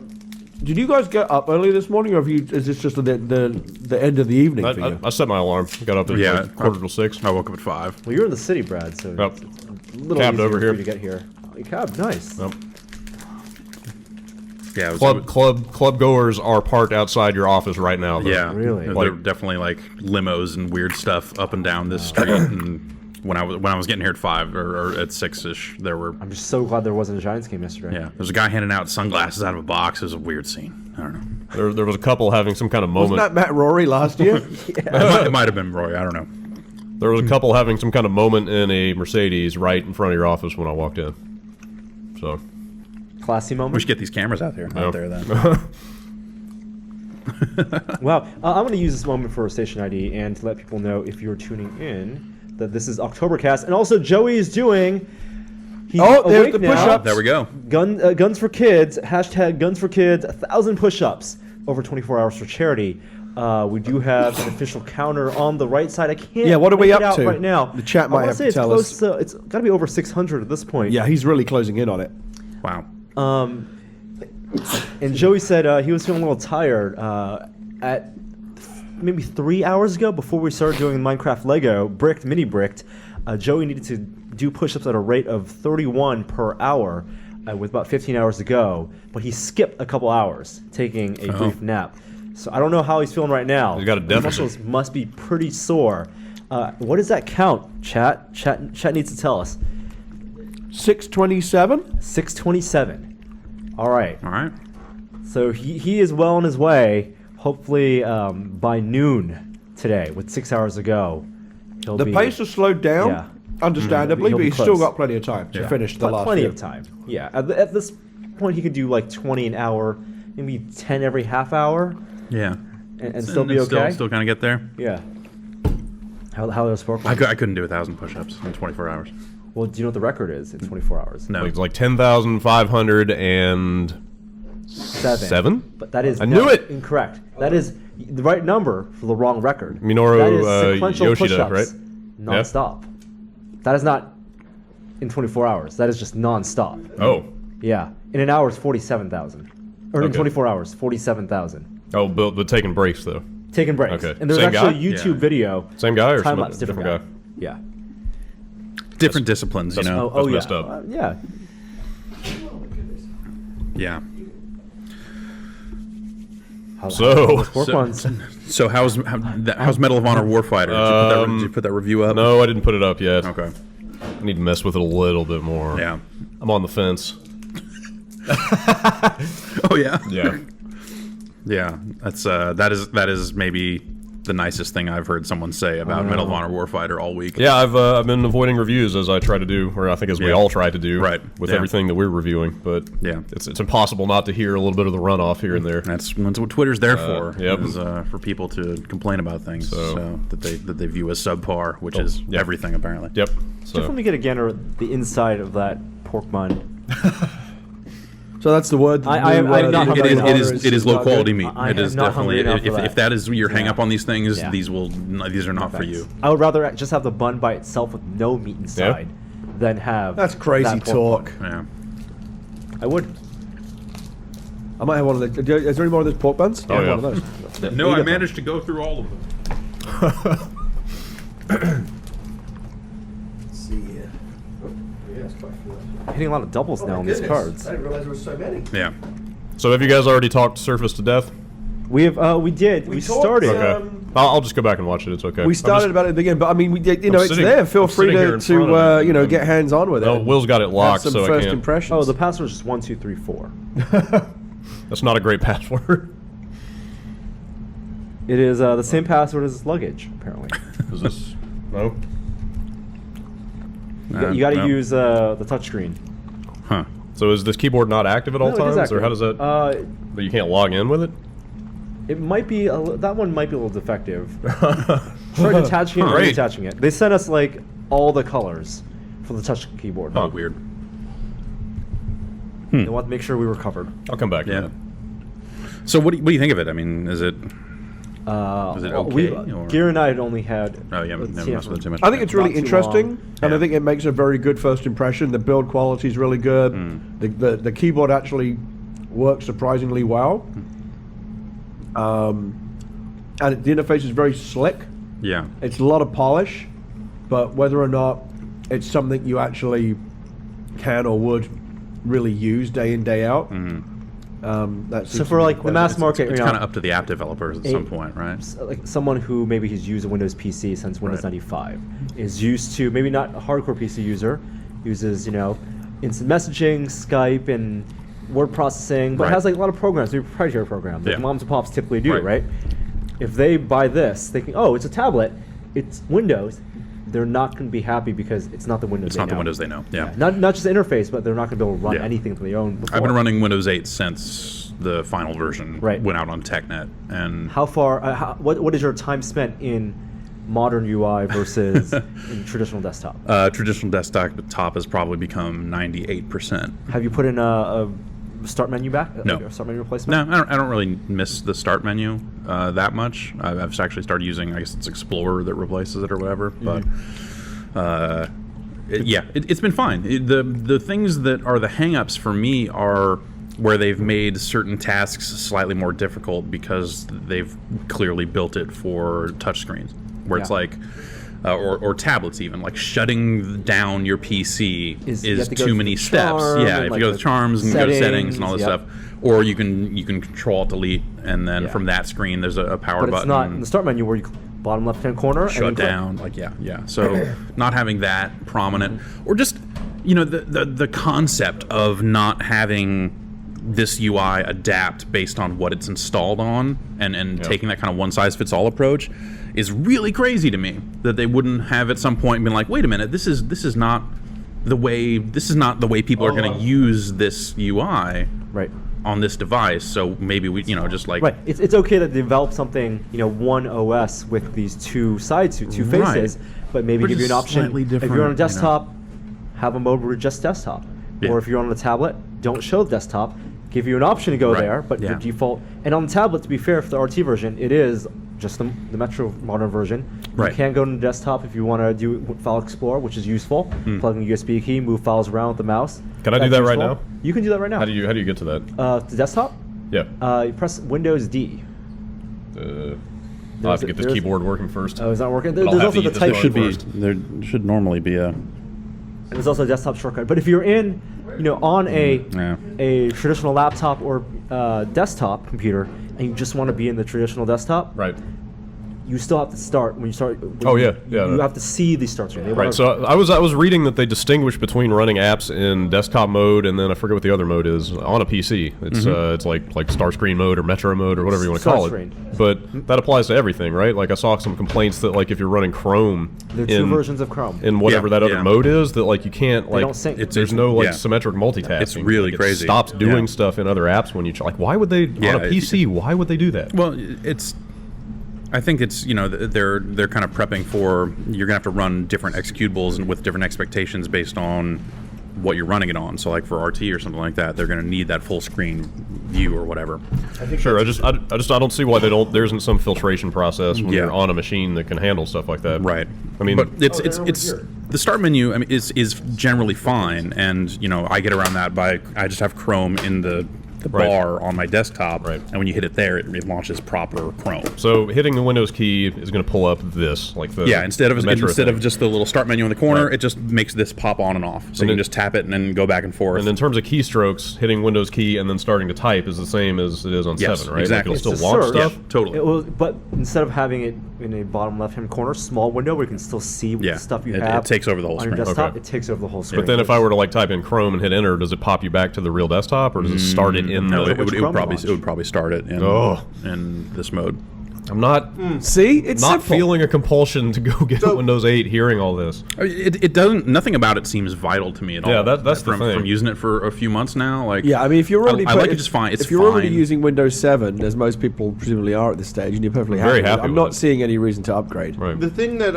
did you guys get up early this morning, or is this just the end of the evening for you? I set my alarm. Got up at Yeah. like quarter to 6. I woke up at 5. Well, you're in the city, Brad, so Yep. it's a little Cabbed easier over for here. you to get here. Oh, you cabbed, nice. Yep. Yeah, it was, Club goers are parked outside your office right now. Though. yeah. Really? There were definitely like limos and weird stuff up and down this street. And when I was getting here at 5 or at 6ish, there were I'm just so glad there wasn't a Giants game yesterday. there was a guy handing out sunglasses out of a box. It was a weird scene. I don't know. There was a couple having some kind of moment. Wasn't that Matt Rory last year? It might have been Roy. I don't know. There was a couple having some kind of moment in a Mercedes right in front of your office when I walked in. So Classy We moment. should get these cameras out there then. Wow. I'm going to use this moment for Station ID and to let people know if you're tuning in that this is Octobercast. And also, Joey is doing. He's Oh, there's awake the now. push-ups. There we go. Guns for Kids. Hashtag Guns for Kids. 1,000 push-ups over 24 hours for charity. We do have an official counter on the right side. I can't. Yeah, what are we make up it out to? right now? The chat I might wanna have say to it's tell close us. To, it's got to be over 600 at this point. Yeah, he's really closing in on it. Wow. And Joey said he was feeling a little tired at maybe 3 hours ago before we started doing Minecraft Lego mini bricked. Joey needed to do push-ups at a rate of 31 per hour with about 15 hours to go, but he skipped a couple hours taking a brief nap. So I don't know how he's feeling right now. He's got a His deficit. muscles must be pretty sore. What does that count, chat? Chat needs to tell us. 627? 627. All right. All right. So he is well on his way. Hopefully by noon today, with 6 hours to go, he'll The be pace has slowed down, Yeah. understandably, He'll but be he's still close. got plenty of time to finish the last plenty few. of time. Yeah, at this point, he could do like 20 an hour, maybe 10 every half hour, Yeah. and still be okay. Still kind of get there. Yeah. How does Sparkle? I couldn't do 1,000 push-ups in 24 hours. Well, do you know what the record is in 24 hours? No. it's like 10,507. But that is I knew it! incorrect. That is the right number for the wrong record. Minoru, that is sequential Yoshida, push-ups, right? non-stop. That is not in 24 hours. That is just non-stop. Oh. Yeah, in an hour it's 47,000, or in Okay. 24 hours 47,000. Oh, but taking breaks, though. Taking breaks. Okay. And there's Same actually guy? a YouTube Yeah. video. Same guy or Time some lapse, different guy. Yeah. Different disciplines, you know. Oh, That's yeah. messed up. Yeah. Yeah. So- Pork So- buns. So how's Medal of Honor Warfighter? Did you put that review up? No, I didn't put it up yet. Okay. I need to mess with it a little bit more. Yeah. I'm on the fence. Oh yeah. Yeah. Yeah. That's that is maybe the nicest thing I've heard someone say about Medal of Honor Warfighter all week. Yeah, I've been avoiding reviews as I try to do, or I think as we Yeah. all try to do, Right. with Yeah. everything that we're reviewing. But Yeah. it's impossible not to hear a little bit of the runoff here and there. That's what Twitter's there for. Yep. Is, for people to complain about things So- that they view as subpar, which is yeah. everything apparently. Yep. Just So let me get again or the inside of that pork bun. So that's the word. I'm not It hungry is, enough. it is, it is low quality meat. I it am is not hungry definitely. enough for If that. that is your hang up on these things, Yeah. these are not for you. I would rather just have the bun by itself with no meat inside than have. That's crazy that pork talk. bun. Yeah. I would. I might have one of the. Is there any more of those pork buns? Oh, yeah. One of those. No, I managed to go through all of them. Let's see here. Hitting a lot of doubles now on these cards. I didn't realize there were so many. Yeah. So have you guys already talked Surface to death? We have. We did. We talked, started. Okay. I'll just go back and watch it. It's okay. We started about it again, but I mean, we did, you know, it's sitting- there. Feel I'm free sitting here to in front of it. you know, I'm- get hands on with it. No, Will's got it Have locked, some so I first can't. impressions. Oh, the password is just 1 2 3 4. That's not a great password. It is the same password as luggage, apparently. Is this? No. You got to no. use the touchscreen. Huh. So is this keyboard not active at all No, it is times, or active. how does that? But you can't log in with it. It might be that one might be a little defective. Try detaching it and Great. reattaching it. They sent us like all the colors for the touch keyboard. Oh, weird. They want to make sure we were covered. I'll come back. Yeah. To So what do you think of it? I mean, is it? Is it okay, or- Gear and I had only had. Oh, yeah, let's never see messed if with it too much. I think it's really Not too interesting, long. and Yeah. I think it makes a very good first impression. The build quality is really good. The keyboard actually works surprisingly well. And the interface is very slick. Yeah. It's a lot of polish, but whether or not it's something you actually can or would really use day in, day out, that So seems for to be like the the question. mass market, It's you kind of know, up to the app developers at some point, right? like someone who maybe has used a Windows PC since Windows Right. 95 is used to maybe not a hardcore PC user, uses instant messaging, Skype, and word processing, but Right. has like a lot of programs, maybe proprietary programs, like Yeah. moms and pops typically do, Right. right? If they buy this, thinking, oh, it's a tablet, it's Windows, they're not going to be happy because it's not the Windows. It's they not the know. Windows they know. Yeah. Not just the interface, but they're not going to be able to run Yeah. anything that they own before. I've been running Windows 8 since the final version Right. went out on TechNet, and How far? What is your time spent in modern UI versus in traditional desktop? traditional desktop has probably become 98%. Have you put in a start menu back? No. Like a start menu replacement? No, I don't really miss the start menu that much. I've actually started using, I guess it's Explorer that replaces it or whatever. But it's been fine. The things that are the hangups for me are where they've made certain tasks slightly more difficult because they've clearly built it for touchscreens, where it's Yeah. like. Or tablets even, like shutting down your PC You is have to go too through many the steps. charm Yeah, and, if like, you go to the charms and go to settings and all this settings, stuff, or you can control delete, and then Yeah. from that screen there's a power But it's button. not in the start menu where you bottom left hand corner and shut then click. down, like yeah. So not having that prominent, or just the concept of not having this UI adapt based on what it's installed on, and taking that kind of one size fits all approach is really crazy to me. That they wouldn't have at some point been like, wait a minute, this is not the way people are going to use this UI Right. on this device. So maybe we just like Right. It's okay to develop something, one OS with these two sides, two Right. faces, but maybe But give you an just option. slightly If you're different, on a desktop, have a mode where it's just desktop. Yeah. Or if you're on a tablet, don't show the desktop. Give you an option to go Right. there, but Yeah. the default. And on the tablet, to be fair, for the RT version, it is just the Metro modern version. Right. You can go to the desktop if you want to do File Explorer, which is useful. Plug in a USB key, move files around with the mouse. Can I do That's that right useful. now? You can do that right now. How do you get to that? The desktop? Yeah. You press Windows D. I'll have to get this there's- keyboard working first. Oh, is that working? I'll There's have also to the eat this type. bug should be first. there should normally be a And there's also a desktop shortcut. But if you're in, on a traditional laptop or desktop computer, and you just want to be in the traditional desktop, Right. you still have to start when you start. Oh, yeah, yeah. You have to see the start screen. They Right. wanna- So I was reading that they distinguish between running apps in desktop mode and then I forget what the other mode is on a PC. It's it's like Star Screen mode or Metro mode or whatever you want to Start call screen. it. But that applies to everything, right? Like I saw some complaints that like if you're running Chrome there are two versions of Chrome. in whatever Yeah, that other yeah. mode is, that like you can't like don't sync. there's no like yeah. symmetric multitasking. It's really Like, crazy. It stops doing Yeah. stuff in other apps when you like. Why would they Yeah, on a PC? Why would they do that? Well, I think it's they're kind of prepping for you're gonna have to run different executables and with different expectations based on what you're running it on. So like for RT or something like that, they're going to need that full screen view or whatever. Sure, I don't see why there isn't some filtration process when you're on a machine that can handle stuff like that. Right. I mean, but it's the start menu. I mean, is generally fine, and I get around that by I just have Chrome in the bar on my desktop, and when you hit it there, it launches proper Chrome. So hitting the Windows key is going to pull up this, like the instead of thing. just the little start menu in the corner, it just makes this pop on and off. So you can just tap it and then go back and forth. And in terms of keystrokes, hitting Windows key and then starting to type is the same as it is on 7, right? Exactly. Like it'll still launch stuff. Yeah, totally. But instead of having it in a bottom left-hand corner, small window where you can still see the stuff you have. It takes over the whole on your screen. desktop. It takes over the whole screen. But then if I were to like type in Chrome and hit enter, does it pop you back to the real desktop, or does it start it in No, the... it would probably start it in this mode. I'm not See, it's not simple. feeling a compulsion to go get Windows 8 hearing all this. I mean, it doesn't. Nothing about it seems vital to me at all. Yeah, that's the from thing. From using it for a few months now. Like, Yeah, I mean, if you're already I like it just fine. It's if you're already fine. using Windows 7, as most people presumably are at this stage, and you're perfectly Very happy, happy I'm with not it. seeing any reason to upgrade. Right. The thing that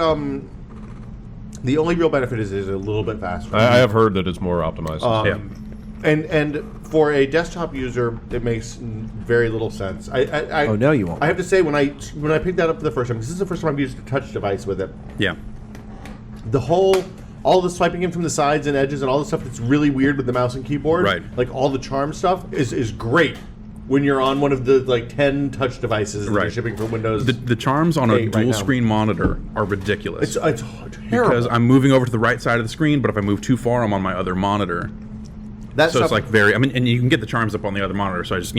the only real benefit is a little bit faster. I have heard that it's more optimized. And for a desktop user, it makes very little sense. Oh, now you won't. I have to say, when I picked that up for the first time, because this is the first time I've used a touch device with it. Yeah. All the swiping in from the sides and edges and all the stuff that's really weird with the mouse and keyboard, Right. like all the charm stuff, is great when you're on one of the 10 touch devices that are shipping for Windows. The charms on a 8 right dual now. screen monitor are ridiculous. It's terrible. because I'm moving over to the right side of the screen, but if I move too far, I'm on my other monitor. That So stuff, it's like very. I mean, and you can get the charms up on the other monitor, so I just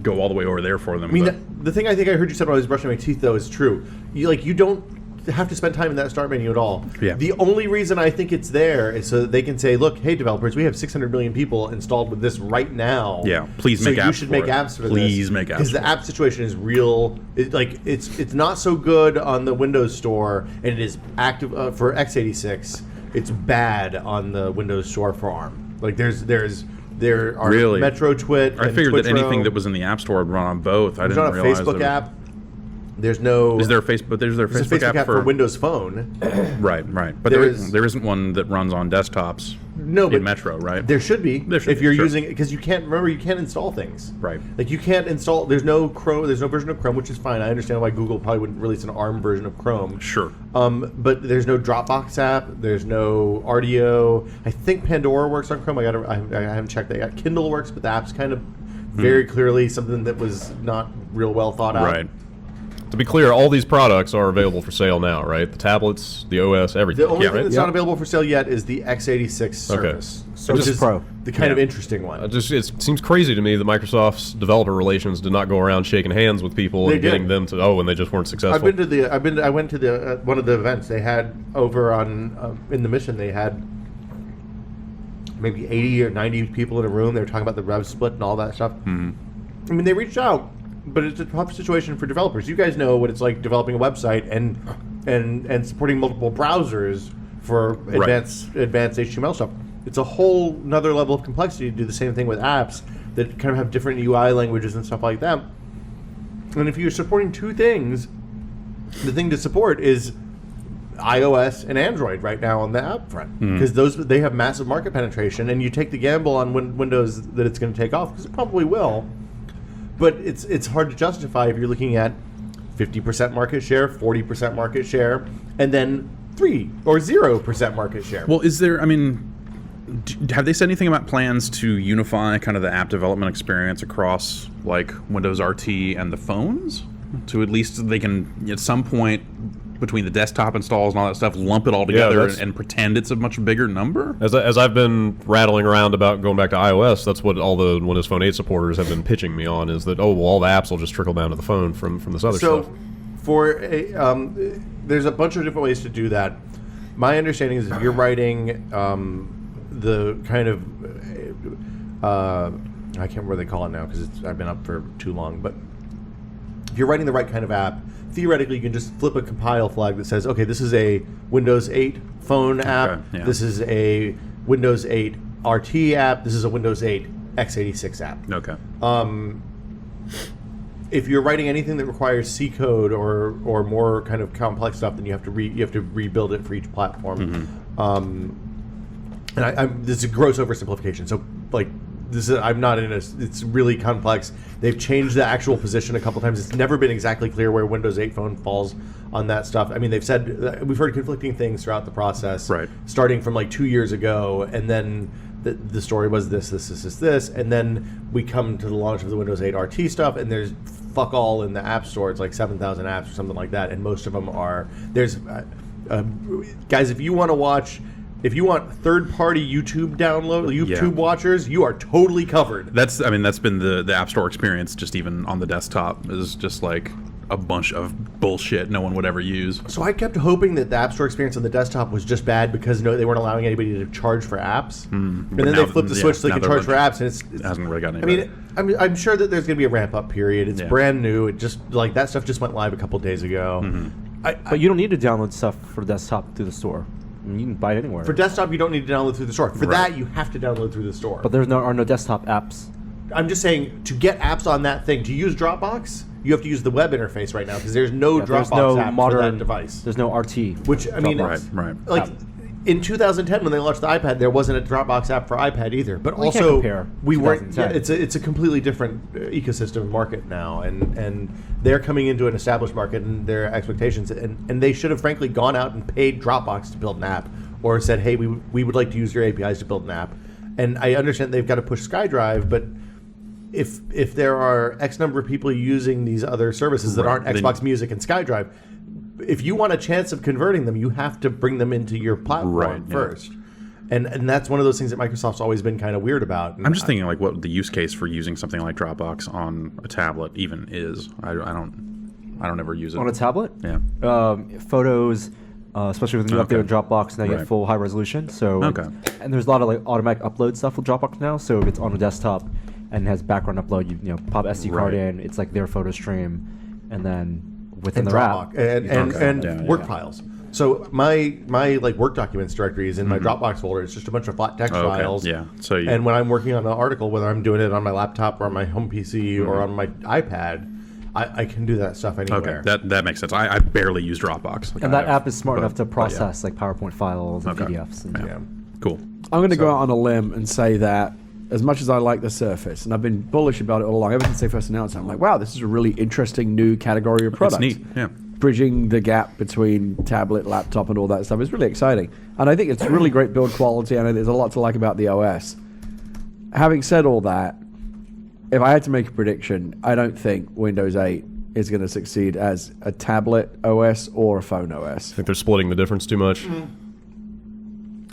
go all the way over there for them. I mean, but- the thing I think I heard you said when I was brushing my teeth, though, is true. You don't have to spend time in that start menu at all. Yeah. The only reason I think it's there is so that they can say, look, hey, developers, we have 600 million people installed with this right now. Yeah, please so make apps you should for make it. apps for this. Please make apps Because the for it. app situation is real. It's not so good on the Windows Store, and it is active for x86. It's bad on the Windows Store for ARM. Like there are Really? Metro Twit. I and figured that Twitro. anything that was in the App Store would run on both. I There's didn't not a realize Facebook that app. There's no. Is there a Facebook? There's a There's Facebook, a Facebook app for Windows Phone. Right. But There there isn't one that runs on desktops. No, but in Metro, right? There should be. There should if be, you're sure. using, because you can't install things. Right. Like you can't install. There's no Chrome. There's no version of Chrome, which is fine. I understand why Google probably wouldn't release an ARM version of Chrome. Sure. But there's no Dropbox app. There's no RDO. I think Pandora works on Chrome. I haven't checked that. Kindle works, but the app's kind of very clearly something that was not real well thought out. Right. To be clear, all these products are available for sale now, right? The tablets, the OS, everything. The only thing right? that's not available for sale yet is the x86 Surface. So which just is Pro. the kind of interesting one. It seems crazy to me that Microsoft's developer relations did not go around shaking hands with people They and getting did. them to and they just weren't successful. I went to the one of the events they had over on in the Mission. They had maybe 80 or 90 people in a room. They were talking about the rev split and all that stuff. I mean, they reached out, but it's a tough situation for developers. You guys know what it's like developing a website and supporting multiple browsers for advanced HTML stuff. It's a whole another level of complexity to do the same thing with apps that kind of have different UI languages and stuff like that. And if you're supporting two things, the thing to support is iOS and Android right now on the app front, because they have massive market penetration, and you take the gamble on Windows that it's going to take off, because it probably will. But it's hard to justify if you're looking at 50% market share, 40% market share, and then 3 or 0% market share. Well, is there? I mean, have they said anything about plans to unify kind of the app development experience across like Windows RT and the phones? To at least they can at some point between the desktop installs and all that stuff, lump it all together and pretend it's a much bigger number? As I've been rattling around about going back to iOS, that's what all the Windows Phone 8 supporters have been pitching me on, is that, all the apps will just trickle down to the phone from this other stuff. For there's a bunch of different ways to do that. My understanding is if you're writing the kind of I can't remember what they call it now because I've been up for too long, but if you're writing the right kind of app, theoretically you can just flip a compile flag that says, okay, this is a Windows 8 phone app, this is a Windows 8 RT app, this is a Windows 8 x86 app. Okay. If you're writing anything that requires C code or more kind of complex stuff, then you have to rebuild it for each platform. and this is a gross oversimplification. So like this is I'm not in a. It's really complex. They've changed the actual position a couple times. It's never been exactly clear where Windows 8 Phone falls on that stuff. I mean, they've said we've heard conflicting things throughout the process. Right. Starting from like 2 years ago, and then the story was this, and then we come to the launch of the Windows 8 RT stuff, and there's fuck all in the App Store. It's like 7,000 apps or something like that, and most of them are there's guys. If you want to watch. If you want third-party YouTube watchers, you are totally covered. That's been the App Store experience, just even on the desktop, is just like a bunch of bullshit no one would ever use. So I kept hoping that the App Store experience on the desktop was just bad because they weren't allowing anybody to charge for apps. And then they flipped the switch so they could charge for apps, and it hasn't really gotten any better. I'm sure that there's going to be a ramp-up period. It's brand new. It just like that stuff just went live a couple days ago. But you don't need to download stuff for desktop through the store. I mean, you can buy it anywhere. For desktop, you don't need to download through the store. For that, you have to download through the store. But there are no desktop apps. I'm just saying, to get apps on that thing, to use Dropbox, you have to use the web interface right now because there's no Dropbox app for that device. There's no RT. Which, I mean, right. Like, in 2010 when they launched the iPad, there wasn't a Dropbox app for iPad either. But Well, you also, can't compare we weren't. 2010. Yeah, it's a completely different ecosystem and market now, and they're coming into an established market and their expectations, and they should have frankly gone out and paid Dropbox to build an app, or said, hey, we would like to use your APIs to build an app. And I understand they've got to push SkyDrive, but if there are X number of people using these other services that aren't Xbox Music and SkyDrive, if you want a chance of converting them, you have to bring them into your platform first. And that's one of those things that Microsoft's always been kind of weird about. And I'm just thinking like what the use case for using something like Dropbox on a tablet even is. I don't ever use it. On a tablet? Yeah. Photos, especially with the new update on Dropbox, now you have full high resolution. So and there's a lot of like automatic upload stuff with Dropbox now. So if it's on a desktop and has background upload, you pop SD card in, it's like their photo stream, and then within the app and work files. So my like work documents directory is in my Dropbox folder. It's just a bunch of flat text files. Yeah. So and when I'm working on an article, whether I'm doing it on my laptop or on my home PC or on my iPad, I can do that stuff anywhere. Okay, that makes sense. I barely use Dropbox. And that app is smart enough to process like PowerPoint files and PDFs. And Cool. I'm going to go out on a limb and say that as much as I like the Surface, and I've been bullish about it all along, ever since they first announced it, I'm like, wow, this is a really interesting new category of product. It's neat, yeah. Bridging the gap between tablet, laptop, and all that stuff is really exciting. And I think it's really great build quality. I know there's a lot to like about the OS. Having said all that, if I had to make a prediction, I don't think Windows 8 is going to succeed as a tablet OS or a phone OS. I think they're splitting the difference too much.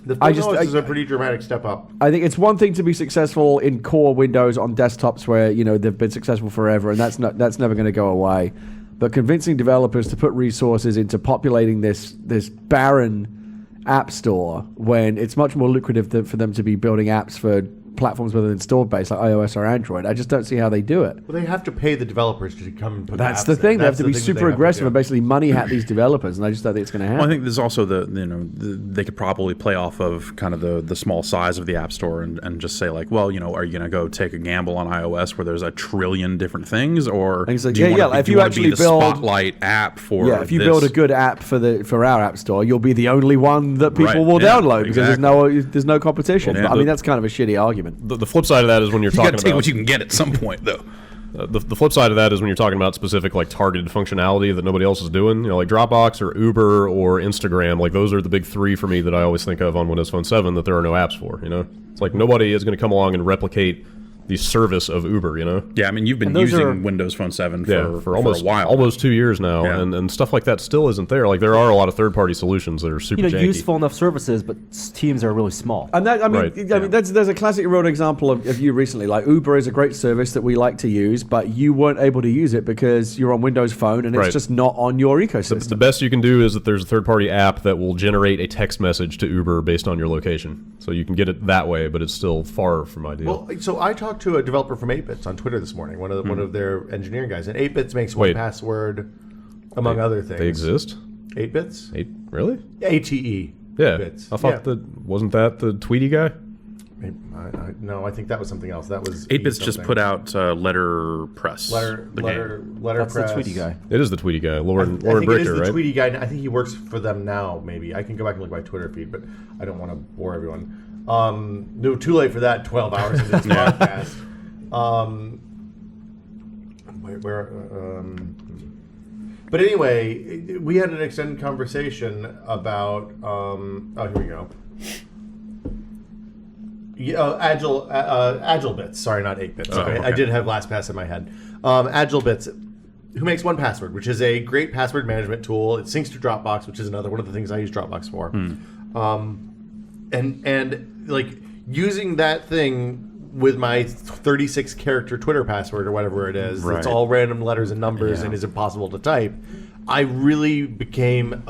The phone OS is a pretty dramatic step up. I think it's one thing to be successful in core Windows on desktops where they've been successful forever, and that's never going to go away. But convincing developers to put resources into populating this barren app store when it's much more lucrative for them to be building apps for platforms with an installed base like iOS or Android, I just don't see how they do it. Well, they have to pay the developers to come and put That's apps the thing. in. They have to be super aggressive and basically money hat these developers, and I just don't think it's going to happen. Well, I think there's also they could probably play off of kind of the small size of the App Store and just say like, well, are you going to go take a gamble on iOS where there's a trillion different things, or like, do you want if to you actually be the build spotlight app for if you build a good app for our App Store, you'll be the only one that people will download because there's no competition. Yeah. But, I mean, that's kind of a shitty argument. The flip side of that is when you're you talking got to take about what you can get at some point, though. The flip side of that is when you're talking about specific like targeted functionality that nobody else is doing, like Dropbox or Uber or Instagram, like those are the big three for me that I always think of on Windows Phone 7 that there are no apps for, It's like nobody is going to come along and replicate the service of Uber, Yeah, I mean, you've been using Windows Phone 7 for almost a while. Almost 2 years now, and stuff like that still isn't there. Like, there are a lot of third-party solutions that are super janky. Useful enough services, but teams are really small. And that, I mean, there's a classic road example of you recently. Like, Uber is a great service that we like to use, but you weren't able to use it because you're on Windows Phone and it's just not on your ecosystem. The best you can do is that there's a third-party app that will generate a text message to Uber based on your location. So you can get it that way, but it's still far from ideal. Well, so I talked to a developer from 8-Bits on Twitter this morning, one of their engineering guys, and 8-Bits makes one password, among other things. They exist? 8-Bits? Really? ATE. Yeah. 8-Bits. I thought wasn't that the Tweety guy? No, I think that was something else. That was 8-Bits just put out Letterpress. Letterpress. That's the Tweety guy. It is the Tweety guy, Lauren I think Bricker, it is the right? Tweety guy. I think he works for them now. Maybe I can go back and look at my Twitter feed, but I don't want to bore everyone. No, too late for that. 12 hours into this podcast. But anyway, we had an extended conversation about. Here we go. Agile Bits. Sorry, not 8 Bits. Okay. I did have LastPass in my head. Agile Bits, who makes 1Password, which is a great password management tool. It syncs to Dropbox, which is another one of the things I use Dropbox for. And like using that thing with my 36 character Twitter password or whatever it is, it's all random letters and numbers and is impossible to type. I really became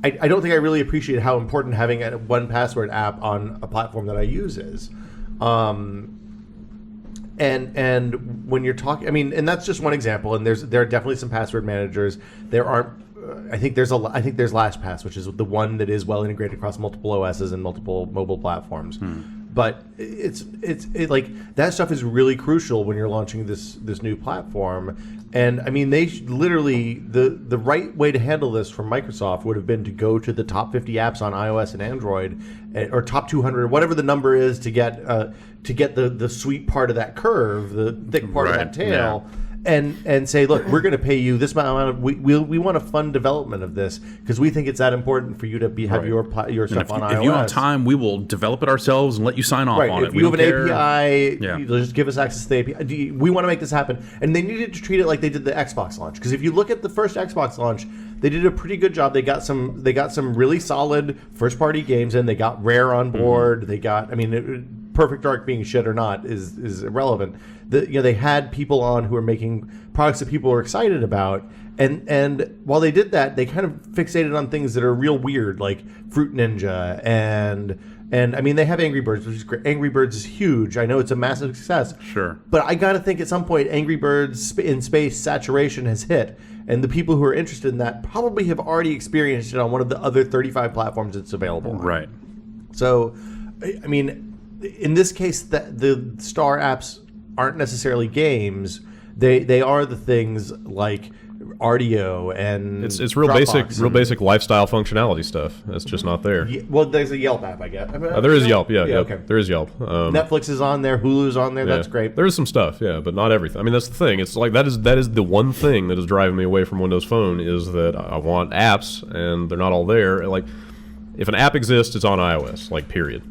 I don't think I really appreciate how important having a 1Password app on a platform that I use is. And when you're talking, I mean, and that's just one example. And there are definitely some password managers. There aren't. I think there's LastPass, which is the one that is well integrated across multiple OSs and multiple mobile platforms. But it's like that stuff is really crucial when you're launching this new platform. And I mean, they literally the right way to handle this from Microsoft would have been to go to the top 50 apps on iOS and Android, or top 200, or whatever the number is, to get the sweet part of that curve, the thick part of that tail. Yeah. And say, look, we're going to pay you this amount of, we want to fund development of this because we think it's that important for you to have your stuff on iOS. If you have time, we will develop it ourselves and let you sign off on it. If you have an API, you'll just give us access to the API. We want to make this happen. And they needed to treat it like they did the Xbox launch, because if you look at the first Xbox launch, they did a pretty good job. They got some really solid first party games in. They got Rare on board. They got, I mean, Perfect Dark being shit or not is irrelevant. They had people on who were making products that people were excited about, and while they did that, they kind of fixated on things that are real weird, like Fruit Ninja, and I mean, they have Angry Birds, which is great. Angry Birds is huge. I know it's a massive success. Sure. But I got to think at some point, Angry Birds in space saturation has hit, and the people who are interested in that probably have already experienced it on one of the other 35 platforms it's available on. Right. So, I mean, in this case, the Star apps aren't necessarily games. They are the things like RDO and it's real basic lifestyle functionality stuff. That's just not there. Well, there's a Yelp app, I guess. I mean, there is Yelp. Yeah. Okay. There is Yelp. Netflix is on there. Hulu's on there. That's great. There is some stuff, but not everything. I mean, that's the thing. It's like that is the one thing that is driving me away from Windows Phone, is that I want apps and they're not all there. Like, if an app exists, it's on iOS. Like, period.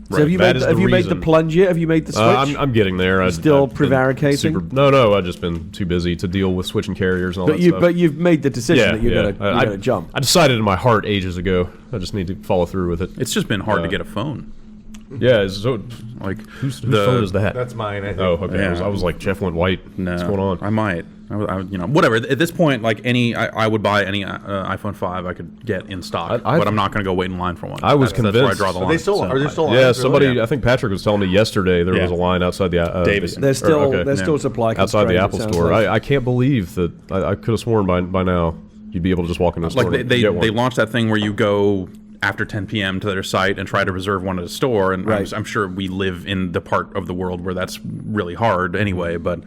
So have you made the plunge yet? Have you made the switch? I'm getting there. Still prevaricating? No. I've just been too busy to deal with switching carriers and all that stuff. But you've made the decision that you're going to jump. I decided in my heart ages ago. I just need to follow through with it. It's just been hard to get a phone. Yeah, so like whose phone is that? That's mine, I think. Oh, okay. Yeah. I was like, Jeff went white. No, what's going on? I might. Whatever. At this point, like I would buy any iPhone 5 I could get in stock, but I'm not going to go wait in line for one. I was convinced. That's where I draw the line. Are they still Yeah, somebody. I think Patrick was telling me yesterday there was a line outside the Davison. There's still supply outside the Apple store. Like. I can't believe that. I could have sworn by now you'd be able to just walk into the store. Like they launched that thing where you go after 10 p.m. to their site and try to reserve one at a store, and I'm sure we live in the part of the world where that's really hard anyway, but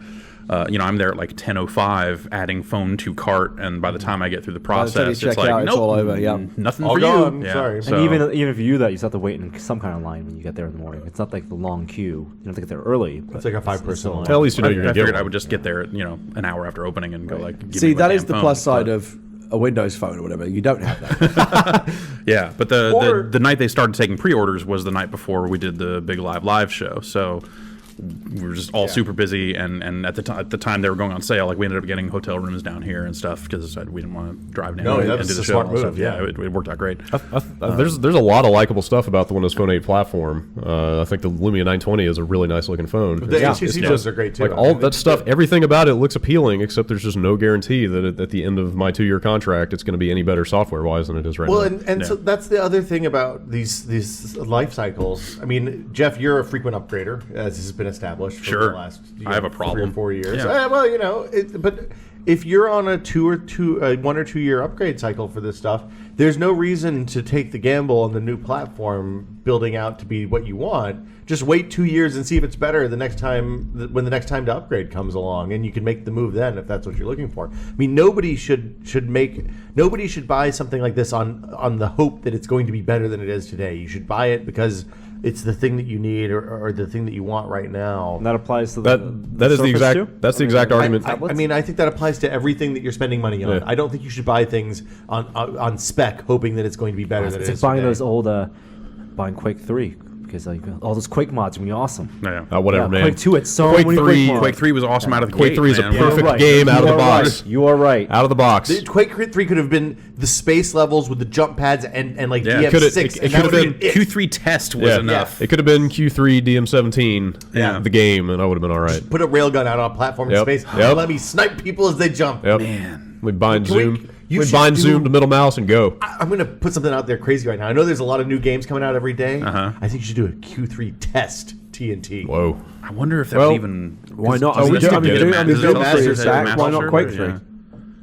I'm there at like 10:05 adding phone to cart, and by the time I get through the process, it's like, nope, all over. Yeah, nothing all for gone. you. Yeah. Sorry. So. And even if you do that, you still have to wait in some kind of line when you get there in the morning. It's not like the long queue. You don't have to get there early. It's like a 5-person line. At least you know you're I going to get figured one. I would just get there, an hour after opening and go like. Give See, me my that is damn the phone, plus side of a Windows Phone or whatever. You don't have that. Yeah, but the night they started taking pre-orders was the night before we did the big live show. So we were just all super busy, and at the time they were going on sale, like we ended up getting hotel rooms down here and stuff because we didn't want to drive down and do the show and stuff. Yeah, it worked out great. There's a lot of likable stuff about the Windows Phone 8 platform. I think the Lumia 920 is a really nice looking phone. The HTC phones are great too. Like all that stuff, everything about it looks appealing, except there's just no guarantee that at the end of my 2-year contract, it's going to be any better software wise than it is right now. Well, and so that's the other thing about these life cycles. I mean, Jeff, you're a frequent upgrader, as has been established for the last I have a problem. 3 or 4 years. Yeah. Well, but if you're on a 1 or 2 year upgrade cycle for this stuff, there's no reason to take the gamble on the new platform building out to be what you want. Just wait 2 years and see if it's better the next time when the next time to upgrade comes along, and you can make the move then if that's what you're looking for. I mean, nobody should buy something like this on the hope that it's going to be better than it is today. You should buy it because it's the thing that you need or the thing that you want right now. And that applies to That is the Surface exact too? that's the exact argument. I mean, I think that applies to everything that you're spending money on. Yeah. I don't think you should buy things on spec, hoping that it's going to be better than It's it like is buying today. those old, buying Quake 3 because like all those Quake mods are gonna be awesome. Yeah. Whatever, man. Quake 2, it's so Quake many 3 Quake mods. Quake 3 was awesome out of the Quake gate, 3 is a man. perfect You're right. game out of the You are box. right. You are right. Out of the box. The Quake 3 could have been the space levels with the jump pads and like Yeah. DF6. It and could have that been would've it. Q3 test was enough. It could have been Q3 DM17, Yeah. the game, and I would have been all right. Put a railgun out on a platform in Yep. space Yep. and let me snipe people as they jump. Yep. Man. We bind Can we- zoom. you We should bind do- zoom to middle mouse and go. I'm going to put something out there crazy right now. I know there's a lot of new games coming out every day. Uh-huh. I think you should do a Q3 test TNT. Whoa. I wonder if that Well, would even. why not? does Oh, we it do- have I to mean, be doing- a I mean, does it doing have to Master be a Stack, Master why not server? Quake Yeah.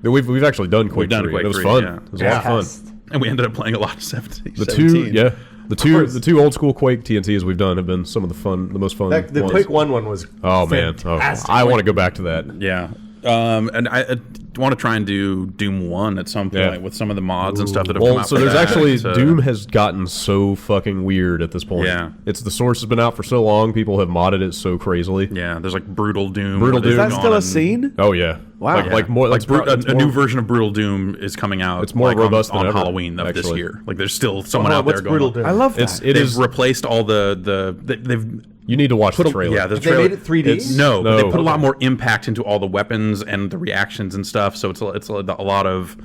3? We've actually done Quake done 3. Quake It was 3, fun. yeah. It was a lot of fun. And we ended up playing a lot of 17. The two old school Quake TNTs we've done have been some of the most fun. The ones. Quake 1 was Oh man, fantastic. I want to go back to that. Yeah. And I want to try and do Doom 1 at some point Yeah. with some of the mods and stuff that have come Well, out. so for there's that. actually So- Doom has gotten so fucking weird at this point. Yeah. It's the source has been out for so long. People have modded it so crazily. Yeah, there's like Brutal Doom. Brutal where Doom. they've Is that gone still a and- scene? Oh yeah. Wow. Like, Yeah. like more Like like a new version of Brutal Doom is coming out. It's more like, robust on than ever, Halloween of this actually. year. Like there's still someone out what's there going. Brutal Doom? I love that. It They've is. replaced all they've You need to watch the put trailer. yeah the They trailer. made it 3D? It's- No, but they No. put a lot more impact into all the weapons and the reactions and stuff. So it's a lot of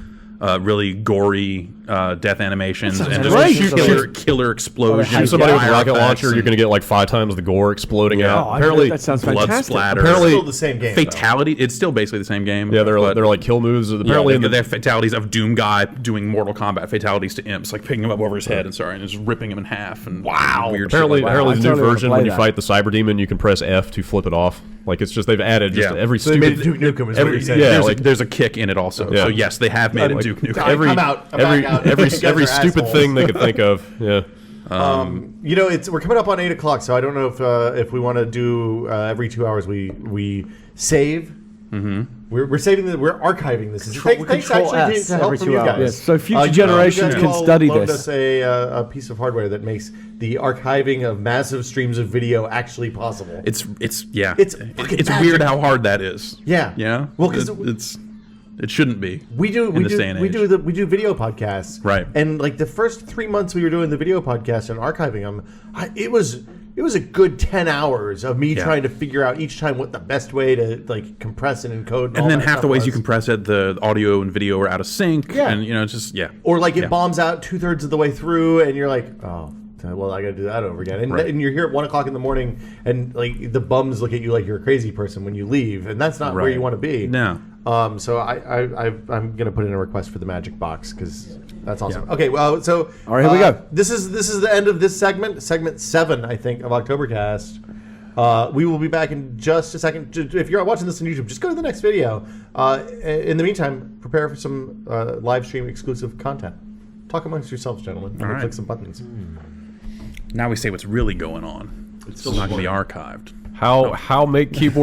really gory death animations and just great. killer explosions. Shoot somebody with a fire rocket effects, launcher, you're and going to get like 5 times the gore exploding Oh, out. I Apparently, that sounds blood fantastic. splatter. Apparently- It's still the same game. though. fatality. It's still basically the same game. yeah, but- they're like kill moves. Yeah, Apparently, they have fatalities of Doom Guy doing Mortal Kombat fatalities to imps, like picking him up over his head and just ripping him in half. And weird shit apparently, like that. apparently I the new totally wanna version play when you that. fight the cyber demon, you can press F to flip it off. Like it's just they've added just Yeah. every So they made stupid. it Duke Nukem is what every- you're saying. yeah, there's, like- there's a kick in it also. Yeah. So yes, they have made it like, Duke Nukem. every I'm out. I'm every back out. every You guys every are stupid assholes. thing they could think of. Yeah. You know, we're coming up on 8 o'clock, so I don't know if we want to do every 2 hours we save. Mm-hmm. We're saving we're archiving this. Thanks Control actually S to help every from 2 you hours. guys. Yes, so future You generations guys can all study loaned this. us a piece of hardware that makes the archiving of massive streams of video actually possible. It's It's it's fucking weird magic. how hard that is. Yeah. Yeah. Well, 'cause it shouldn't be. We do in this day and age. we do video podcasts, Right. And like the first 3 months we were doing the video podcast and archiving them, it was a good 10 hours of me Yeah. trying to figure out each time what the best way to like compress and encode. And, all And then that half the stuff ways you was. compress it, the audio and video are out of sync. Yeah. And it's just Or like it Yeah. bombs out 2/3 of the way through, and you're like, oh, well, I got to do that over again. And, Right. and you're here at 1 o'clock in the morning, and like the bums look at you like you're a crazy person when you leave, and that's not where Right. you want to be. No. So I'm gonna put in a request for the magic box because that's awesome. Okay, well, so All right, here we go. This is the end of this segment 7, I think, of Octobercast. We will be back in just a second. If you're watching this on YouTube, just go to the next video. In the meantime, prepare for some live stream exclusive content. Talk amongst yourselves, gentlemen. I'm gonna right. click some buttons. Now we say what's really going on. It's still not going to be archived. How make keyboard